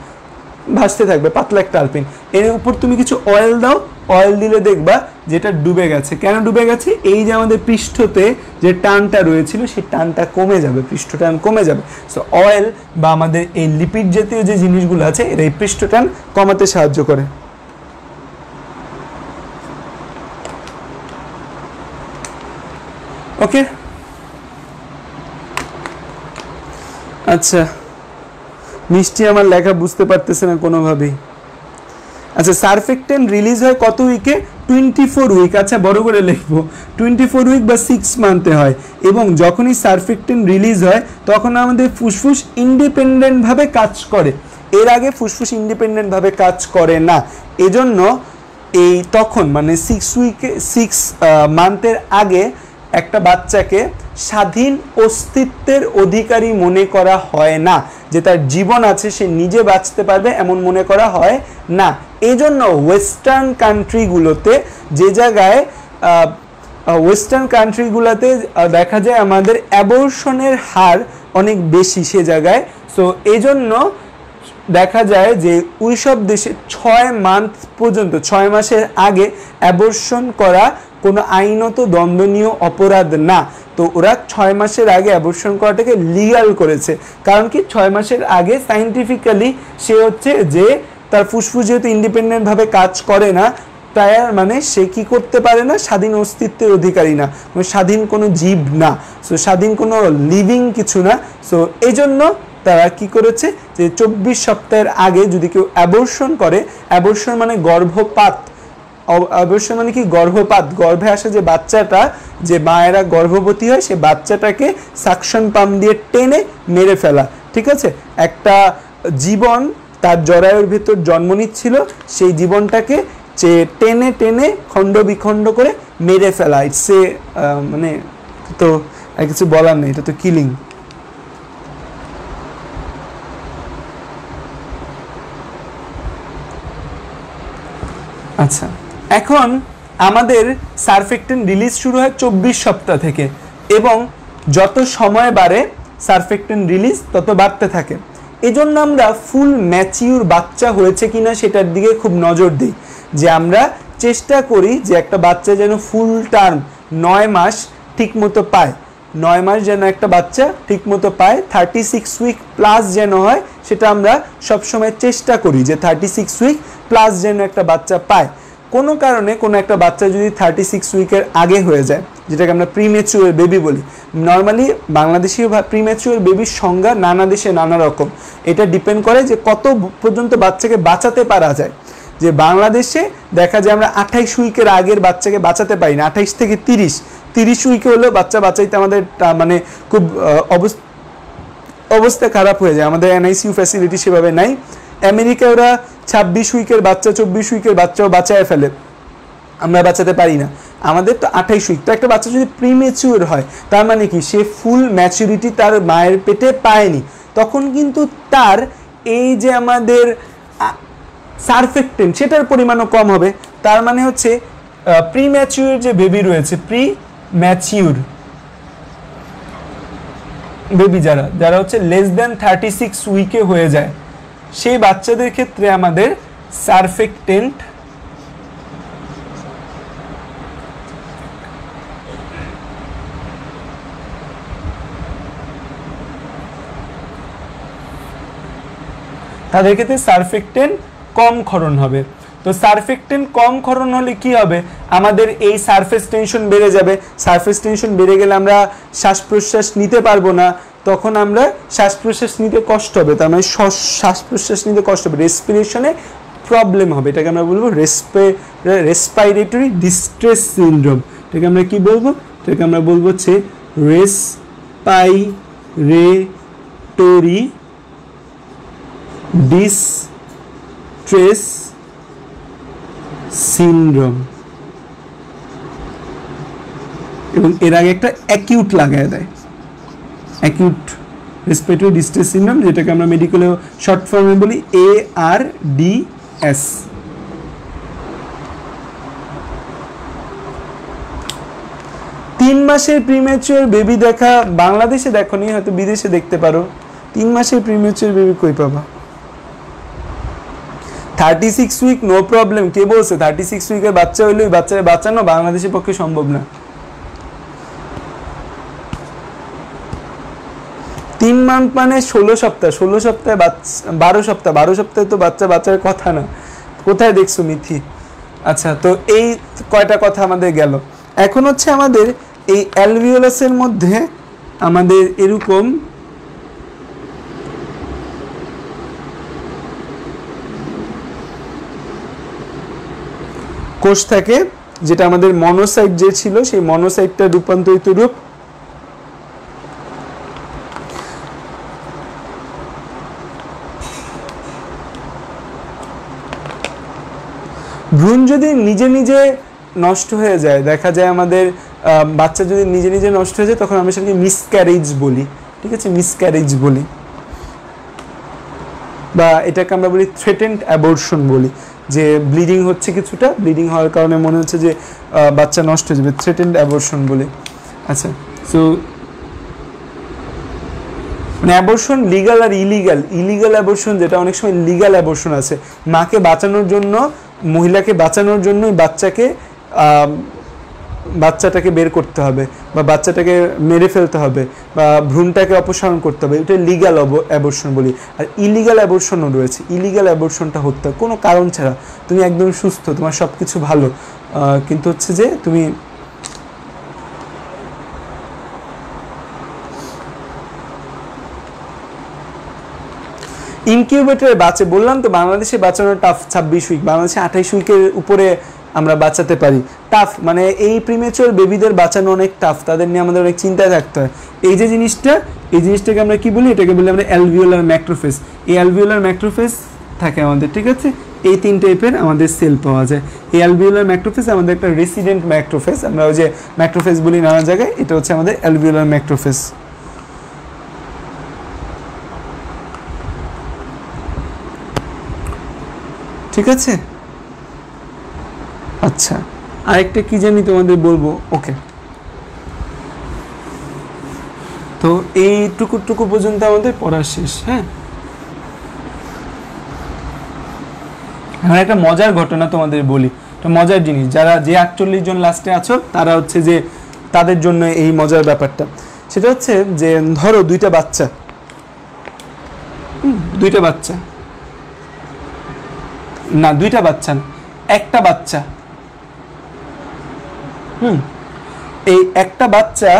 ভাসতে থাকবে, পাতলা একটা আলপিন। এর উপর তুমি কিছু অয়েল দাও, অয়েল দিলে দেখবা যেটা ডুবে গেছে। কেন ডুবে গেছে? এই যে আমাদের পৃষ্ঠতে যে টানটা রয়েছিল, সেই টানটা কমে যাবে, পৃষ্ঠটান কমে যাবে। সো অয়েল বা আমাদের এই লিপিড জাতীয় যে জিনিসগুলো আছে, এরা এই পৃষ্ঠটান কমাতে সাহায্য করে। ওকে, আচ্ছা, মিষ্টি আমার লেখা বুঝতে পারতেছে না কোনোভাবেই। আচ্ছা, সারফেক্টেন্ট রিলিজ হয় কত উইকে? 24 উইক, আচ্ছা বড় করে লিখবো, 24 উইক বা 6 মান্থে হয়। এবং যখনই সারফেক্টেন্ট রিলিজ হয় তখন আমাদের ফুসফুস ইন্ডিপেন্ডেন্টভাবে কাজ করে, এর আগে ফুসফুস ইন্ডিপেন্ডেন্টভাবে কাজ করে না। এজন্য এই তখন মানে 6 মান্থের আগে একটা বাচ্চাকে স্বাধীন অস্তিত্বের অধিকারী মনে করা হয় না, যে তার জীবন আছে, সে নিজে বাঁচতে পারবে এমন মনে করা হয় না। এই জন্য ওয়েস্টার্ন কান্ট্রিগুলোতে যে জায়গায় ওয়েস্টার্ন কান্ট্রিগুলোতে দেখা যায় আমাদের অ্যাবর্শনের হার অনেক বেশি সে জায়গায়। সো এই জন্য দেখা যায় যে ওই সব দেশে 6 মান্থ পর্যন্ত, 6 মাসের আগে অ্যাবর্শন করা কোনো আইনত দণ্ডনীয় অপরাধ না। তো ওরা 6 মাসের আগে অ্যাবর্শন করাটাকে লিগ্যাল করেছে, কারণ কি 6 মাসের আগে সায়েন্টিফিক্যালি সে হচ্ছে যে তার ফুসফুস যেহেতু ইন্ডিপেন্ডেন্টভাবে কাজ করে না, তাই মানে সে কি করতে পারে না, স্বাধীন অস্তিত্বের অধিকারী না, স্বাধীন কোনো জীব না, সো স্বাধীন কোনো লিভিং কিছু না। সো এই জন্য তারা কি করেছে যে 24 সপ্তাহের আগে যদি কেউ অ্যাবর্শন করে, অ্যাবর্শন মানে গর্ভপাত, অবশ্যই মানে কি গর্ভপাত, গর্ভে আসে যে বাচ্চাটা, যে মায়েরা গর্ভবতী হয় সে বাচ্চাটাকে সাকশন পাম্প দিয়ে টেনে মেরে ফেলা, ঠিক আছে। একটা জীবন তার জরায়ুর ভিতর জন্ম নিচ্ছিল, সেই জীবনটাকে যে টেনে টেনে খণ্ড বিখণ্ড করে মেরে ফেলা, ইটস এ মানে তো আর কিছু বলার নেই, এটা তো কিলিং। আচ্ছা, এখন আমাদের সারফেক্টেন্ট রিলিজ শুরু হয় 24 সপ্তাহ থেকে, এবং যত সময় বাড়ে সারফেক্টেন্ট রিলিজ তত বাড়তে থাকে। এজন্য আমরা ফুল ম্যাচিউর বাচ্চা হয়েছে কিনা সেটার দিকে খুব নজর দিই, যে আমরা চেষ্টা করি যে একটা বাচ্চা যেন ফুল টার্ম 9 মাস ঠিক মতো পায়, 9 মাস যেন একটা বাচ্চা ঠিক মতো পায়, 36 উইক প্লাস যেন হয়, সেটা আমরা সবসময় চেষ্টা করি যে 36 উইক প্লাস যেন একটা বাচ্চা পায়। কোনো কারণে কোনো একটা বাচ্চা যদি 36 উইকের আগে হয়ে যায়, যেটাকে আমরা প্রিম্যাচিউর বেবি বলি, নর্মালি বাংলাদেশি প্রিম্যাচিউর বেবির সংজ্ঞা নানা দেশে নানা রকম, এটা ডিপেন্ড করে যে কত পর্যন্ত বাচ্চাকে বাঁচাতে পারা যায়। যে বাংলাদেশে দেখা যায় আমরা 28 উইকের আগের বাচ্চাকে বাঁচাতে পারি না, 28 থেকে 30 উইকে হলেও বাচ্চা বাঁচাইতে আমাদের মানে খুব অবস্থা খারাপ হয়ে যায়, আমাদের এনআইসিইউ ফ্যাসিলিটি সেভাবে নাই। আমেরিকায় ওরা 26 উইকের বাচ্চা, 24 উইকের বাচ্চাও বাঁচায় ফেলে, আমরা বাঁচাতে পারি না, আমাদের তো 28 উইক। তো একটা বাচ্চা যদি প্রিম্যাচিউর হয় তার মানে কি সে ফুল ম্যাচুরিটি তার মায়ের পেটে পায়নি, তখন কিন্তু তার এই যে আমাদের সারফেক্টেন্ট সেটার পরিমাণও কম হবে। তার মানে হচ্ছে প্রিম্যাচিউর যে বেবি রয়েছে, প্রিম্যাচিউর বেবি যারা হচ্ছে লেস দেন 36 উইকে হয়ে যায়, সেই বাচ্চাদের ক্ষেত্রে আমাদের সারফেক্টেন্ট তাদের ক্ষেত্রে সারফেক্টেন্ট কম ক্ষরণ হবে। তো সারফেক্টেন্ট কম ক্ষরণ হলে কি হবে, আমাদের এই সারফেস টেনশন বেড়ে যাবে, সারফেস টেনশন বেড়ে গেলে আমরা শ্বাস প্রশ্বাস নিতে পারবো না, তখন আমরা শ্বাস প্রশ্বাস নিতে কষ্ট হবে, তার মানে শ্বাস প্রশ্বাস নিতে কষ্ট হবে, রেসপিরেশনে প্রবলেম হবে, এটাকে আমরা বলবো রেসপাইরেটরি ডিস্ট্রেস সিনড্রোম। এটাকে আমরা কি বলবো, এটাকে আমরা বলবো হচ্ছে রেসপাইরেটরি ডিস্ট্রেস সিনড্রোম, এবং এর আগে একটা অ্যাকিউট লাগায় দেয়, অ্যাকিউট রেসপিরেটরি ডিস্ট্রেস সিনড্রোম, যেটাকে আমরা মেডিকেলে শর্ট ফর্মে বলি ARDS। তিন মাসের প্রিম্যাচিউর বেবি দেখা বাংলাদেশে দেখোনি, হয়তো বিদেশে দেখতে পারো। 3 মাসের প্রিম্যাচিউর বেবি কই পাবা? 36 উইক নো প্রবলেম, কে বলছে 36 উইকের বাচ্চা হইলে ওই বাচ্চাকে বাঁচানো বাংলাদেশের পক্ষে সম্ভব না। 3 মান্থ মানে 16 সপ্তাহ, 16 সপ্তাহে 12 সপ্তাহ, 12 সপ্তাহে তো বাচ্চা বাচ্চার কথা না, কোথায় দেখছো মিথি? আচ্ছা, তো এই কয়টা কথা আমাদের গেল। এখন হচ্ছে আমাদের এই অ্যালভিওলাসের মধ্যে আমাদের এরকম কোষ থাকে, যেটা আমাদের মনোসাইট যে ছিল সেই মনোসাইটটা রূপান্তরিত রূপ। ভ্রূণ যদি নিজে নিজে নষ্ট হয়ে যায়, দেখা যায় আমাদের বাচ্চা যদি নিজে নিজে নষ্ট হয়ে যায়, তখন আমরা সেটাকে মিসক্যারেজ বলি। ঠিক আছে, মিসক্যারেজ বলি, বা এটাকে আমরা বলি থ্রেটেন্ড অ্যাবর্শন বলি, যে ব্লিডিং হচ্ছে, কিছুটা ব্লিডিং হওয়ার কারণে মনে হচ্ছে যে বাচ্চা নষ্ট হয়ে যাবে, থ্রেটেন্ড অ্যাবর্শন বলি। আচ্ছা, সো মানে অ্যাবর্শন লিগাল আর ইলিগাল। ইলিগাল অ্যাবর্শন যেটা, অনেক সময় লিগাল অ্যাবর্শন আছে, মাকে বাঁচানোর জন্য, মহিলাকে বাঁচানোর জন্যই বাচ্চাটাকে বের করতে হবে, বা বাচ্চাটাকে মেরে ফেলতে হবে, বা ভ্রূণটাকে অপসারণ করতে হবে, এটা লিগাল অ্যাবর্শন বলি। আর ইলিগাল অ্যাবর্শনও রয়েছে। ইলিগাল অ্যাবর্শনটা হত্যা, কোনো কারণ ছাড়া, তুমি একদম সুস্থ, তোমার সব কিছু ভালো, কিন্তু হচ্ছে যে তুমি ইনকিউবেটরে বাঁচে। বললাম তো বাংলাদেশে বাঁচানো টাফ, 26 উইক, বাংলাদেশে 28 উইকের উপরে আমরা বাঁচাতে পারি। টাফ মানে এই প্রিমেচুর বেবিদের বাঁচানো অনেক টাফ, তাদের নিয়ে আমাদের অনেক চিন্তায় থাকতে হয়। এই যে জিনিসটা, এই জিনিসটাকে আমরা কি বলি, এটাকে বলি আমরা অ্যালভিওলার ম্যাক্রোফেজ। এই অ্যালভিওলার ম্যাক্রোফেজ থাকে আমাদের, ঠিক আছে, এই 3 টাইপের আমাদের সেল পাওয়া যায়। এই অ্যালভিওলার ম্যাক্রোফেজ আমাদের একটা রেসিডেন্ট ম্যাক্রোফেজ, আমরা ওই যে ম্যাক্রোফেজ বলি নানা জায়গায়, এটা হচ্ছে আমাদের অ্যালভিওলার ম্যাক্রোফেজ। ঠিক আছে, আচ্ছা আরেকটা কি জানি তোমাদের বলবো। ওকে, তো এইটুকু পর্যন্ত আমাদের পড়া শেষ। হ্যাঁ, আমার একটা মজার ঘটনা তোমাদের বলি, একটা মজার জিনিস, যারা যে 48 জন লাস্টে আছো তারা হচ্ছে যে তাদের জন্য এই মজার ব্যাপারটা। সেটা হচ্ছে যে ধরো দুইটা বাচ্চা না, একটা বাচ্চা, এই একটা বাচ্চা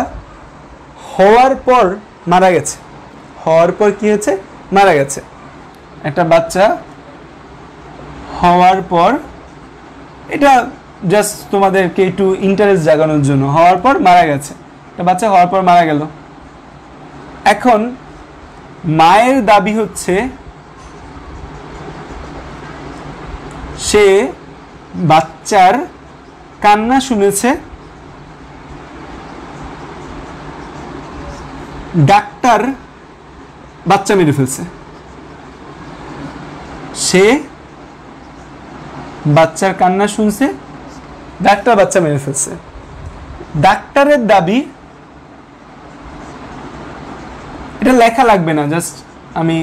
হওয়ার পর মারা গেছে। কি হয়েছে? মারা গেছে। একটা বাচ্চা হওয়ার পর, এটা জাস্ট তোমাদেরকে একটু ইন্টারেস্ট জাগানোর জন্য, হওয়ার পর মারা গেছে, একটা বাচ্চা হওয়ার পর মারা গেল। এখন মায়ের দাবি হচ্ছে সে বাচ্চার কান্না শুনেছে, ডাক্তার বাচ্চা মেরে ফেলছে। সে বাচ্চার কান্না শুনছে, ডাক্তার বাচ্চা মেরে ফেলছে। ডাক্তারের দাবি, এটা লেখা লাগবে না, জাস্ট আমি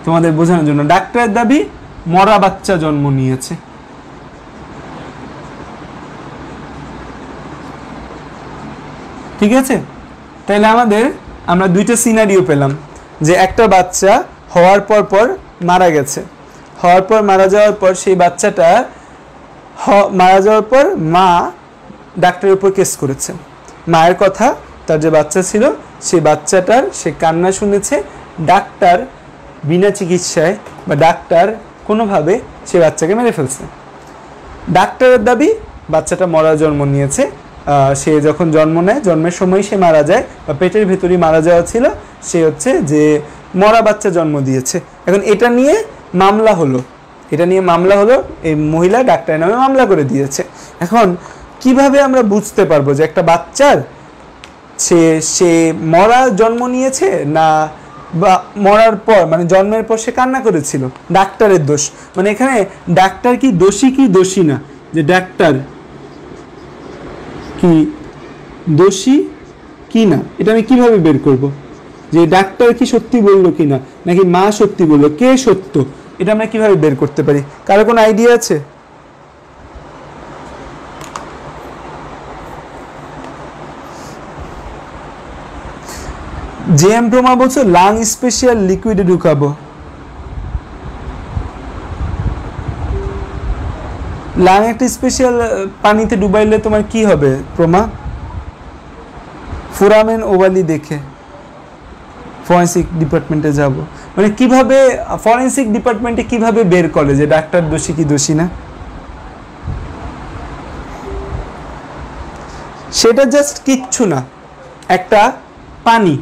তোমাদের বোঝানোর জন্য, ডাক্তারের দাবি মরা বাচ্চা জন্ম নিয়েছে। ঠিক আছে, তাহলে আমরা দুইটা সিনারিও পেলাম, যে একটা বাচ্চা হওয়ার পর মারা গেছে, হওয়ার পর মারা যাওয়ার পর সেই বাচ্চাটা মারা যাওয়ার পর মা ডাক্তারের উপর কেস করেছে। মায়ের কথা, তার যে বাচ্চা ছিল সেই বাচ্চাটার সে কান্না শুনেছে, ডাক্তার বিনা চিকিৎসায় বা ডাক্তার কোনোভাবে সে বাচ্চাকে মেরে ফেলছে। ডাক্তারের দাবি বাচ্চাটা মরা জন্ম নিয়েছে, সে যখন জন্ম নেয়, জন্মের সময় সে মারা যায়, বা পেটের ভেতরেই মারা যাওয়া ছিল, সে হচ্ছে যে মরা বাচ্চা জন্ম দিয়েছে। এখন এটা নিয়ে মামলা হলো, এই মহিলা ডাক্তারের নামে মামলা করে দিয়েছে। এখন কিভাবে আমরা বুঝতে পারবো যে একটা বাচ্চার সে মরা জন্ম নিয়েছে না বা মরার পর, মানে জন্মের পর সে কান্না করেছিল? ডাক্তারের দোষ, মানে এখানে ডাক্তার কি দোষী কি দোষী না, যে ডাক্তার কি দোষী কি না, এটা আমি কিভাবে বের করব? যে ডাক্তার কি সত্যি বললো কি না, নাকি মা সত্যি বললো, কে সত্য, এটা আমরা কিভাবে বের করতে পারি? কারো কোনো আইডিয়া আছে? জেএম প্রমা বলছো লাং স্পেশাল লিকুইডে ঢুকাবো। লাং একটা স্পেশাল পানিতে ডুবাইলে তোমার কি হবে প্রমা? ফোরামেন ওভালি দেখে ফরেন্সিক ডিপার্টমেন্টে যাব। মানে কিভাবে ফরেন্সিক ডিপার্টমেন্টে কিভাবে বের করে যে ডাক্তার দোষী কি দোষী না? সেটা জাস্ট কিচ্ছু না, একটা পানি,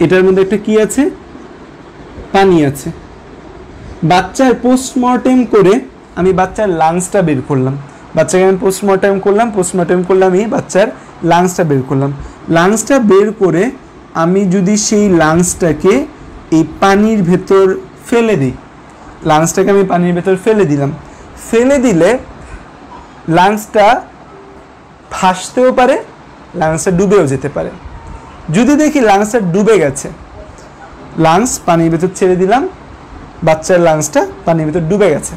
এটার মধ্যে একটা কি আছে, পানি আছে। বাচ্চার পোস্টমর্টেম করে আমি বাচ্চার লাংসটা বের করলাম, বাচ্চাকে আমি পোস্টমর্টেম করলাম এই বাচ্চার লাংসটা বের করলাম। লাংসটা বের করে আমি যদি সেই লাংসটাকে এই পানির ভেতর ফেলে দিই, লাংসটাকে আমি পানির ভেতর ফেলে দিলাম, ফেলে দিলে লাংসটা ভাসতেও পারে, লাংসটা ডুবেও যেতে পারে। যদি দেখি লাংসটা ডুবে গেছে, লাংস পানির ভেতর ছেড়ে দিলাম, বাচ্চার লাংসটা পানির ভেতর ডুবে গেছে,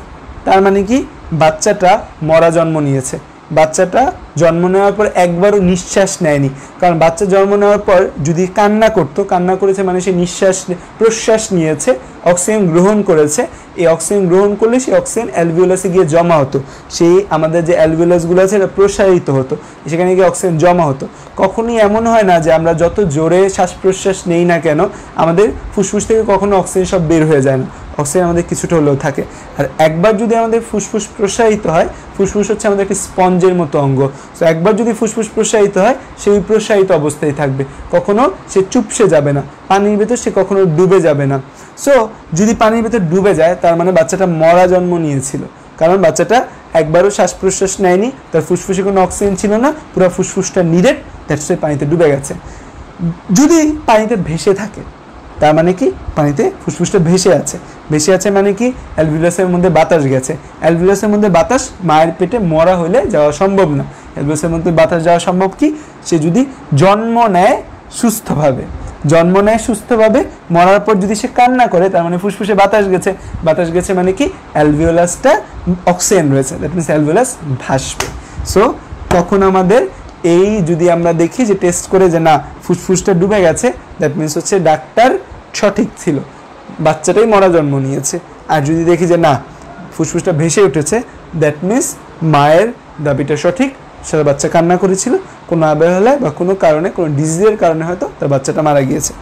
তার মানে কি বাচ্চাটা মরা জন্ম নিয়েছে। বাচ্চাটা জন্ম নেওয়ার পর একবারও নিঃশ্বাস নেয়নি, কারণ বাচ্চা জন্ম নেওয়ার পর যদি কান্না করতো, কান্না করেছে মানে সে নিঃশ্বাস প্রশ্বাস নিয়েছে, অক্সিজেন গ্রহণ করেছে। এই অক্সিজেন গ্রহণ করলে সেই অক্সিজেন অ্যালভিওলাসে গিয়ে জমা হতো, সেই আমাদের যে অ্যালভিওলাসগুলো আছে এটা প্রসারিত হতো, সেখানে গিয়ে অক্সিজেন জমা হতো। কখনোই এমন হয় না যে আমরা যত জোরে শ্বাস প্রশ্বাস নেই না কেন আমাদের ফুসফুস থেকে কখনো অক্সিজেন সব বের হয়ে যায় না, অক্সিজেন আমাদের কিছুটা হলেও থাকে। আর একবার যদি আমাদের ফুসফুস প্রসারিত হয়, ফুসফুস হচ্ছে আমাদের একটি স্পঞ্জের মতো অঙ্গ, তো একবার যদি ফুসফুস প্রসারিত হয় সেই প্রসারিত অবস্থায় থাকবে, কখনো সে চুপসে যাবে না, পানির ভেতর সে কখনো ডুবে যাবে না। সো যদি পানির ভেতর ডুবে যায় তার মানে বাচ্চাটা মরা জন্ম নিয়েছিল, কারণ বাচ্চাটা একবারও শ্বাস প্রশ্বাস নেয়নি, তার ফুসফুসে কোনো অক্সিজেন ছিল না, পুরো ফুসফুসটা নিরেট, দ্যাটস ওয়াই পানিতে ডুবে গেছে। যদি পানিতে ভেসে থাকে তার মানে কি পানিতে ফুসফুসটা ভেসে আছে, ভেসে আছে মানে কি অ্যালভিওলাসের মধ্যে বাতাস গেছে, অ্যালভিওলাসের মধ্যে বাতাস মায়ের পেটে মরা হলে যাওয়া সম্ভব না। অ্যালভিওলাসের মধ্যে বাতাস যাওয়া সম্ভব কি সে যদি জন্ম নেয় সুস্থভাবে, জন্ম নেয় সুস্থভাবে, মরার পর যদি সে কান্না করে তার মানে ফুসফুসে বাতাস গেছে, বাতাস গেছে মানে কি অ্যালভিওলাসটা অক্সিজেন রয়েছে, দ্যাট মিনস অ্যালভিওলাস ভাসবে। সো তখন আমাদের এই যদি আমরা দেখি যে টেস্ট করে যে না ফুসফুসটা ডুবে গেছে, দ্যাট মিনস হচ্ছে ডাক্তার সঠিক ছিল, বাচ্চাটাই মরা জন্ম নিয়েছে। আর যদি দেখি যে না ফুসফুসটা ভেসে উঠেছে, দ্যাট মিনস মায়ের দাবিটা সঠিক, সারা বাচ্চা কান্না করেছিল, কোনো অবহেলায় বা কোনো কারণে, কোনো ডিজিজের কারণে হয়তো তার বাচ্চাটা মারা গিয়েছে।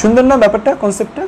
সুন্দর না ব্যাপারটা, কনসেপ্টটা?